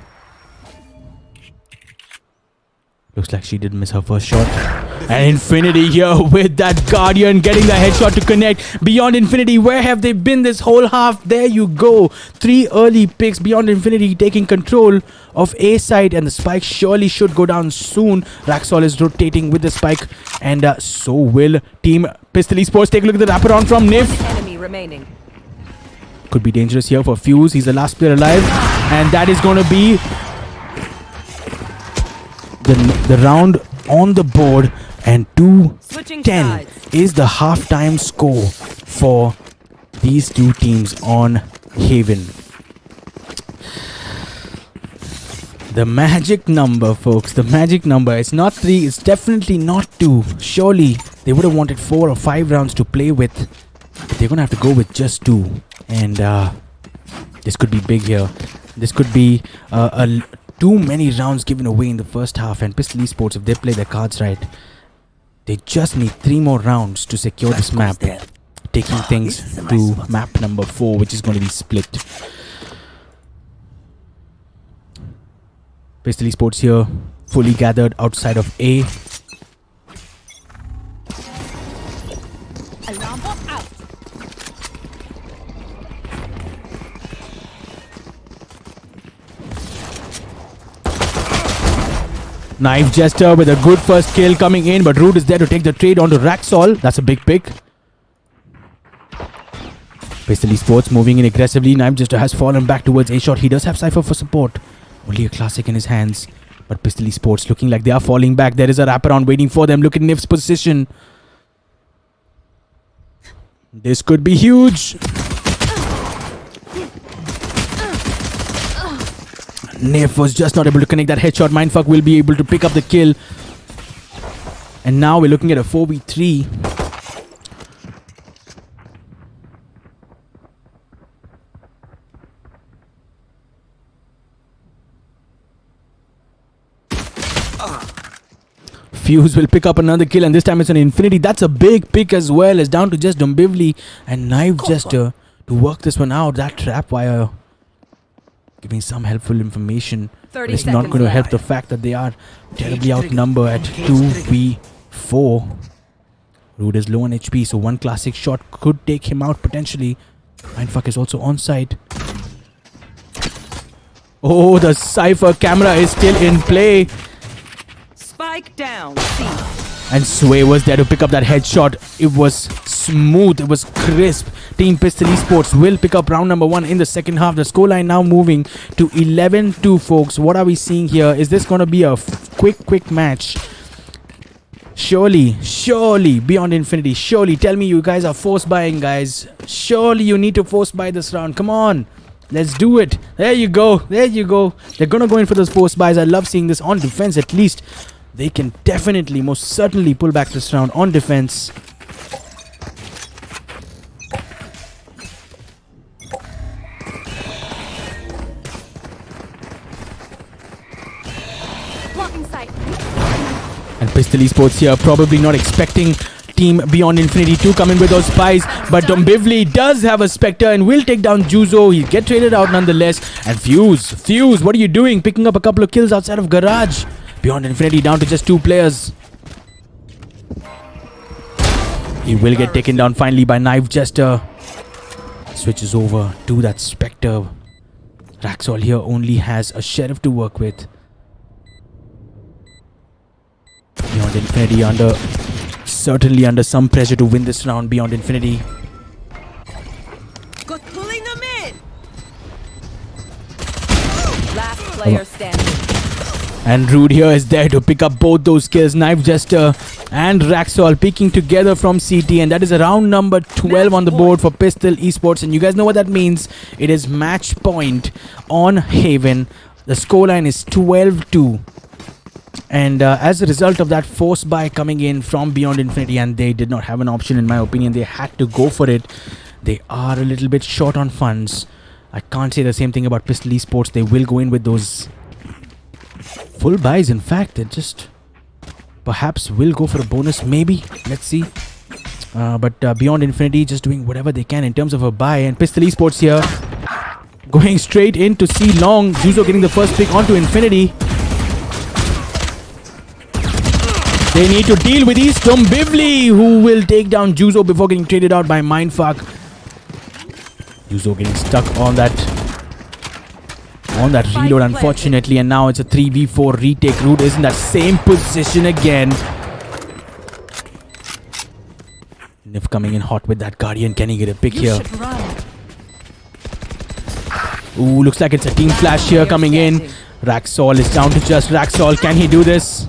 Speaker 2: Looks like she did miss her first shot. And Infinity here with that Guardian getting the headshot to connect. Beyond Infinity, where have they been this whole half? There you go. 3 early picks. Beyond Infinity taking control of A side, and the spike surely should go down soon. Raxol is rotating with the spike, and so will Team Pistol Esports. Take a look at the wraparound from Nif.
Speaker 3: Enemy remaining.
Speaker 2: Could be dangerous here for Fuse. He's the last player alive, and that is going to be the round on the board. And 2-10 is the halftime score for these two teams on Haven. The magic number, folks. The magic number. It's not 3. It's definitely not 2. Surely they would have wanted 4 or 5 rounds to play with. But they're going to have to go with just 2. And this could be big here. This could be too many rounds given away in the first half. And Pistol Esports, if they play their cards right, they just need 3 more rounds to secure this map. Taking things to map number 4, which is going to be Split. Pistol Esports here, fully gathered outside of A.
Speaker 4: Alarm bot out.
Speaker 2: Knife Jester with a good first kill coming in, but Root is there to take the trade onto Raxol. That's a big pick. Pistol Esports moving in aggressively. Knife Jester has fallen back towards A-Shot. He does have Cypher for support. Only a classic in his hands. But Pistol Esports looking like they are falling back. There is a wraparound waiting for them. Look at Nif's position. This could be huge. Nif was just not able to connect that headshot. Mindfuck will be able to pick up the kill. And now we're looking at a 4v3. Fuse will pick up another kill, and this time it's an Infinity. That's a big pick as well. It's down to just Dombivli and Knife Jester to work this one out. That trap wire giving some helpful information.
Speaker 3: 30
Speaker 2: It's not going to help the fact that they are terribly outnumbered at 2v4. Rude is low on HP, so one classic shot could take him out potentially. Mindfuck is also on site. Oh, the Cypher camera is still in play.
Speaker 3: Spike down. C.
Speaker 2: And Sway was there to pick up that headshot. It was smooth. It was crisp. Team Pistol Esports will pick up round number 1 in the second half. The scoreline now moving to 11-2, folks. What are we seeing here? Is this going to be a quick match? Surely, Beyond Infinity. Surely, tell me you guys are force buying, guys. Surely you need to force buy this round. Come on. Let's do it. There you go. They're going to go in for those force buys. I love seeing this on defense at least. They can definitely, most certainly pull back this round on defense.
Speaker 4: Blocking sight.
Speaker 2: And Pistol Esports here probably not expecting Team Beyond Infinity to come in with those spies. But Dombivli does have a Spectre and will take down Juzo. He'll get traded out nonetheless. And Fuse, what are you doing? Picking up a couple of kills outside of Garage. Beyond Infinity down to just 2 players. He will get taken down finally by Knife Jester. Switches over to that Spectre. Raxol here only has a Sheriff to work with. Beyond Infinity certainly under some pressure to win this round. Beyond Infinity.
Speaker 4: Got pulling them in.
Speaker 3: Last player standing.
Speaker 2: And Rude here is there to pick up both those kills. Knife Jester and Raxol peeking together from CT. And that is round number 12 on the board for Pistol Esports. And you guys know what that means. It is match point on Haven. The scoreline is 12-2. And as a result of that force buy coming in from Beyond Infinity, and they did not have an option in my opinion. They had to go for it. They are a little bit short on funds. I can't say the same thing about Pistol Esports. They will go in with those full buys. In fact, they just perhaps will go for a bonus, maybe. Let's see. But Beyond Infinity just doing whatever they can in terms of a buy. And Pistol Esports here going straight into C long. Juzo getting the first pick onto Infinity. They need to deal with East Dombivli, who will take down Juzo before getting traded out by Mindfuck. Juzo getting stuck on that reload, unfortunately, and now it's a 3v4 retake. Root is in that same position again. Nif coming in hot with that Guardian. Can he get a pick here? Ooh, looks like it's a team flash here coming in. Raxol is down to just Raxol. Can he do this?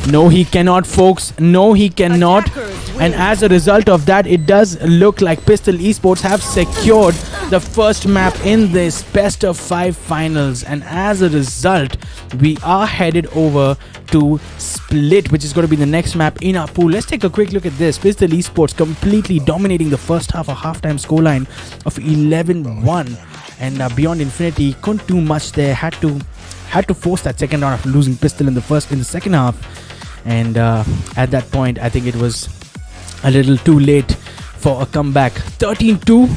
Speaker 2: No, he cannot, folks. No, he cannot. And as a result of that, it does look like Pistol Esports have secured the first map in this best of 5 finals. And as a result, we are headed over to Split, which is going to be the next map in our pool. Let's take a quick look at this. Pistol Esports completely dominating the first half, a halftime scoreline of 11-1. And Beyond Infinity couldn't do much there. Had to force that second round after losing Pistol in the second half. And at that point, I think it was a little too late for a comeback. 13-2.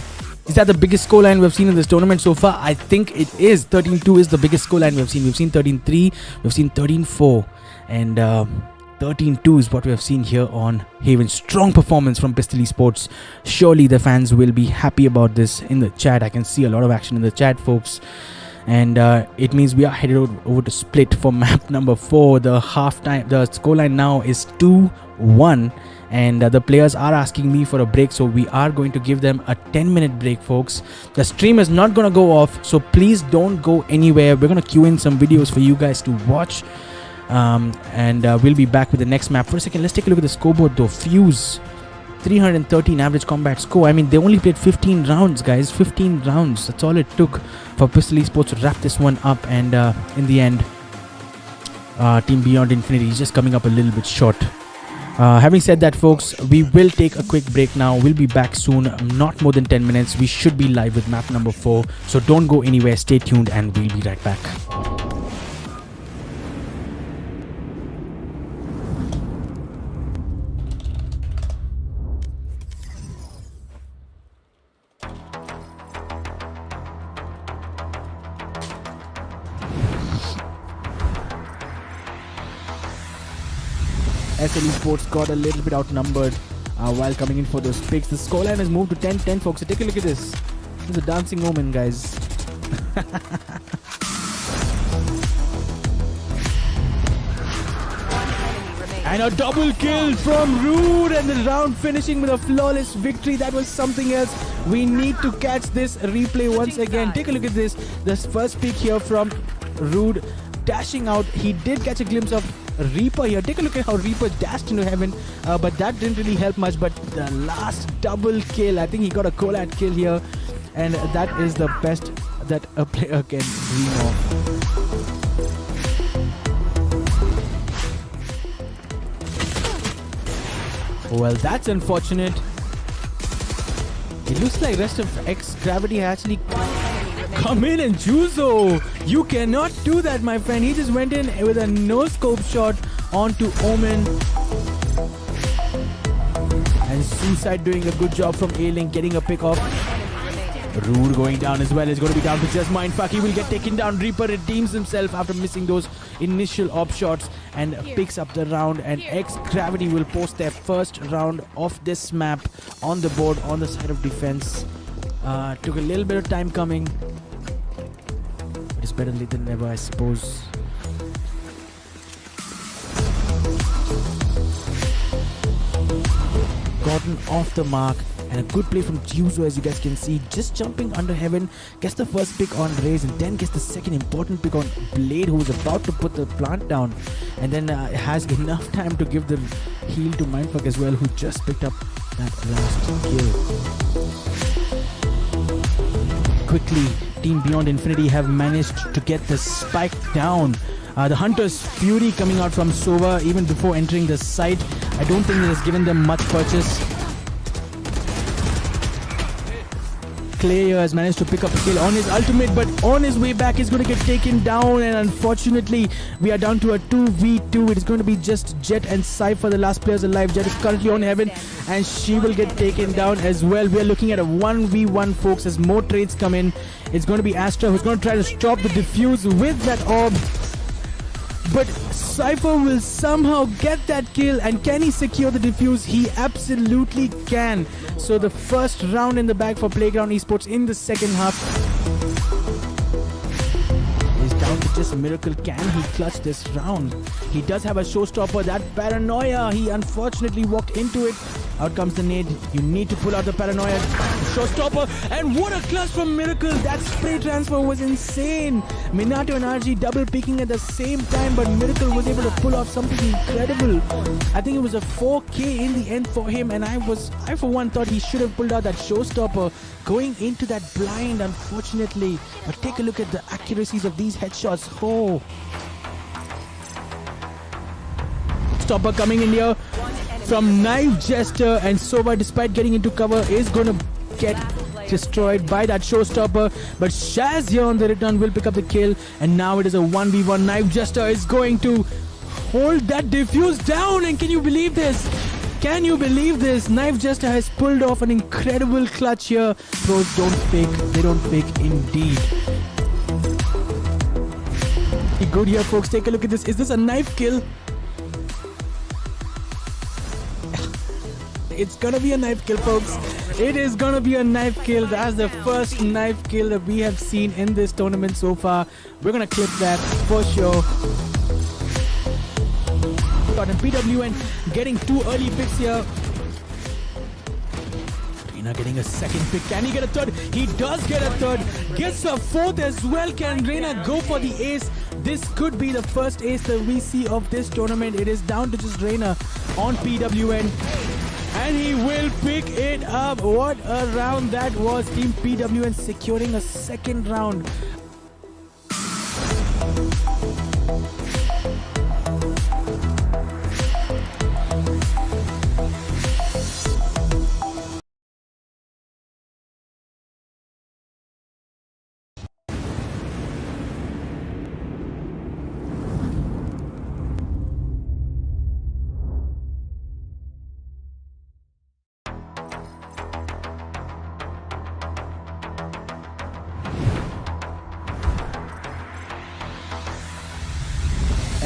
Speaker 2: Is that the biggest scoreline we've seen in this tournament so far? I think it is. 13-2 is the biggest scoreline we've seen. We've seen 13-3. We've seen 13-4. And 13-2 is what we have seen here on Haven. Strong performance from Pistol Esports. Surely the fans will be happy about this in the chat. I can see a lot of action in the chat, folks. And it means we are headed over to Split for map number 4. The scoreline now is 2-1. And the players are asking me for a break, so we are going to give them a 10-minute break, folks. The stream is not going to go off, so please don't go anywhere. We're going to queue in some videos for you guys to watch. And we'll be back with the next map. For a second, let's take a look at the scoreboard though. Fuse, 313 average combat score. I mean, they only played 15 rounds, guys. 15 rounds. That's all it took for Pistol Esports to wrap this one up. And in the end, Team Beyond Infinity is just coming up a little bit short. Having said that, folks, we will take a quick break now. We'll be back soon. Not more than 10 minutes. We should be live with map number 4. So don't go anywhere. Stay tuned and we'll be right back. SL Esports got a little bit outnumbered while coming in for those picks. The scoreline has moved to 10-10, folks. So take a look at this. This is a dancing omen, guys. And a double kill from Rude, and the round finishing with a flawless victory. That was something else. We need to catch this replay once again. Take a look at this. This first pick here from Rude, dashing out. He did catch a glimpse of Reaper here. Take a look at how Reaper dashed into heaven, but that didn't really help much. But the last double kill, I think he got a collab kill here, and that is the best that a player can dream of. Well, that's unfortunate. It looks like rest of X Gravity actually come in, and Juzo, you cannot do that, my friend. He just went in with a no scope shot onto Omen. And Suicide doing a good job from A-Link, getting a pick off. Rude going down as well. It's going to be down to just Mindfuck. He will get taken down. Reaper redeems himself after missing those initial op shots and picks up the round. And X Gravity will post their first round of this map on the board on the side of defense. Took a little bit of time coming, but it's better late than never, I suppose. Gotten off the mark. And a good play from Juzo, as you guys can see, just jumping under heaven, gets the first pick on Raze, and then gets the second important pick on Blade, who was about to put the plant down, and then has enough time to give the heal to Mindfuck as well, who just picked up that last kill. Quickly, Team Beyond Infinity have managed to get the spike down. The Hunter's Fury coming out from Sova even before entering the site. I don't think it has given them much purchase. Clay has managed to pick up a kill on his ultimate, but on his way back he's going to get taken down, and unfortunately we are down to a 2v2. It is going to be just Jet and Cypher, the last players alive. Jet is currently on heaven and she will get taken down as well. We are looking at a 1v1, folks, as more trades come in. It's going to be Astra who's going to try to stop the defuse with that orb, but Cypher will somehow get that kill. And can he secure the defuse? He absolutely can. So the first round in the bag for Playground Esports in the second half is down to just Miracle. Can he clutch this round? He does have a showstopper. That Paranoia, he unfortunately walked into it. Out comes the nade. You need to pull out the Paranoia showstopper, and what a clutch from Miracle. That spray transfer was insane. Minato and RG double picking at the same time, but Miracle was able to pull off something incredible. I think it was a 4K in the end for him, and I for one thought he should have pulled out that showstopper going into that blind, unfortunately. But take a look at the accuracies of these headshots. Oh, stopper coming in here from Knife Jester, and Sova, despite getting into cover, is going to get destroyed by that showstopper. But Shaz here on the return will pick up the kill, and now it is a 1v1. Knife Jester is going to hold that defuse down, and can you believe this? Can you believe this? Knife Jester has pulled off an incredible clutch here. Pros don't fake, they don't fake indeed. Good here, folks. Take a look at this. Is this a knife kill? It's gonna be a knife kill, folks. It is gonna be a knife kill. That's the first knife kill that we have seen in this tournament so far. We're gonna clip that for sure. And PWN getting 2 early picks here. Reina getting a second pick. Can he get a third? He does get a third. Gets a fourth as well. Can Reina go for the ace? This could be the first ace that we see of this tournament. It is down to just Reina on PWN. And he will pick it up. What a round that was. Team PWN securing a second round.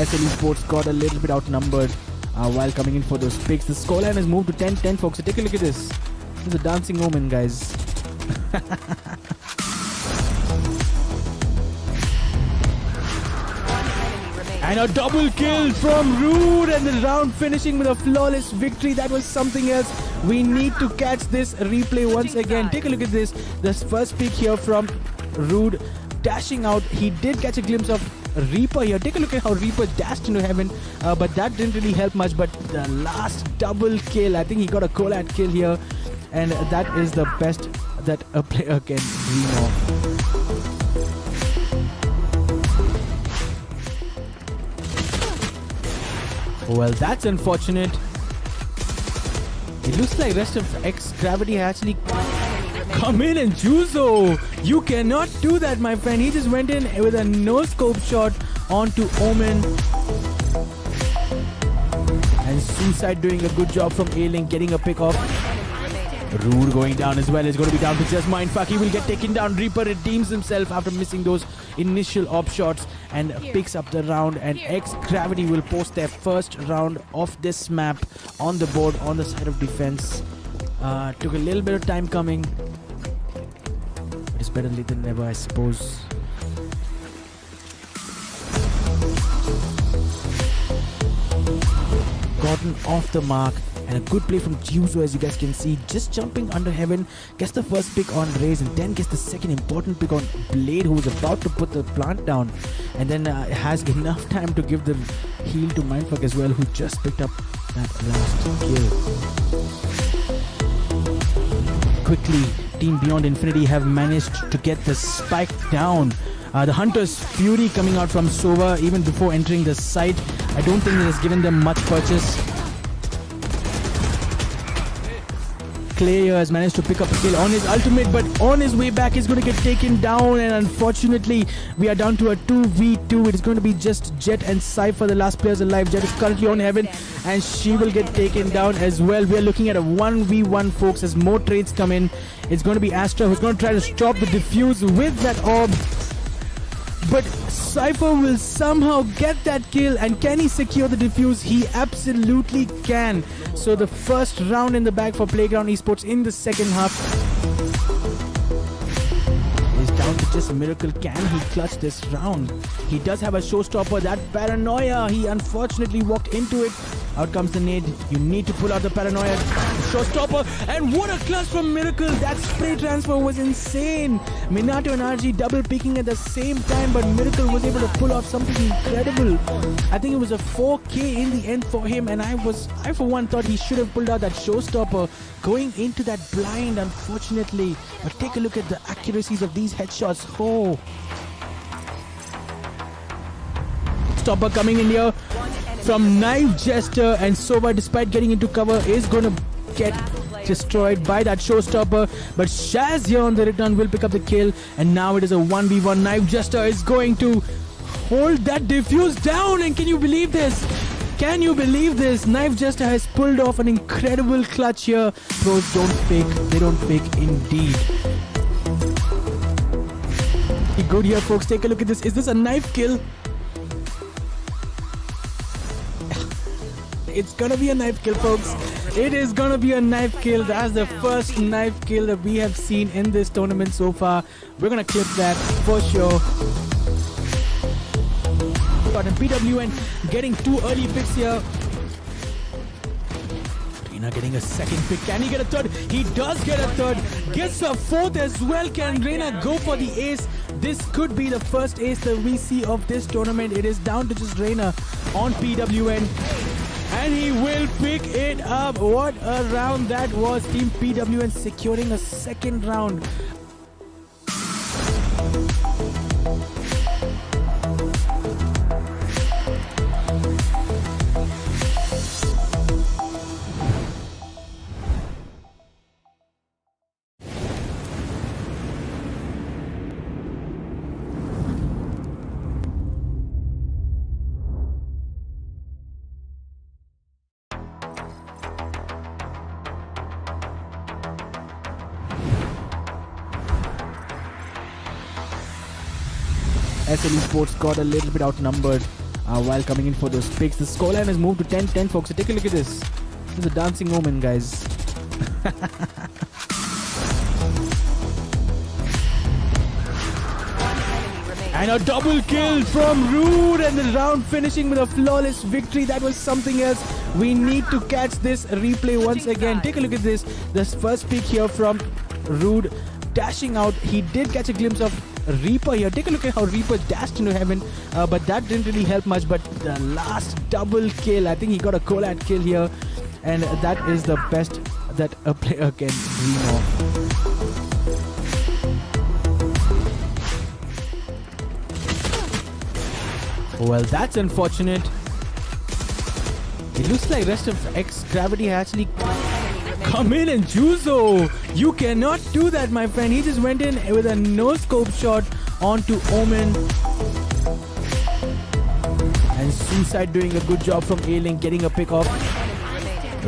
Speaker 2: SL Esports got a little bit outnumbered while coming in for those picks. The scoreline has moved to 10-10, folks. So take a look at this. This is a dancing omen, guys. And a double kill from Rude, and the round finishing with a flawless victory. That was something else. We need to catch this replay once again. Take a look at this. This first pick here from Rude, dashing out. He did catch a glimpse of Reaper here. Take a look at how Reaper dashed into heaven, but that didn't really help much. But the last double kill, I think he got a collab kill here, and that is the best that a player can dream of. Well, that's unfortunate. It looks like rest of X Gravity actually come in, and Juzo, you cannot do that, my friend. He just went in with a no scope shot onto Omen. And Suicide doing a good job from A-Link, getting a pick off. Rude going down as well. It's going to be down to just Mindfuck. He will get taken down. Reaper redeems himself after missing those initial op shots and picks up the round. And X Gravity will post their first round of this map on the board on the side of defense. Took a little bit of time coming. It's better late than never, I suppose. Gotten off the mark. And a good play from Juzo, as you guys can see, just jumping under heaven, gets the first pick on Raze, and then gets the second important pick on Blade, who was about to put the plant down, and then has enough time to give the heal to Mindfuck as well, who just picked up that last kill. Quickly, Team Beyond Infinity have managed to get the spike down. The Hunter's Fury coming out from Sova even before entering the site. I don't think it has given them much purchase. Clay has managed to pick up a kill on his ultimate, but on his way back he's going to get taken down, and unfortunately we are down to a 2v2. It is going to be just Jet and Cypher, the last players alive. Jet is currently on heaven and she will get taken down as well. We are looking at a 1v1, folks, as more trades come in. It's going to be Astra who's going to try to stop the defuse with that orb, but Cypher will somehow get that kill. And can he secure the defuse? He absolutely can. So the first round in the bag for Playground Esports in the second half is down to just Miracle. Can he clutch this round? He does have a showstopper. That Paranoia, he unfortunately walked into it. Out comes the nade. You need to pull out the Paranoia showstopper, and what a clutch from Miracle. That spray transfer was insane. Minato and RG double picking at the same time, but Miracle was able to pull off something incredible. I think it was a 4K in the end for him, and I for one thought he should have pulled out that showstopper going into that blind, unfortunately. But take a look at the accuracies of these headshots. Oh, stopper coming in here from Knife Jester, and Sova, despite getting into cover, is going to get destroyed by that showstopper. But Shaz here on the return will pick up the kill, and now it is a 1v1. Knife Jester is going to hold that defuse down, and can you believe this? Can you believe this? Knife Jester has pulled off an incredible clutch here. Pros don't fake, they don't fake indeed. Good here, folks. Take a look at this. Is this a knife kill? It's gonna be a knife kill, folks. It is gonna be a knife kill. That's the first knife kill that we have seen in this tournament so far. We're gonna clip that for sure. And PWN getting 2 early picks here. Reina getting a second pick. Can he get a third? He does get a third. Gets a fourth as well. Can Reina go for the ace? This could be the first ace that we see of this tournament. It is down to just Reina on PWN. And he will pick it up. What a round that was. Team PWN securing a second round. SL Esports got a little bit outnumbered. while coming in for those picks. The scoreline has moved to 10-10, folks. So take a look at this. This is a dancing woman, guys. And a double kill from Rude, and the round finishing with a flawless victory. That was something else. We need to catch this replay once again. Take a look at this. This first pick here from Rude, dashing out. He did catch a glimpse of Reaper here. Take a look at how Reaper dashed into heaven, but that didn't really help much. But the last double kill, I think he got a collab kill here, and that is the best that a player can dream of. Well, that's unfortunate. It looks like rest of X Gravity actually come in, and Juzo, you cannot do that, my friend. He just went in with a no scope shot onto Omen. And Suicide doing a good job from A-Link, getting a pick off.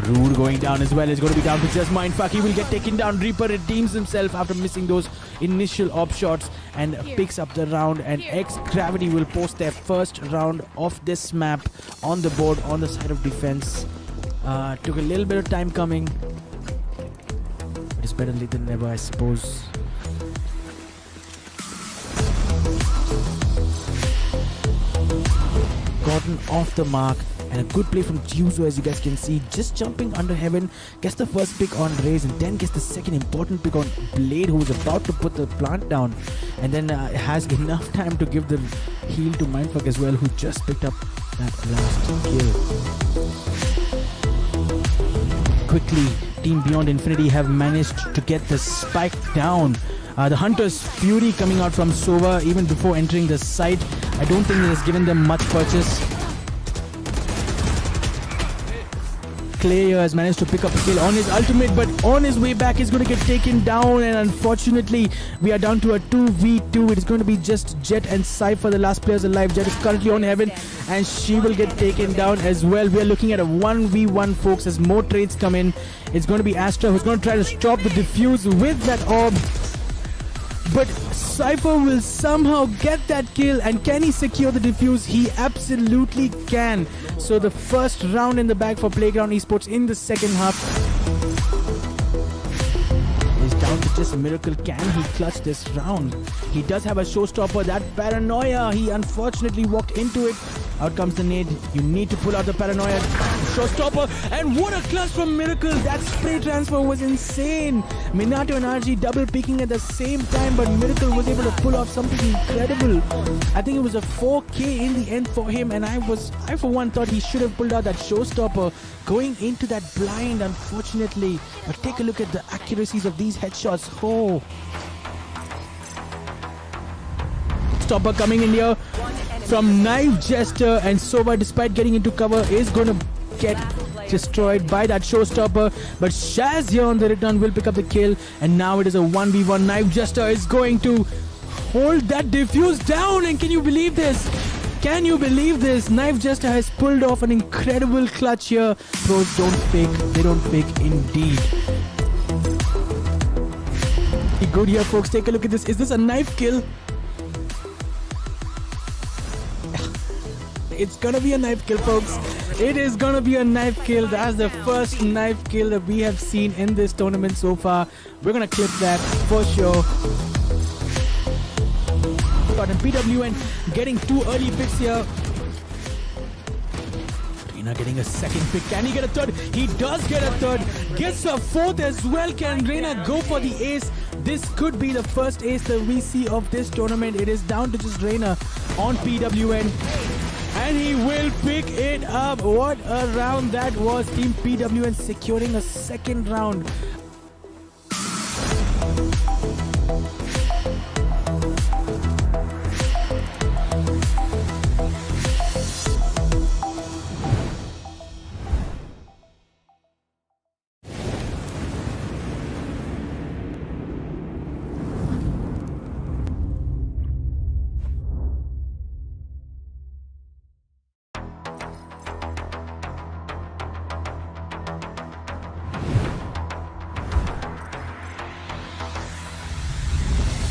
Speaker 2: Rude going down as well. It's going to be down to just Mindfuck. He will get taken down. Reaper redeems himself after missing those initial op shots and picks up the round. And X Gravity will post their first round of this map on the board on the side of defense. Took a little bit of time coming, but it's better late than never, I suppose. Gotten off the mark, and a good play from Juzo, as you guys can see, just jumping under heaven, gets the first pick on Raze, and then gets the second important pick on Blade, who is about to put the plant down, and then has enough time to give the heal to Mindfuck as well, who just picked up that last kill. Quickly, Team Beyond Infinity have managed to get the spike down. The Hunter's Fury coming out from Sova even before entering the site. I don't think it has given them much purchase. Clay has managed to pick up a kill on his ultimate, but on his way back he's going to get taken down, and unfortunately we are down to a 2v2. It is going to be just Jet and Cypher, the last players alive. Jet is currently on heaven, and she will get taken down as well. We are looking at a 1v1, folks, as more trades come in. It's going to be Astra who's going to try to stop the defuse with that orb, but Cypher will somehow get that kill. And can he secure the defuse? He absolutely can. So the first round in the bag for Playground Esports in the second half is down to just Miracle. Can he clutch this round? He does have a showstopper. That Paranoia, he unfortunately walked into it. Out comes the nade. You need to pull out the Paranoia showstopper, and what a clutch from Miracle. That spray transfer was insane. Minato and RG double picking at the same time, but Miracle was able to pull off something incredible. I think it was a 4K in the end for him, and I for one thought he should have pulled out that showstopper going into that blind, unfortunately. But take a look at the accuracies of these headshots. Oh, stopper coming in here from Knife Jester, and Sova, despite getting into cover, is going to get destroyed by that showstopper. But Shaz here on the return will pick up the kill, and now it is a 1v1. Knife Jester is going to hold that defuse down, and can you believe this? Can you believe this? Knife Jester has pulled off an incredible clutch here. Pros don't fake, they don't fake indeed. Good here, folks. Take a look at this. Is this a knife kill? It's gonna be a knife kill, folks. It is gonna be a knife kill. That's the first knife kill that we have seen in this tournament so far. We're gonna clip that for sure. And PWN getting 2 early picks here. Reina getting a second pick. Can he get a third? He does get a third. Gets a fourth as well. Can Reina go for the ace? This could be the first ace that we see of this tournament. It is down to just Reina on PWN, and he will pick it up. What a round that was. Team PWN securing a second round.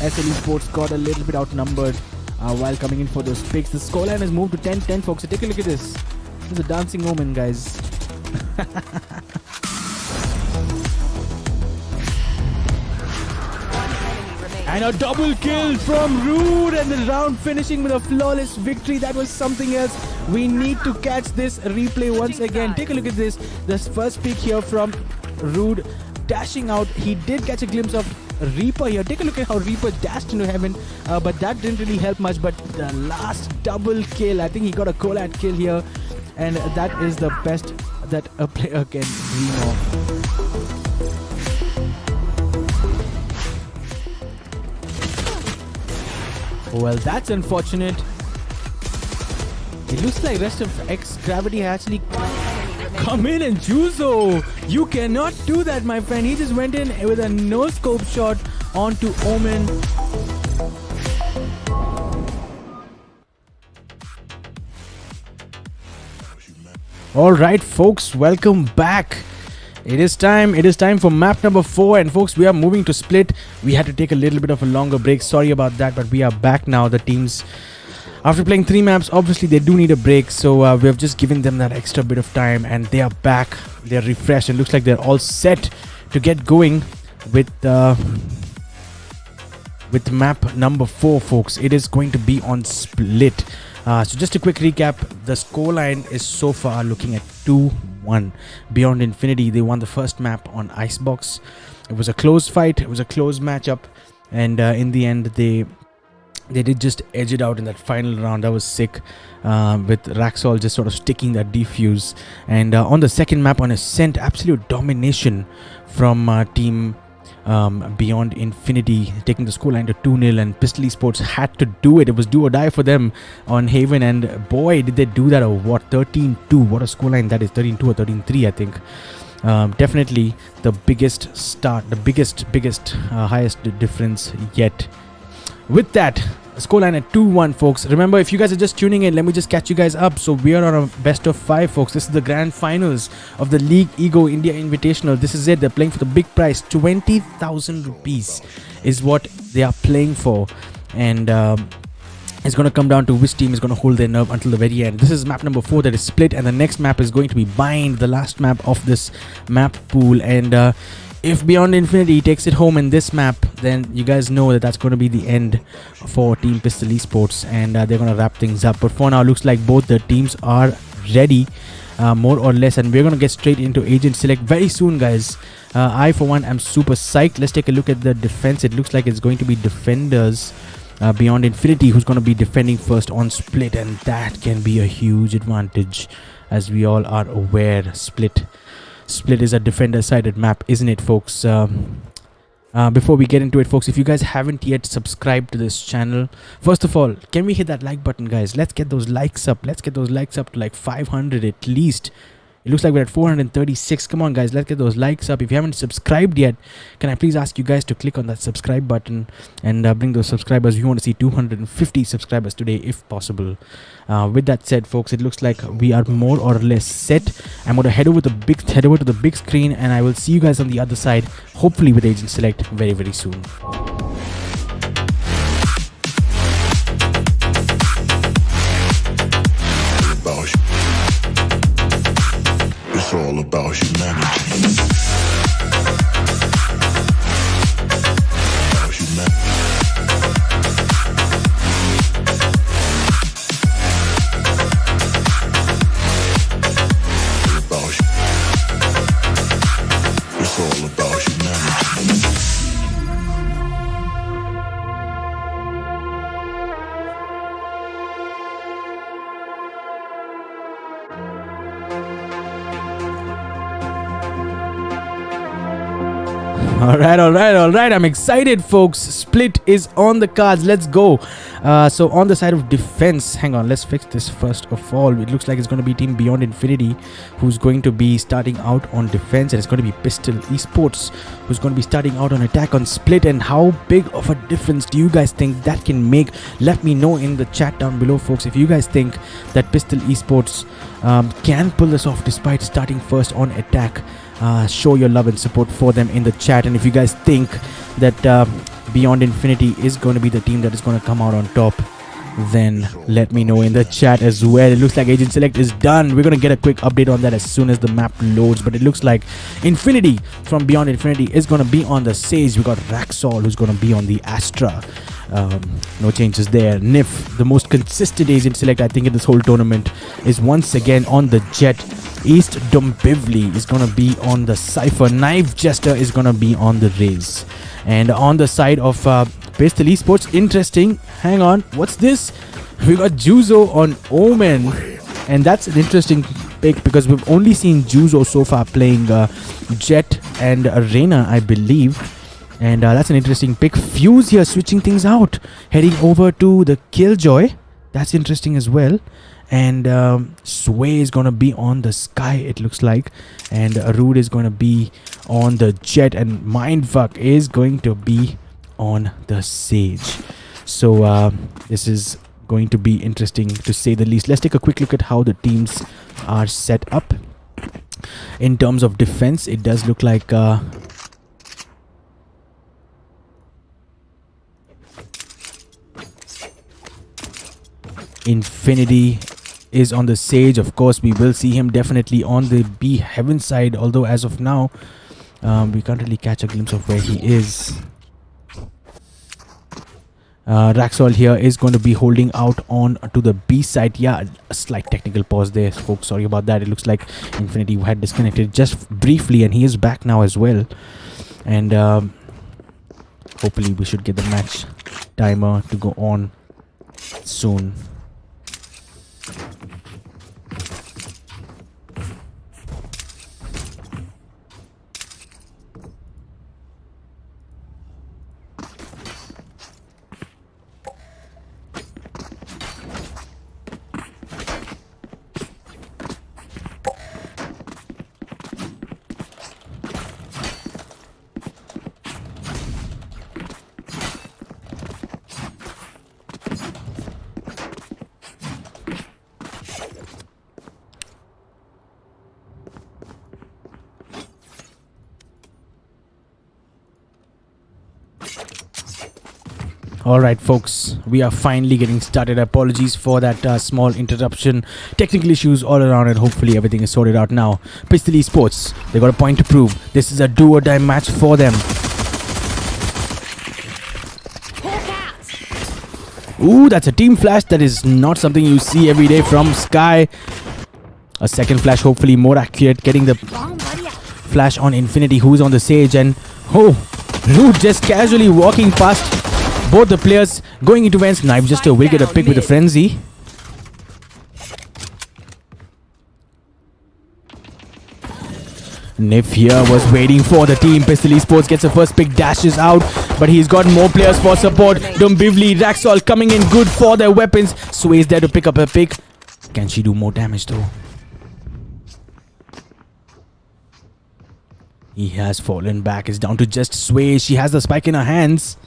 Speaker 2: SL Esports got a little bit outnumbered. while coming in for those picks. The scoreline has moved to 10-10, folks. So take a look at this. This is a dancing moment, guys. And a double kill from Rude, and the round finishing with a flawless victory. That was something else. We need to catch this replay once again. Take a look at this. This first pick here from Rude, dashing out. He did catch a glimpse of Reaper here. Take a look at how Reaper dashed into heaven, but that didn't really help much. But the last double kill, I think he got a collab kill here, and that is the best that a player can dream of. Well, that's unfortunate. It looks like rest of X Gravity actually come in, and Juzo, you cannot do that, my friend. He just went in with a no scope shot onto Omen. All right, folks, welcome back. It is time for map number 4, and folks, we are moving to Split. We had to take a little bit of a longer break. Sorry about that, but we are back now. The teams, after playing 3 maps, obviously they do need a break, so we have just given them that extra bit of time, and they are back. They are refreshed, and looks like they're all set to get going with map number 4, folks. It is going to be on Split. So just a quick recap, the scoreline is so far looking at 2-1. Beyond Infinity, they won the first map on Icebox. It was a close fight, it was a close matchup, and in the end they did just edge it out in that final round. That was sick, with Raxol just sort of sticking that defuse. And on the second map on Ascent, absolute domination from team Beyond Infinity, taking the scoreline to 2-0, and Pistol Esports had to do it. It was do or die for them on Haven, and boy did they do that. Or what, 13-2, what a scoreline that is. 13-2 or 13-3, I think. Definitely the biggest start, the biggest highest difference yet. With that, scoreline at 2-1, folks. Remember, if you guys are just tuning in, let me just catch you guys up. So we are on a best of 5, folks. This is the grand finals of the League Ego India Invitational. This is it. They're playing for the big prize. 20,000 rupees is what they are playing for, and it's going to come down to which team is going to hold their nerve until the very end. This is map number 4, that is Split, and the next map is going to be Bind, the last map of this map pool. And if Beyond Infinity takes it home in this map, then you guys know that that's going to be the end for Team Pistol Esports, and they're going to wrap things up. But for now, looks like both the teams are ready, more or less, and we're going to get straight into Agent Select very soon, guys. I, for one, am super psyched. Let's take a look at the defense. It looks like it's going to be Defenders Beyond Infinity who's going to be defending first on Split, and that can be a huge advantage, as we all are aware. Split is a defender-sided map, isn't it, folks? Before we get into it, folks, if you guys haven't yet subscribed to this channel, first of all, can we hit that like button, guys? Let's get those likes up. Let's get those likes up to like 500 at least. It looks like we're at 436. Come on, guys, let's get those likes up. If you haven't subscribed yet, can I please ask you guys to click on that subscribe button and bring those subscribers? We want to see 250 subscribers today, if possible. With that said, folks, it looks like we are more or less set. I'm going to head over to the big screen, and I will see you guys on the other side, hopefully with Agent Select very, very soon.
Speaker 6: It's all about humanity. It's all about humanity.
Speaker 2: All right. I'm excited, folks. Split is on the cards. Let's go. So on the side of defense, hang on, let's fix this first of all. It looks like it's going to be Team Beyond Infinity who's going to be starting out on defense, and it's going to be Pistol Esports who's going to be starting out on attack on Split. And how big of a difference do you guys think that can make? Let me know in the chat down below, folks, if you guys think that Pistol Esports can pull this off despite starting first on attack. Show your love and support for them in the chat. And if you guys think that Beyond Infinity is going to be the team that is going to come out on top, then let me know in the chat as well. It looks like Agent Select is done. We're gonna get a quick update on that as soon as the map loads, but it looks like Infinity from Beyond Infinity is gonna be on the Sage. We got Raxol who's gonna be on the Astra. No changes there. Nif, the most consistent Agent Select I think in this whole tournament, is once again on the Jet. East Dombivli is gonna be on the Cypher. Knife Jester is gonna be on the Raze. And on the side of Pistol Esports, interesting. Hang on, what's this? We got Juzo on Omen, and that's an interesting pick because we've only seen Juzo so far playing Jet and Reyna, I believe. And that's an interesting pick. Fuse here switching things out, heading over to the Killjoy. That's interesting as well. And Sway is going to be on the Sky, it looks like. And Rude is going to be on the Jet. And Mindfuck is going to be on the Sage. So this is going to be interesting to say the least. Let's take a quick look at how the teams are set up. In terms of defense, it does look like... Infinity is on the Sage. Of course, we will see him definitely on the B Heaven side, although as of now we can't really catch a glimpse of where he is. Raxol here is going to be holding out on to the B side. Yeah, a slight technical pause there, folks. Sorry about that. It looks like Infinity had disconnected just briefly, and he is back now as well. And hopefully we should get the match timer to go on soon. Alright folks, we are finally getting started. Apologies for that small interruption. Technical issues all around, and hopefully everything is sorted out now. Pistol Esports, they got a point to prove. This is a do or die match for them. Ooh, that's a team flash. That is not something you see every day from Sky. A second flash, hopefully more accurate. Getting the flash on Infinity, who's on the Sage. And oh, Luke just casually walking past both the players, going into vents. Knife Jester will get a pick with a frenzy. Nif here was waiting for the team. Pistol Esports gets a first pick, dashes out, but he's got more players for support. Dombivli, Raxol coming in good for their weapons. Sway's there to pick up a pick. Can she do more damage though? He has fallen back. It's down to just Sway. She has the spike in her hands.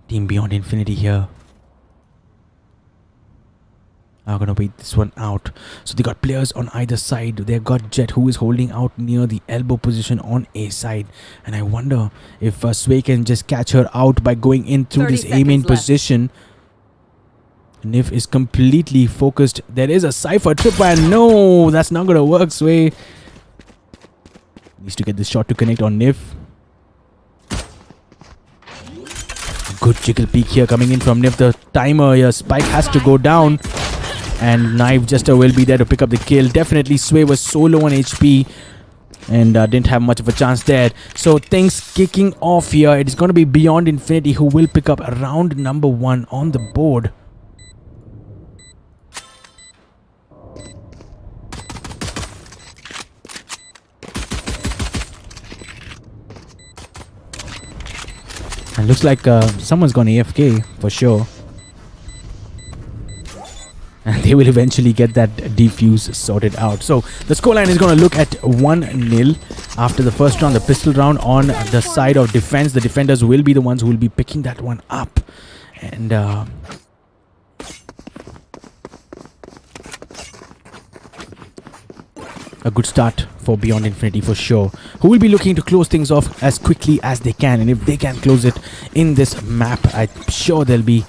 Speaker 2: Team Beyond Infinity here are gonna wait this one out. So they got players on either side. They've got Jet, who is holding out near the elbow position on A side, and I wonder if Sway can just catch her out by going in through this A main position. Nif is completely focused. There is a Cypher trip, and no, that's not gonna work. Sway needs to get this shot to connect on Nif. Good jiggle peek here coming in from Nif. The timer here, Spike has to go down, and Knife Jester will be there to pick up the kill. Definitely Sway was so low on HP and didn't have much of a chance there. So things kicking off here. It is going to be Beyond Infinity who will pick up round number 1 on the board. And looks like someone's gone AFK for sure. And they will eventually get that defuse sorted out. So the scoreline is going to look at 1-0 after the first round, the pistol round on the side of defense. The defenders will be the ones who will be picking that one up. And a good start for Beyond Infinity for sure, who will be looking to close things off as quickly as they can, and if they can close it in this map, I'm sure they'll be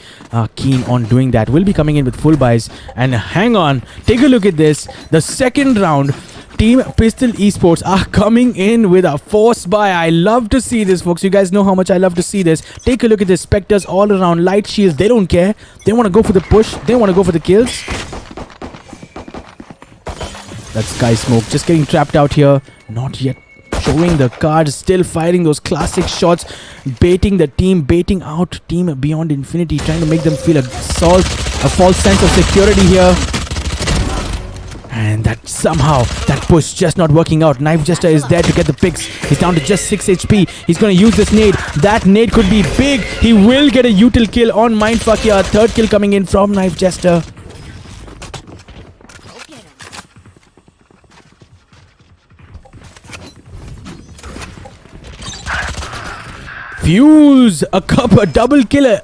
Speaker 2: keen on doing that. We'll be coming in with full buys, and hang on, take a look at this. The second round, Team Pistol Esports are coming in with a force buy. I love to see this, folks. You guys know how much I love to see this. Take a look at this. Spectres all around, light shields. They don't care. They want to go for the push. They want to go for the kills. That Sky Smoke just getting trapped out here. Not yet showing the cards. Still firing those classic shots. Baiting the team. Baiting out Team Beyond Infinity. Trying to make them feel a false sense of security here. And that somehow, that push just not working out. Knife Jester is there to get the picks. He's down to just 6 HP. He's going to use this nade. That nade could be big. He will get a util kill on Mindfuck here. Third kill coming in from Knife Jester. Fuse! A double kill.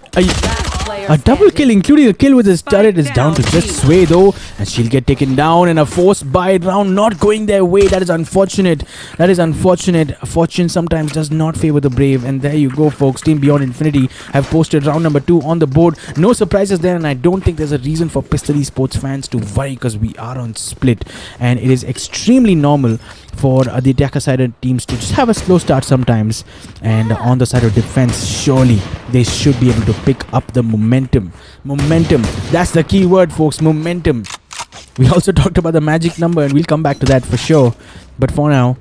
Speaker 2: A double kill, including a kill with his turret, is down to just Sway though, and she'll get taken down, and a forced buy round not going their way. That is unfortunate. That is unfortunate. Fortune sometimes does not favor the brave, and there you go, folks. Team Beyond Infinity have posted round number 2 on the board. No surprises there, and I don't think there's a reason for Pistol Esports fans to worry, because we are on split, and it is extremely normal for the attacker side teams to just have a slow start sometimes, and on the side of defense, surely they should be able to pick up the momentum. That's the key word, folks. Momentum. We also talked about the magic number, and we'll come back to that for sure, but for now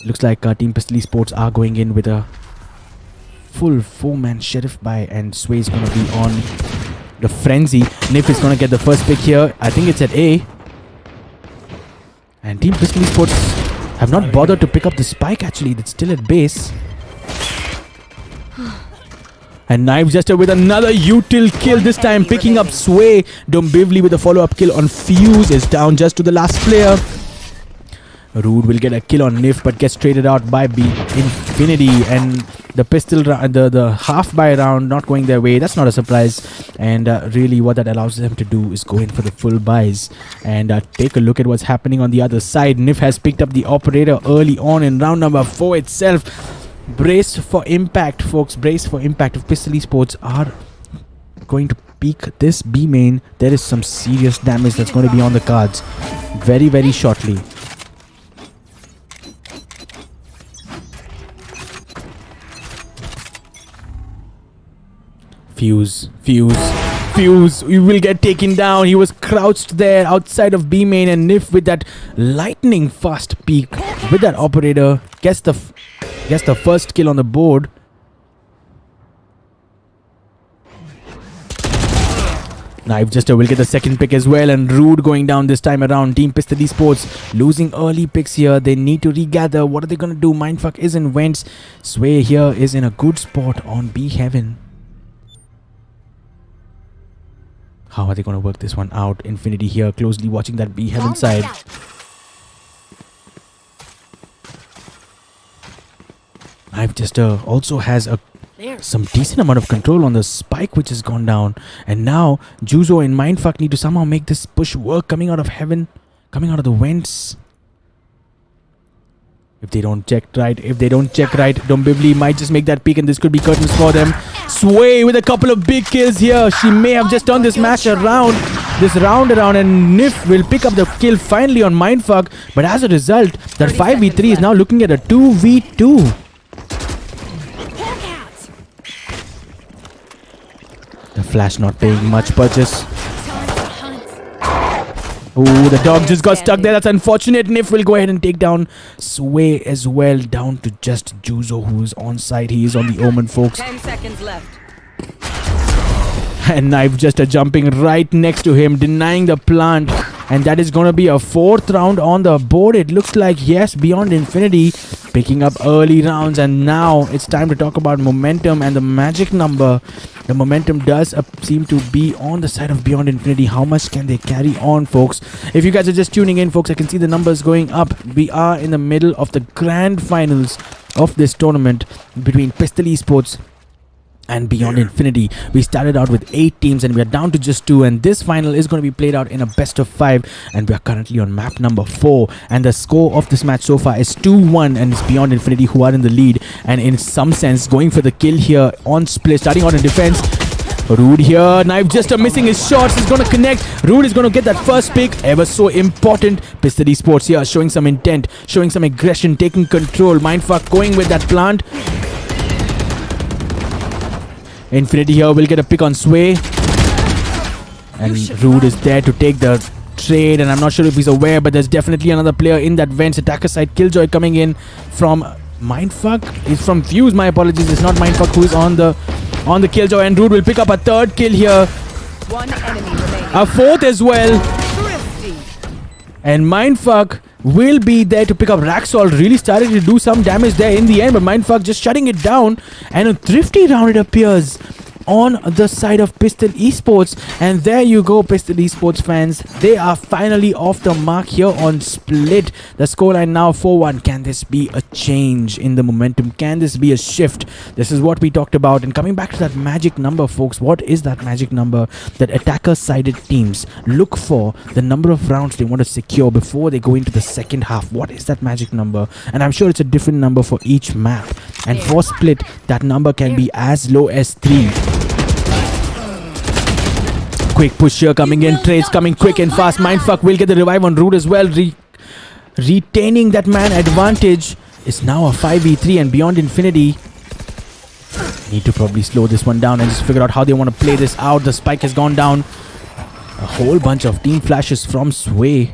Speaker 2: looks like Team Pistol Esports are going in with a full 4-man sheriff buy, and Sway's gonna be on the frenzy. Nif is gonna get the first pick here. I think it's at A, and Team Pistol Esports have not bothered to pick up the spike. Actually, that's still at base. And Knife Jester with another util kill, this time picking up Sway. Dombivli with a follow-up kill on Fuse is down just to the last player. Rude will get a kill on Nif, but gets traded out by B Infinity, and the pistol the half buy round not going their way. That's not a surprise, and really what that allows them to do is go in for the full buys. And take a look at what's happening on the other side. Nif has picked up the operator early on in round number 4 itself. Brace for impact, folks. Brace for impact. If Pistol Esports are going to peak this B main, there is some serious damage that's going to be on the cards very, very shortly. Fuse. We will get taken down. He was crouched there outside of B main, and Nif with that lightning fast peek with that operator gets the first kill on the board. Knife Jester will get the second pick as well, and Rude going down this time around. Team Pistol Esports losing early picks here. They need to regather. What are they going to do? Mindfuck is in vents. Sway here is in a good spot on B Heaven. How are they going to work this one out? Infinity here closely watching that B Heaven side. Knife Jester also has some decent amount of control on the spike, which has gone down. And now Juzo and Mindfuck need to somehow make this push work, coming out of Heaven, coming out of the vents. If they don't check right, Dombivli might just make that peek, and this could be curtains for them. Sway with a couple of big kills here. She may have just turned this match around, and Nif will pick up the kill finally on Mindfuck. But as a result, that 5v3 is now looking at a 2v2. The flash not paying much purchase. Oh, the dog just got stuck there. That's unfortunate. Nif will go ahead and take down Sway as well, down to just Juzo, who is on site. He is on the Omen, folks.
Speaker 3: 10 seconds left.
Speaker 2: And Knife just jumping right next to him, denying the plant. And that is going to be a 4th round on the board. It looks like, yes, Beyond Infinity picking up early rounds. And now it's time to talk about momentum and the magic number. The momentum does seem to be on the side of Beyond Infinity. How much can they carry on, folks? If you guys are just tuning in, folks, I can see the numbers going up. We are in the middle of the grand finals of this tournament between Pistol Esports and Beyond Infinity. We started out with 8 teams and we are down to just 2, and this final is going to be played out in a best of 5, and we are currently on map number 4, and the score of this match so far is 2-1, and it's Beyond Infinity who are in the lead, and in some sense going for the kill here on split, starting out in defense. Rude here, Knife just missing his shots, he's going to connect. Rude is going to get that first pick, ever so important. Pistol Esports here showing some intent, showing some aggression, taking control. Mindfuck going with that plant. Infinity here will get a pick on Sway, and Rude is there to take the trade, and I'm not sure if he's aware, but there's definitely another player in that vents. Attacker side, Killjoy coming in from Mindfuck. It's from Fuse, my apologies. It's not Mindfuck who is on the Killjoy, and Rude will pick up a 3rd kill here.
Speaker 3: One enemy remaining.
Speaker 2: A 4th as well.
Speaker 3: Thrifty.
Speaker 2: And Mindfuck will be there to pick up. Raxol really started to do some damage there in the end, but Mindfuck just shutting it down, and a Thrifty round it appears on the side of Pistol Esports. And there you go, Pistol Esports fans, they are finally off the mark here on split. The scoreline now 4-1. Can this be a change in the momentum? Can this be a shift? This is what we talked about. And coming back to that magic number, folks, what is that magic number that attacker sided teams look for? The number of rounds they want to secure before they go into the second half. What is that magic number? And I'm sure it's a different number for each map, and for split that number can be as low as 3. Quick push here coming in, trades coming quick and fast. Mindfuck will get the revive on Rude as well, retaining that man advantage. It's now a 5v3, and Beyond Infinity need to probably slow this one down and just figure out how they want to play this out. The spike has gone down. A whole bunch of team flashes from Sway.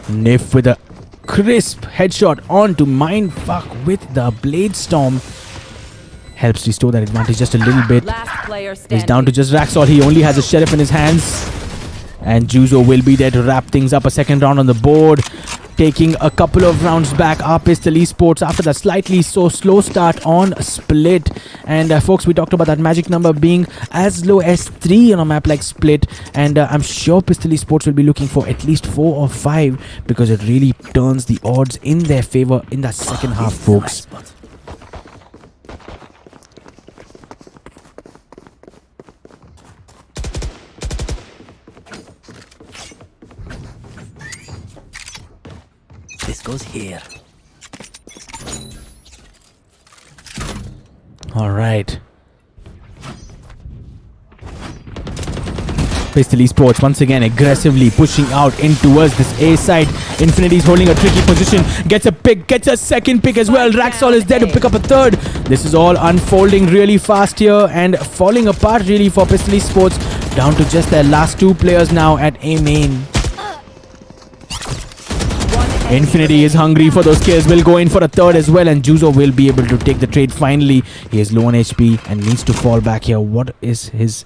Speaker 2: Nif with a crisp headshot onto Mindfuck with the Blade Storm. Helps restore that advantage just a little bit.
Speaker 3: Last player standing.
Speaker 2: He's down to just Raxol. He only has a Sheriff in his hands. And Juzo will be there to wrap things up. A second round on the board. Taking a couple of rounds back are Pistol Esports after that slightly slow start on Split. And folks, we talked about that magic number being as low as 3 on a map like Split. And I'm sure Pistol Esports will be looking for at least 4 or 5, because it really turns the odds in their favor in that second half, folks.
Speaker 7: This goes here.
Speaker 2: All right. Pistol Esports once again aggressively pushing out in towards this A side. Infinity's holding a tricky position. Gets a pick, gets a second pick as well. Raxol is there to pick up a 3rd. This is all unfolding really fast here and falling apart really for Pistol Esports. Down to just their last 2 players now at A main. Infinity is hungry for those kills, will go in for a 3rd as well, and Juzo will be able to take the trade finally. He is low on HP and needs to fall back here. What are his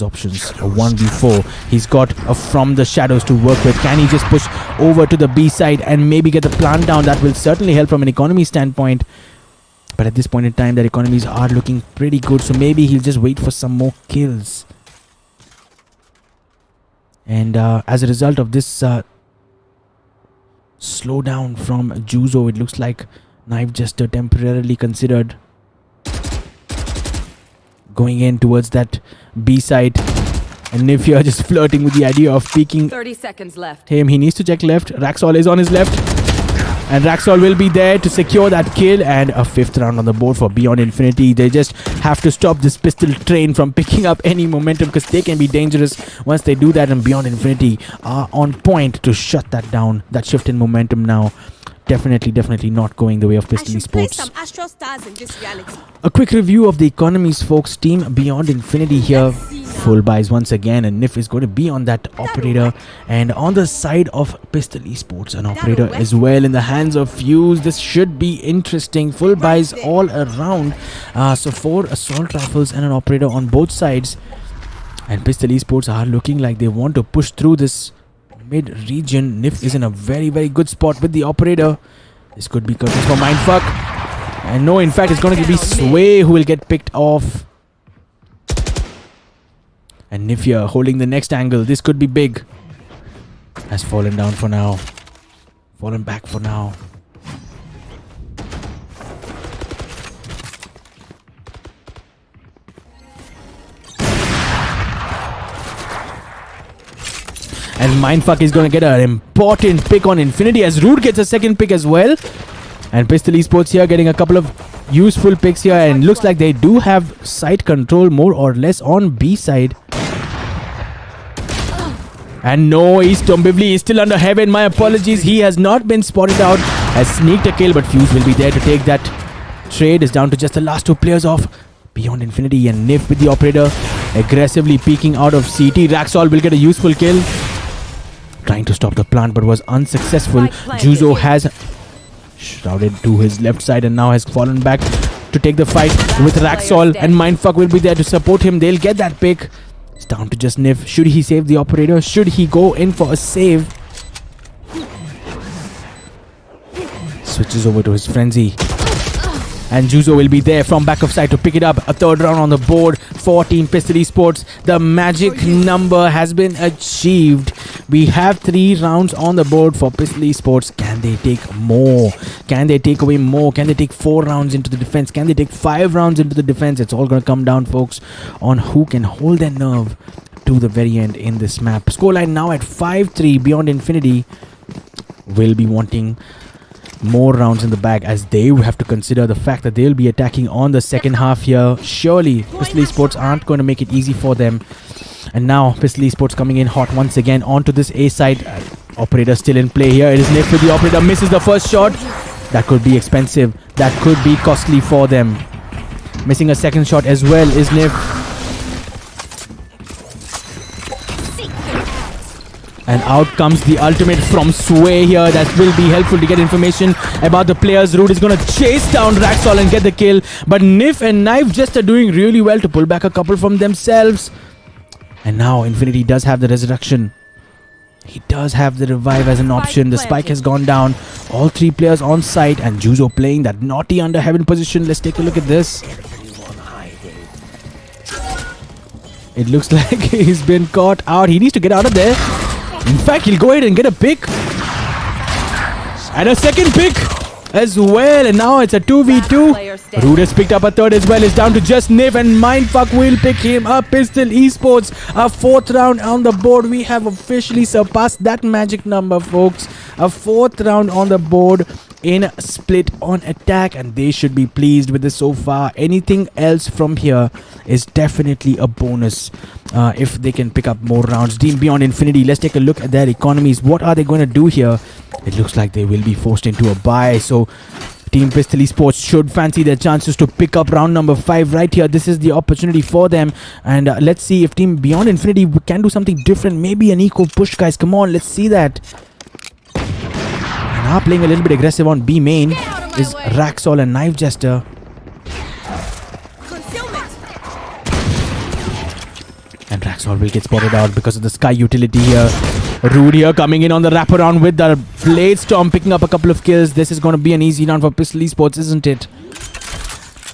Speaker 2: options? A 1v4. He's got a From the Shadows to work with. Can he just push over to the B side and maybe get the plant down? That will certainly help from an economy standpoint. But at this point in time, their economies are looking pretty good, so maybe he'll just wait for some more kills. And as a result of this slow down from Juzo, it looks like Knife just temporarily considered going in towards that B side, and Nifia just flirting with the idea of peeking
Speaker 3: 30 seconds left.
Speaker 2: him. He needs to check left. Raxol is on his left, and Raxol will be there to secure that kill, and a 5th round on the board for Beyond Infinity. They just have to stop this pistol train from picking up any momentum, because they can be dangerous once they do that, and Beyond Infinity are on point to shut that down. That shift in momentum now definitely not going the way of Pistol
Speaker 4: I should play
Speaker 2: Esports.
Speaker 4: some Astro Stars in this reality.
Speaker 2: A quick review of the economies, folks. Team Beyond Infinity here. Full buys once again, and Nif is going to be on that operator. And on the side of Pistol Esports, an operator as well in the hands of Fuse. This should be interesting. Full buys all around. So 4 assault rifles and an operator on both sides. And Pistol Esports are looking like they want to push through this mid-region. Nif is in a very good spot with the operator. This could be curtains for Mindfuck. And no, in fact, it's going to be Sway who will get picked off. And Nifia holding the next angle. This could be big. Has fallen down for now. Fallen back for now. And Mindfuck is going to get an important pick on Infinity as Rude gets a second pick as well. And Pistol Esports here getting a couple of useful picks here, and looks like they do have side control more or less on B side. And no, East Tombivli is still under heaven. My apologies, he has not been spotted out. Has sneaked a kill, but Fuse will be there to take that trade. Is down to just the last two players off Beyond Infinity, and Nif with the operator aggressively peeking out of CT. Raxol will get a useful kill, trying to stop the plant but was unsuccessful. Juzo has shrouded to his left side and now has fallen back to take the fight with Raxol, and Mindfuck will be there to support him. They'll get that pick. It's down to just Nif. Should he save the operator? Should he go in for a save? Switches over to his frenzy. And Juzo will be there from back of side to pick it up. A third round on the board for Team Pistol Esports. The magic number has been achieved. We have 3 rounds on the board for Pistol Esports. Can they take more? Can they take away more? Can they take 4 rounds into the defense? Can they take 5 rounds into the defense? It's all going to come down, folks, on who can hold their nerve to the very end in this map. Scoreline now at 5-3. Beyond Infinity will be wanting more rounds in the bag, as they have to consider the fact that they'll be attacking on the second half here. Surely Pistol Esports aren't going to make it easy for them. And now Pistol Esports coming in hot once again onto this A side. Operator still in play here. It is Nif with the operator. Misses the first shot. That could be expensive. That could be costly for them. Missing a second shot as well is Nif. And out comes the ultimate from Sway here. That will be helpful to get information about the players. Root is going to chase down Raxol and get the kill. But Nif and Knife just are doing really well to pull back a couple from themselves. And now Infinity does have the resurrection. He does have the revive as an option. The spike has gone down. All 3 players on site, and Juzo playing that naughty under heaven position. Let's take a look at this. It looks like he's been caught out. He needs to get out of there. In fact, he'll go ahead and get a pick. And a second pick as well. And now it's a 2v2. Rude has picked up a third as well. It's down to just Nif, and Mindfuck will pick him up. Pistol Esports, a 4th round on the board. We have officially surpassed that magic number, folks. A 4th round on the board in split on attack, and they should be pleased with this so far. Anything else from here is definitely a bonus if they can pick up more rounds. Team Beyond Infinity, let's take a look at their economies. What are they going to do here? It looks like they will be forced into a bye, so Team Pistol Esports should fancy their chances to pick up round number 5 right here. This is the opportunity for them, and let's see if Team Beyond Infinity can do something different. Maybe an eco push, guys. Come on, let's see that. Now playing a little bit aggressive on B main is Raxol and Knife Jester. And Raxol will get spotted out because of the Sky utility here. Rude here coming in on the wraparound with the Blade Storm, picking up a couple of kills. This is going to be an easy round for Pistol Esports, isn't it?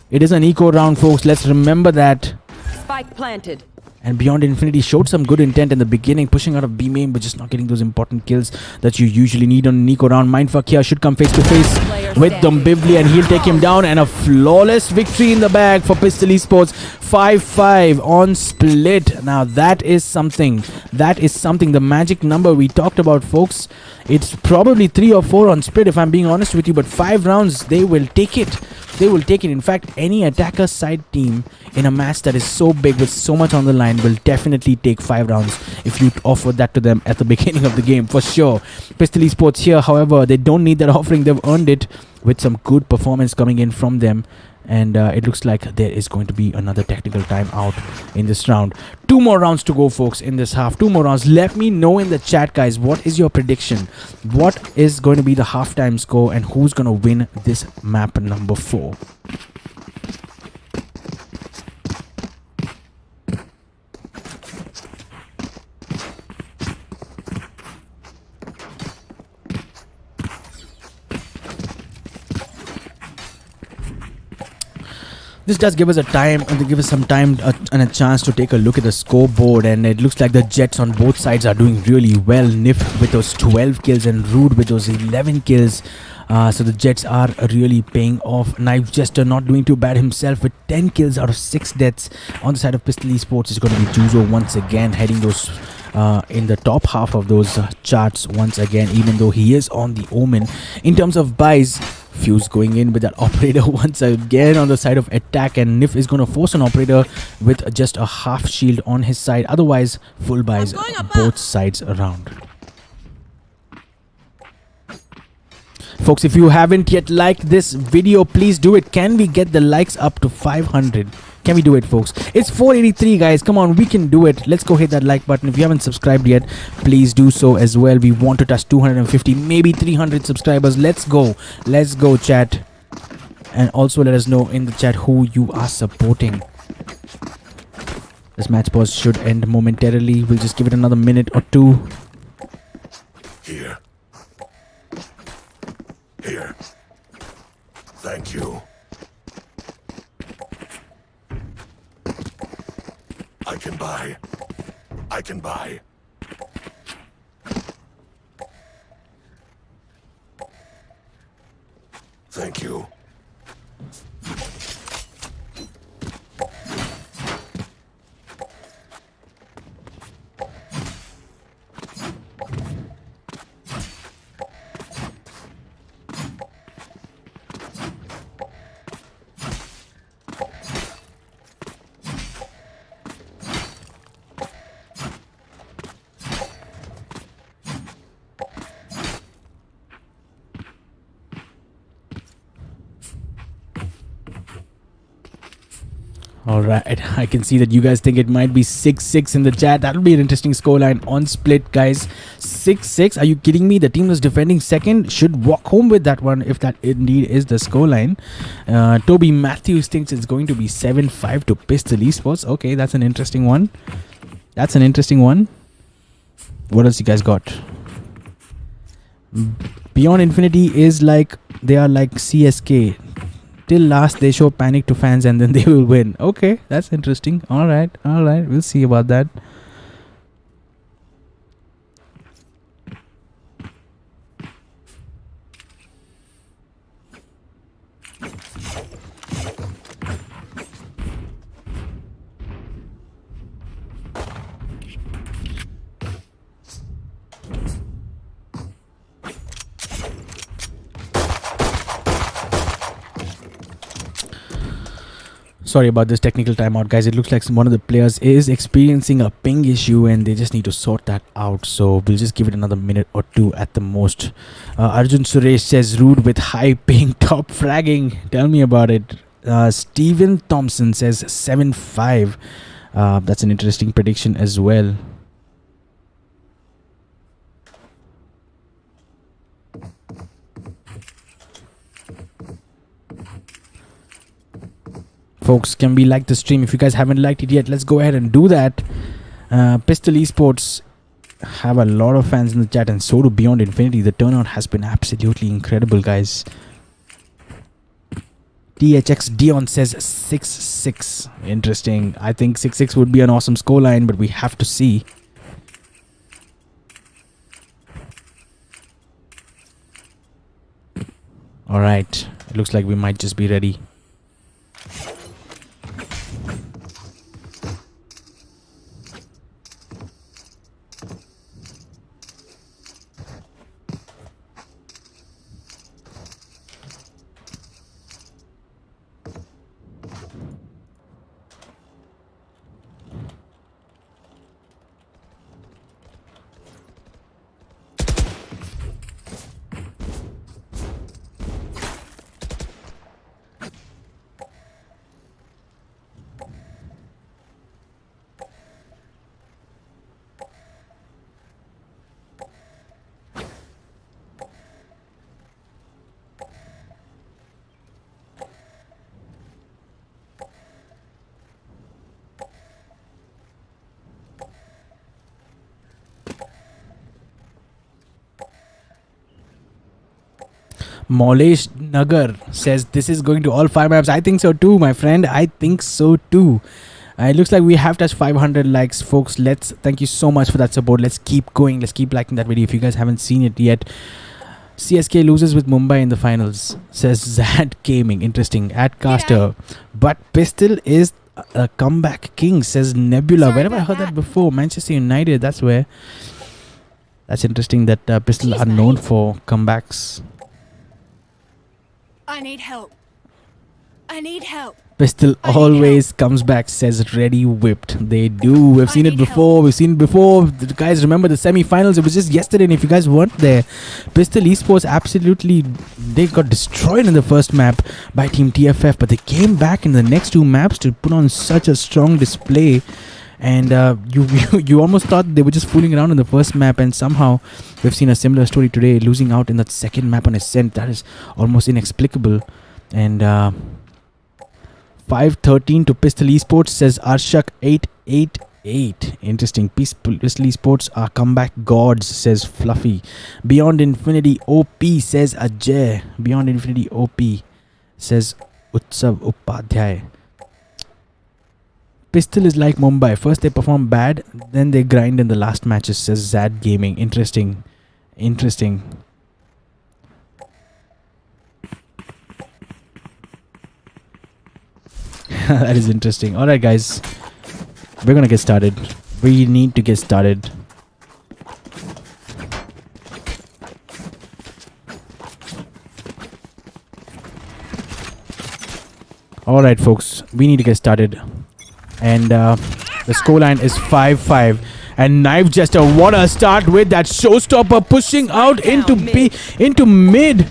Speaker 2: It is an eco round, folks. Let's remember that.
Speaker 3: Spike planted.
Speaker 2: And Beyond Infinity showed some good intent in the beginning, pushing out of B main, but just not getting those important kills that you usually need on an eco round. Mindfuck here should come face to face with Dombivli, and he'll take him down. And a flawless victory in the bag for Pistol Esports. 5-5 on split. Now that is something. That is something. The magic number we talked about, folks. It's probably 3 or 4 on split, if I'm being honest with you. But 5 rounds, they will take it. They will take it. In fact, any attacker side team in a match that is so big with so much on the line will definitely take 5 rounds if you offer that to them at the beginning of the game, for sure. Pistol Esports here, however, they don't need that offering. They've earned it with some good performance coming in from them. And it looks like there is going to be another technical timeout in this round. 2 more rounds to go, folks, in this half. 2 more rounds. Let me know in the chat, guys, what is your prediction? What is going to be the halftime score, and who's going to win this map number 4? This does give us some time and a chance to take a look at the scoreboard, and it looks like the Jets on both sides are doing really well. Nif with those 12 kills and Rude with those 11 kills. So the Jets are really paying off. Knife Jester not doing too bad himself with 10 kills out of 6 deaths. On the side of Pistol Esports is going to be Juzo once again heading those in the top half of those charts once again, even though he is on the Omen. In terms of buys, Fuse going in with that operator once again on the side of attack, and Nif is going to force an operator with just a half shield on his side. Otherwise, full buys both sides around. Folks, if you haven't yet liked this video, please do it. Can we get the likes up to 500? Can we do it, folks? It's 483, guys. Come on, we can do it. Let's go hit that like button. If you haven't subscribed yet, please do so as well. We want to touch 250, maybe 300 subscribers. Let's go. Let's go, chat. And also let us know in the chat who you are supporting. This match pause should end momentarily. We'll just give it another minute or two.
Speaker 6: Here. Here. Thank you. I can buy. I can buy. Thank you.
Speaker 2: Alright, I can see that you guys think it might be 6-6 in the chat. That'll be an interesting scoreline on split, guys. 6-6? Are you kidding me? The team that's defending second should walk home with that one if that indeed is the scoreline. Toby Matthews thinks it's going to be 7-5 to Pistol Esports. Okay, that's an interesting one. That's an interesting one. What else you guys got? Beyond Infinity is like, they are like CSK. Till last they show panic to fans and then they will win. Okay, that's interesting. Alright, we'll see about that. Sorry about this technical timeout, guys. It looks like one of the players is experiencing a ping issue and they just need to sort that out. So we'll just give it another minute or two at the most. Arjun Suresh says rude with high ping top fragging. Tell me about it. Steven Thompson says 7-5. That's an interesting prediction as well. Folks, can we like the stream? If you guys haven't liked it yet, let's go ahead and do that. Pistol Esports have a lot of fans in the chat, and so do Beyond Infinity. The turnout has been absolutely incredible, guys. THX Dion says 6-6. Interesting. I think 6-6 would be an awesome scoreline, but we have to see. Alright. It looks like we might just be ready. Molesh Nagar says this is going to all 5 maps. I think so too, my friend. I think so too. It looks like we have touched 500 likes, folks. Thank you so much for that support. Let's keep going. Let's keep liking that video if you guys haven't seen it yet. CSK loses with Mumbai in the finals, says Zad Gaming. Interesting. At Caster. But Pistol is comeback king, says Nebula. Where have I heard that before? Manchester United, that's where. That's interesting that Pistol are known for comebacks.
Speaker 4: I need help. I need help.
Speaker 2: Pistol always comes back, says Ready Whipped. They do. We've seen it before. The guys remember the semi-finals. It was just yesterday, and if you guys weren't there, Pistol eSports absolutely, they got destroyed in the first map by Team TFF, but they came back in the next two maps to put on such a strong display. And you almost thought they were just fooling around in the first map, and somehow we've seen a similar story today, losing out in that second map on Ascent. That is almost inexplicable. And 5-13 to Pistol Esports, says Arshak 888. Interesting. Pistol Esports are comeback gods, says Fluffy. Beyond Infinity OP, says Ajay. Beyond Infinity OP, says Utsav Upadhyay. Pistol is like Mumbai. First they perform bad, then they grind in the last matches, says Zad Gaming. Interesting. That is interesting. Alright guys, we're gonna get started. We need to get started. Alright folks, we need to get started. And the scoreline is 5-5. And Knife Jester, what a start with that showstopper, pushing out into mid.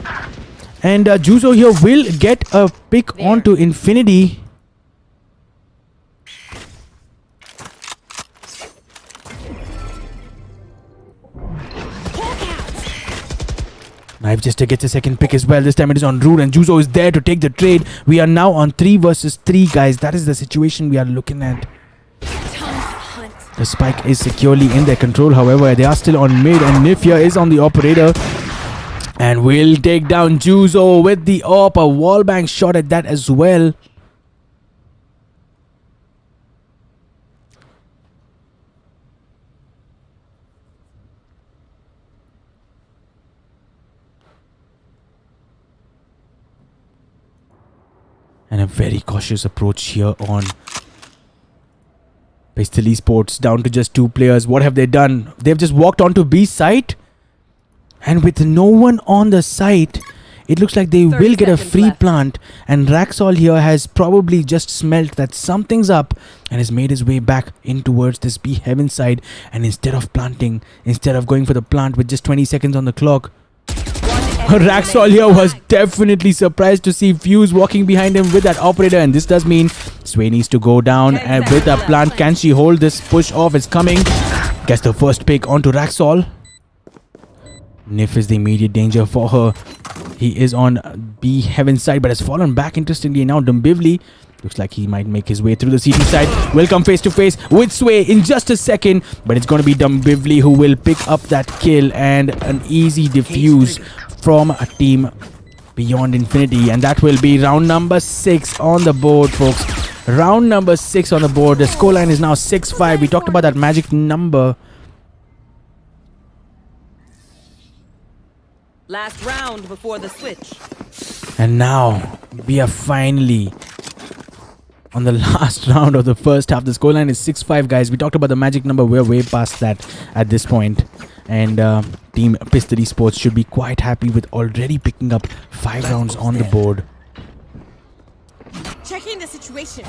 Speaker 2: And Juzo here will get a pick onto Infinity. Knife Jester gets a second pick as well. This time it is on Rude, and Juzo is there to take the trade. We are now on 3 versus 3, guys. That is the situation we are looking at. The spike is securely in their control. However, they are still on mid, and Nifia is on the operator. And will take down Juzo with the AWP. A wallbang shot at that as well. And a very cautious approach here on Pistol Esports, down to just 2 players. What have they done? They've just walked onto B site, and with no one on the site, it looks like they will get a free plant. And Raxol here has probably just smelt that something's up and has made his way back in towards this B heaven side. And instead of going for the plant with just 20 seconds on the clock, Raxol here was definitely surprised to see Fuse walking behind him with that operator, and this does mean Sway needs to go down and with a plant. Can she hold this push off? It's coming. Gets the first pick onto Raxol. Nif is the immediate danger for her. He is on B heaven side but has fallen back. Interestingly now, Dumbivli looks like he might make his way through the CT side. Will come face to face with Sway in just a second, but it's going to be Dumbivli who will pick up that kill, and an easy defuse from a team Beyond Infinity. And that will be round number 6 on the board, folks. Round number 6 on the board. The scoreline is now 6-5. We talked about that magic number.
Speaker 3: Last round before the switch.
Speaker 2: And now we are finally on the last round of the first half. The scoreline is 6-5, guys. We talked about the magic number. We're way past that at this point. And Team Pistol Esports should be quite happy with already picking up 5 rounds on the board.
Speaker 4: Checking the situation.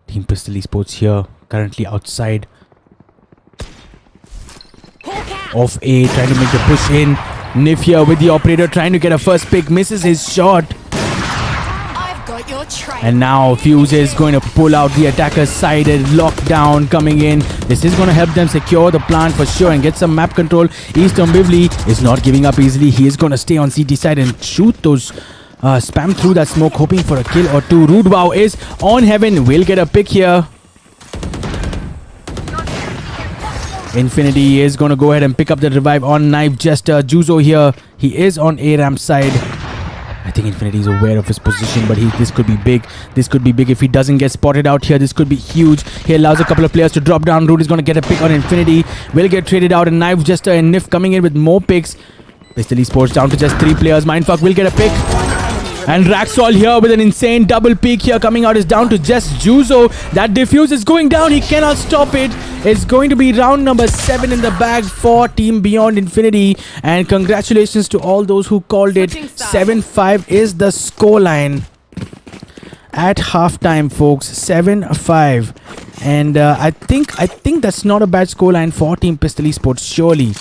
Speaker 2: Team Pistol Esports here, currently outside of A, trying to make the push in. Nif here with the operator, trying to get a first pick, misses his shot.
Speaker 4: I've got your trail.
Speaker 2: And now Fuse is going to pull out the attacker's sided lockdown coming in. This is going to help them secure the plant for sure and get some map control. Eastern Bivli is not giving up easily. He is going to stay on CT side and shoot those spam through that smoke, hoping for a kill or two. Rude Wow is on heaven, will get a pick here. Infinity is going to go ahead and pick up the revive on Knife Jester. Juzo here, he is on A ramp side. I think Infinity is aware of his position, but this could be big. This could be big if he doesn't get spotted out here. This could be huge. He allows a couple of players to drop down. Root is going to get a pick on Infinity. Will get traded out, and Knife Jester and Nif coming in with more picks. Pistol Esports down to just 3 players. Mindfuck will get a pick. And Raxol here with an insane double peak here coming out is down to just Juzo. That defuse is going down. He cannot stop it. It's going to be round number 7 in the bag for Team Beyond Infinity. And congratulations to all those who called it. 7-5 is the scoreline at halftime, folks. 7-5. And I think that's not a bad scoreline for Team Pistol Esports. Surely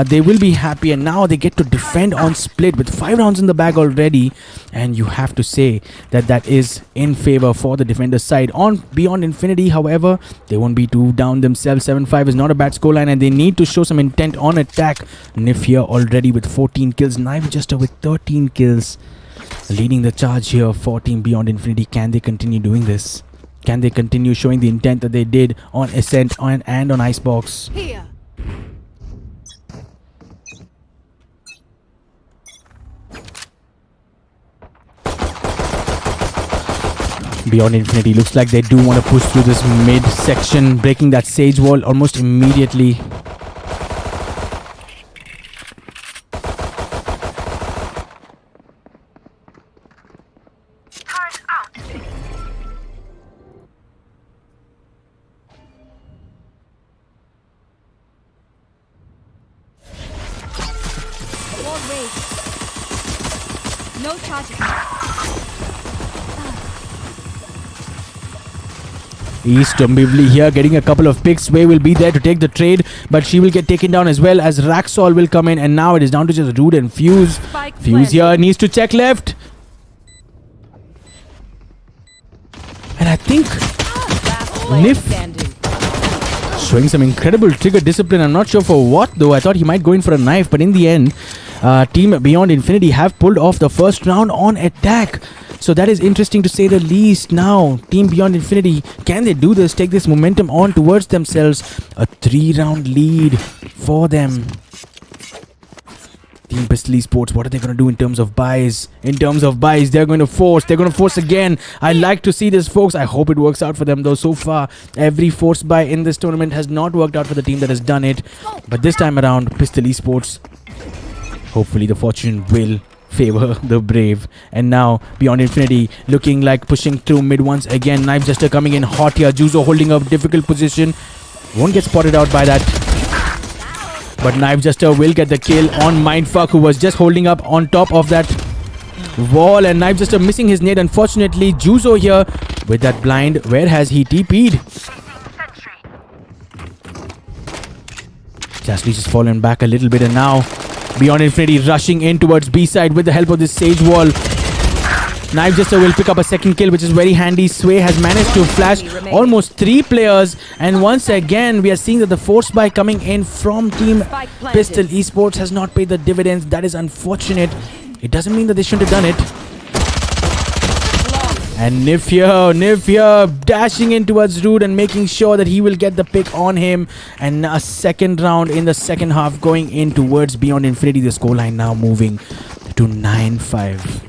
Speaker 2: they will be happy, and now they get to defend on split with 5 rounds in the bag already. And you have to say that is in favor for the defender's side. On Beyond Infinity, however, they won't be too down themselves. 7-5 is not a bad scoreline, and they need to show some intent on attack. Nif here already with 14 kills. Knife Jester with 13 kills, leading the charge here for Team Beyond Infinity. Can they continue doing this? Can they continue showing the intent that they did on Ascent and on Icebox?
Speaker 4: Here.
Speaker 2: Beyond Infinity looks like they do want to push through this mid section, breaking that Sage wall almost immediately.
Speaker 4: No charges.
Speaker 2: East Bivli here getting a couple of picks. Sway will be there to take the trade, but she will get taken down as well as Raxol will come in, and now it is down to just Rude and Fuse. Fuse here needs to check left. And I think Nif showing some incredible trigger discipline. I'm not sure for what though. I thought he might go in for a knife, but in the end, Team Beyond Infinity have pulled off the first round on attack. So that is interesting to say the least. Now, Team Beyond Infinity, can they do this? Take this momentum on towards themselves. A 3-round lead for them. Team Pistol Esports, what are they going to do in terms of buys? In terms of buys, they're going to force. They're going to force again. I like to see this, folks. I hope it works out for them, though. So far, every force buy in this tournament has not worked out for the team that has done it. But this time around, Pistol Esports, hopefully the fortune will favor the brave. And now Beyond Infinity looking like pushing through mid once again. Knife Jester coming in hot here. Juzo holding a difficult position. Won't get spotted out by that. But Knife Jester will get the kill on Mindfuck, who was just holding up on top of that wall. And Knife Jester missing his nade. Unfortunately, Juzo here with that blind. Where has he TP'd? Jastly just fallen back a little bit, and now Beyond Infinity rushing in towards B side with the help of this Sage wall. Knife Jester will pick up a second kill, which is very handy. Sway has managed to flash almost 3 players. And once again, we are seeing that the force buy coming in from Team Pistol Esports has not paid the dividends. That is unfortunate. It doesn't mean that they shouldn't have done it. And Nif here, dashing in towards Rude and making sure that he will get the pick on him. And a second round in the second half going in towards Beyond Infinity. The scoreline now moving to 9-5.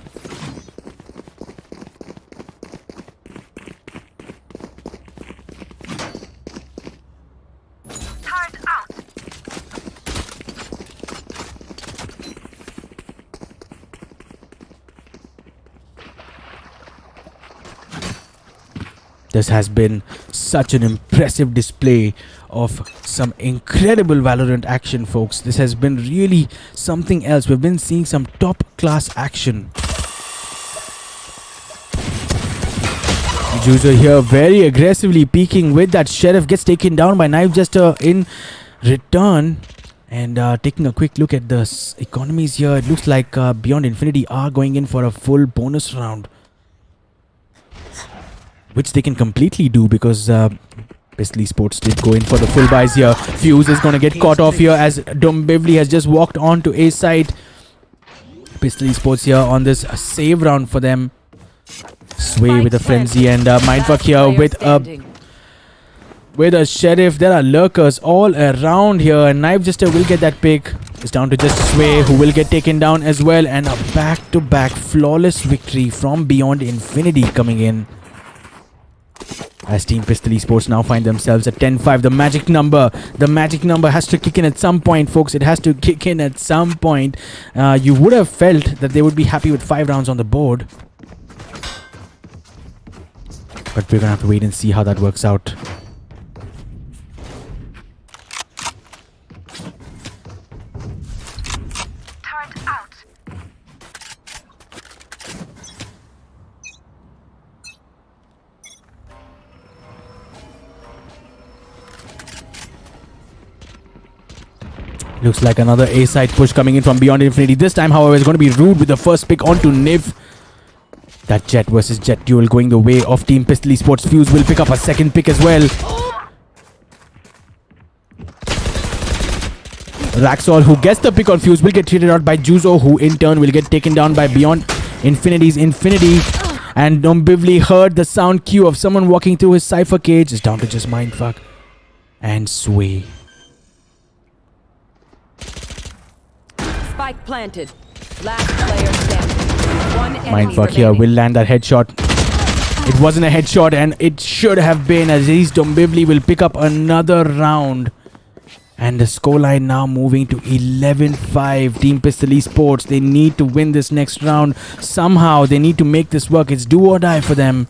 Speaker 2: This has been such an impressive display of some incredible Valorant action, folks. This has been really something else. We've been seeing some top class action. Juzo here very aggressively peeking with that Sheriff, gets taken down by Knife Jester in return. And taking a quick look at the economies here, it looks like Beyond Infinity are going in for a full bonus round, which they can completely do because Pistol Esports did go in for the full buys here. Fuse is going to get caught off here as Bivli has just walked on to A side. Pistol Esports here on this save round for them. Sway with a frenzy, and Mindfuck here with a with a sheriff. There are lurkers all around here, and Knife Jester will get that pick. It's down to just Sway, who will get taken down as well, and a back-to-back flawless victory from Beyond Infinity coming in. As Team Pistol Esports now find themselves at 10-5. The magic number has to kick in at some point, folks. It has to kick in at some point. You would have felt that they would be happy with 5 rounds on the board. But we're gonna have to wait and see how that works out.
Speaker 5: Turned out.
Speaker 2: Looks like another A-side push coming in from Beyond Infinity. This time, however, is going to be Rude with the first pick onto Niv. That Jet versus Jet duel going the way of Team Pistol Esports. Fuse will pick up a second pick as well. Raxol, who gets the pick on Fuse, will get treated out by Juzo, who in turn will get taken down by Beyond Infinity's Infinity. And Dombivli heard the sound cue of someone walking through his Cypher cage. It's down to just Mindfuck and Sway.
Speaker 3: Spike planted. Last player standing. One enemy
Speaker 2: Mindfuck here
Speaker 3: remaining.
Speaker 2: will land that headshot. It wasn't a headshot, and it should have been, as Dombivli will pick up another round. And the scoreline now moving to 11-5. Team Pistol Esports, they need to win this next round. Somehow, they need to make this work. It's do or die for them.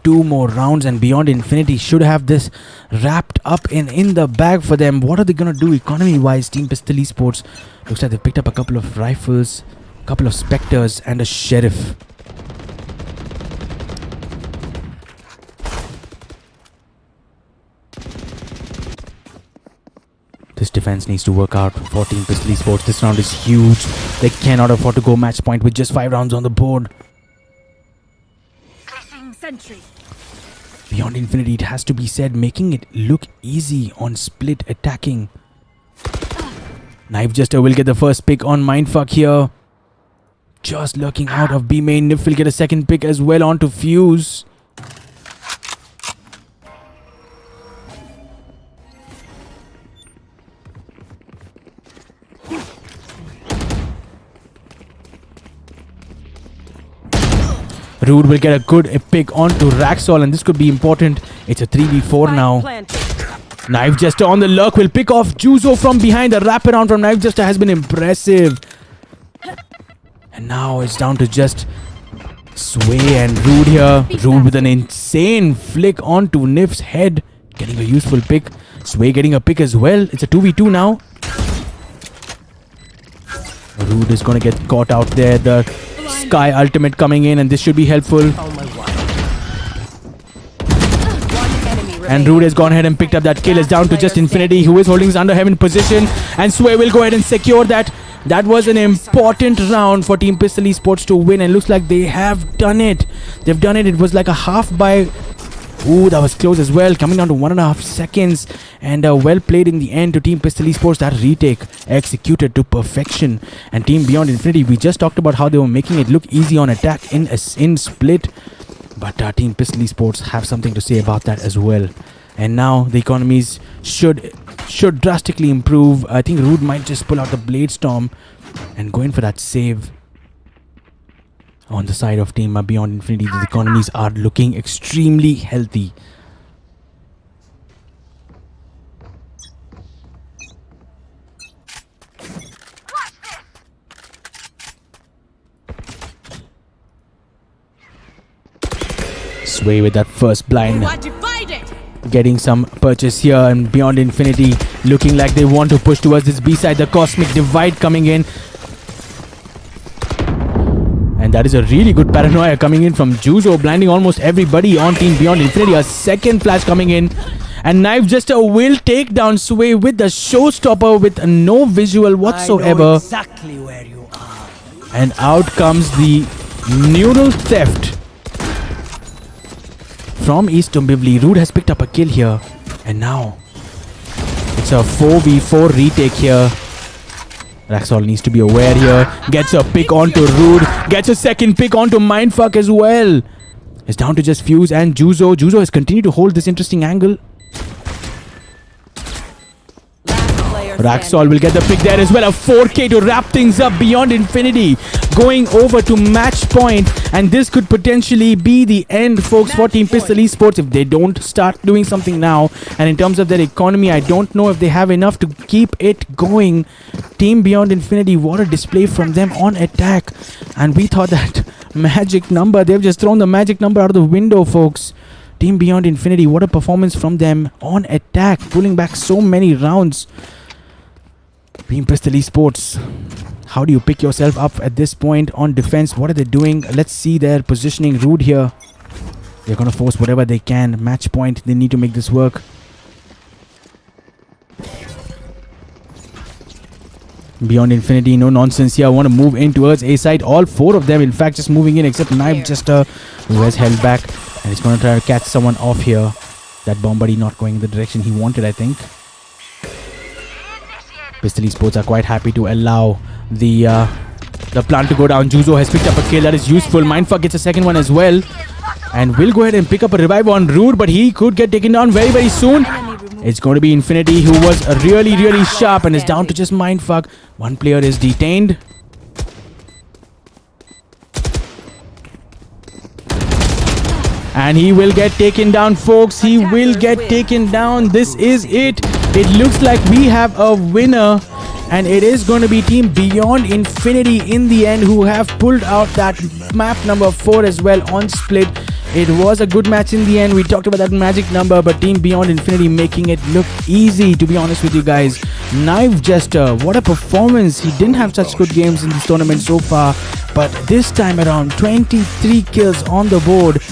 Speaker 2: Two more rounds, and Beyond Infinity should have this wrapped up in the bag for them. What are they gonna do economy wise? Team Pistol Esports looks like they picked up a couple of rifles, a couple of Spectres, and a Sheriff. This defense needs to work out for Team Pistol Esports. This round is huge. They cannot afford to go match point with just 5 rounds on the board.
Speaker 4: Sentry.
Speaker 2: Beyond Infinity, it has to be said, making it look easy on split attacking. Knife Jester will get the first pick on Mindfuck here. Just lurking out of B main. Nif will get a second pick as well onto Fuse. Rude will get a good pick onto Raxol, and this could be important. It's a 3v4 now. Knife Jester on the lurk will pick off Juzo from behind. The wraparound from Knife Jester has been impressive. And now it's down to just Sway and Rude here. Rude with an insane flick onto Nif's head. Getting a useful pick. Sway getting a pick as well. It's a 2v2 now. Rude is going to get caught out there. The Sky ultimate coming in, and this should be helpful. And Rude has gone ahead and picked up that kill. It's down to just Infinity, who is holding his under heaven position, and Sway will go ahead and secure that. That was an important round for Team Pistol Esports to win, and looks like they have done it. They've done it. It was like a half by... Ooh, that was close as well. Coming down to 1.5 seconds. And well played in the end to Team Pistol Esports. That retake executed to perfection. And Team Beyond Infinity, we just talked about how they were making it look easy on attack in split. But Team Pistol Esports have something to say about that as well. And now the economies should drastically improve. I think Rude might just pull out the Blade Storm and go in for that save. On the side of Team Beyond Infinity, the economies are looking extremely healthy. Sway with that first blind. Getting some purchase here, and Beyond Infinity looking like they want to push towards this B side. The Cosmic Divide coming in. And that is a really good paranoia coming in from Juzo, blinding almost everybody on Team Beyond Infinity. A second flash coming in. And Knife Jester will take down Sway with the showstopper with no visual whatsoever.
Speaker 8: I know exactly where you are.
Speaker 2: And out comes the neural theft from East Dombivli. Rude has picked up a kill here. And now It's a 4v4 retake here. Raxol needs to be aware here. Gets a pick onto Rude. Gets a second pick onto Mindfuck as well. It's down to just Fuse and Juzo. Juzo has continued to hold this interesting angle. Raxol will get the pick there as well. A 4K to wrap things up beyond infinity. Going over to match point. And this could potentially be the end, folks, for Team Pistol Esports if they don't start doing something now. And in terms of their economy, I don't know if they have enough to keep it going. Team Beyond Infinity, what a display from them on attack. And we thought that magic number, they've just thrown the magic number out of the window, folks. Team Beyond Infinity, what a performance from them on attack, pulling back so many rounds. Team Pistol Esports, how do you pick yourself up at this point on defense? What are they doing? Let's see their positioning. Rude here. They're going to force whatever they can. Match point. They need to make this work. Beyond Infinity, no nonsense here. I want to move in towards A side. All four of them, in fact, just moving in except Knife Jester, who has held back. And he's going to try to catch someone off here. That bomb buddy not going in the direction he wanted, I think. Pistol Esports are quite happy to allow the plan to go down. Juzo has picked up a kill. That is useful. Mindfuck gets a second one as well. And will go ahead and pick up a revive on Rude, but he could get taken down very, very soon. It's going to be Infinity, who was really, really sharp and is down to just Mindfuck. One player is detained. And he will get taken down, folks. He will get taken down. This is it. It looks like we have a winner. And it is going to be Team Beyond Infinity in the end, who have pulled out that map number 4 as well on split. It was a good match in the end. We talked about that magic number, but Team Beyond Infinity making it look easy, to be honest with you guys. Knife Jester, what a performance. He didn't have such good games in this tournament so far, but this time around, 23 kills on the board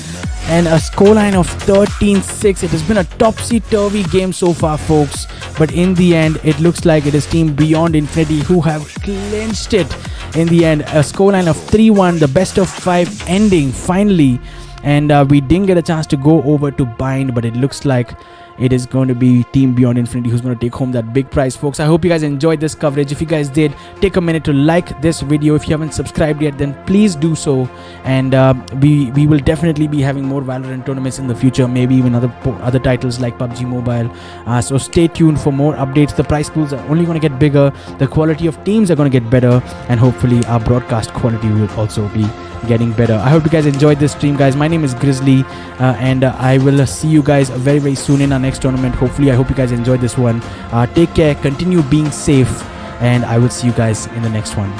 Speaker 2: and a scoreline of 13-6. It has been a topsy-turvy game so far, folks. But in the end, it looks like it is Team Beyond Infinity who have clinched it in the end. A scoreline of 3-1, the best of 5 ending finally. And we didn't get a chance to go over to Bind, but it looks like it is going to be Team Beyond Infinity who's going to take home that big prize, folks. I hope you guys enjoyed this coverage. If you guys did, take a minute to like this video. If you haven't subscribed yet, then please do so. And we will definitely be having more Valorant tournaments in the future, maybe even other titles like PUBG Mobile. So stay tuned for more updates. The prize pools are only going to get bigger. The quality of teams are going to get better, and hopefully our broadcast quality will also be getting better. I hope you guys enjoyed this stream, guys. My name is Grizzly, and I will see you guys very, very soon in our next tournament. Hopefully, I hope you guys enjoyed this one. Take care, continue being safe, and I will see you guys in the next one.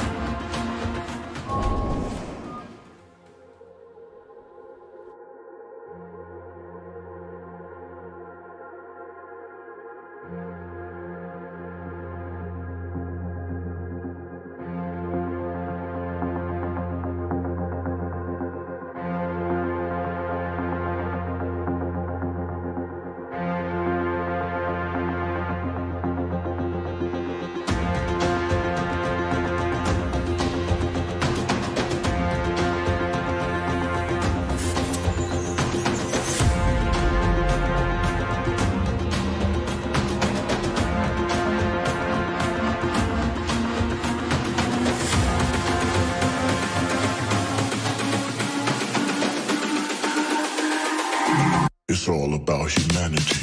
Speaker 6: It's all about humanity.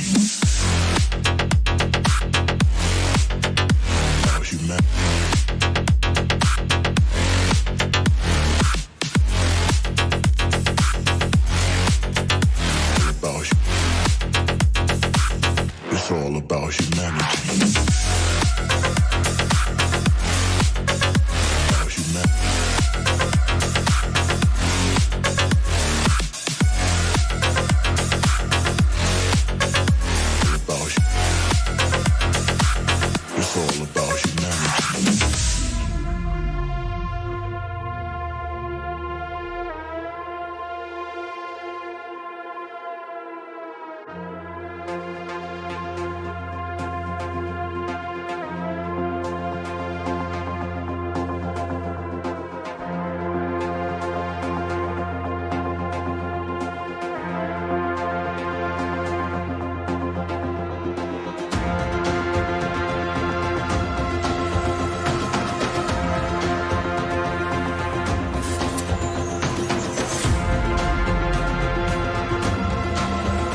Speaker 6: About humanity. It's all about humanity. About humanity. It's all about humanity.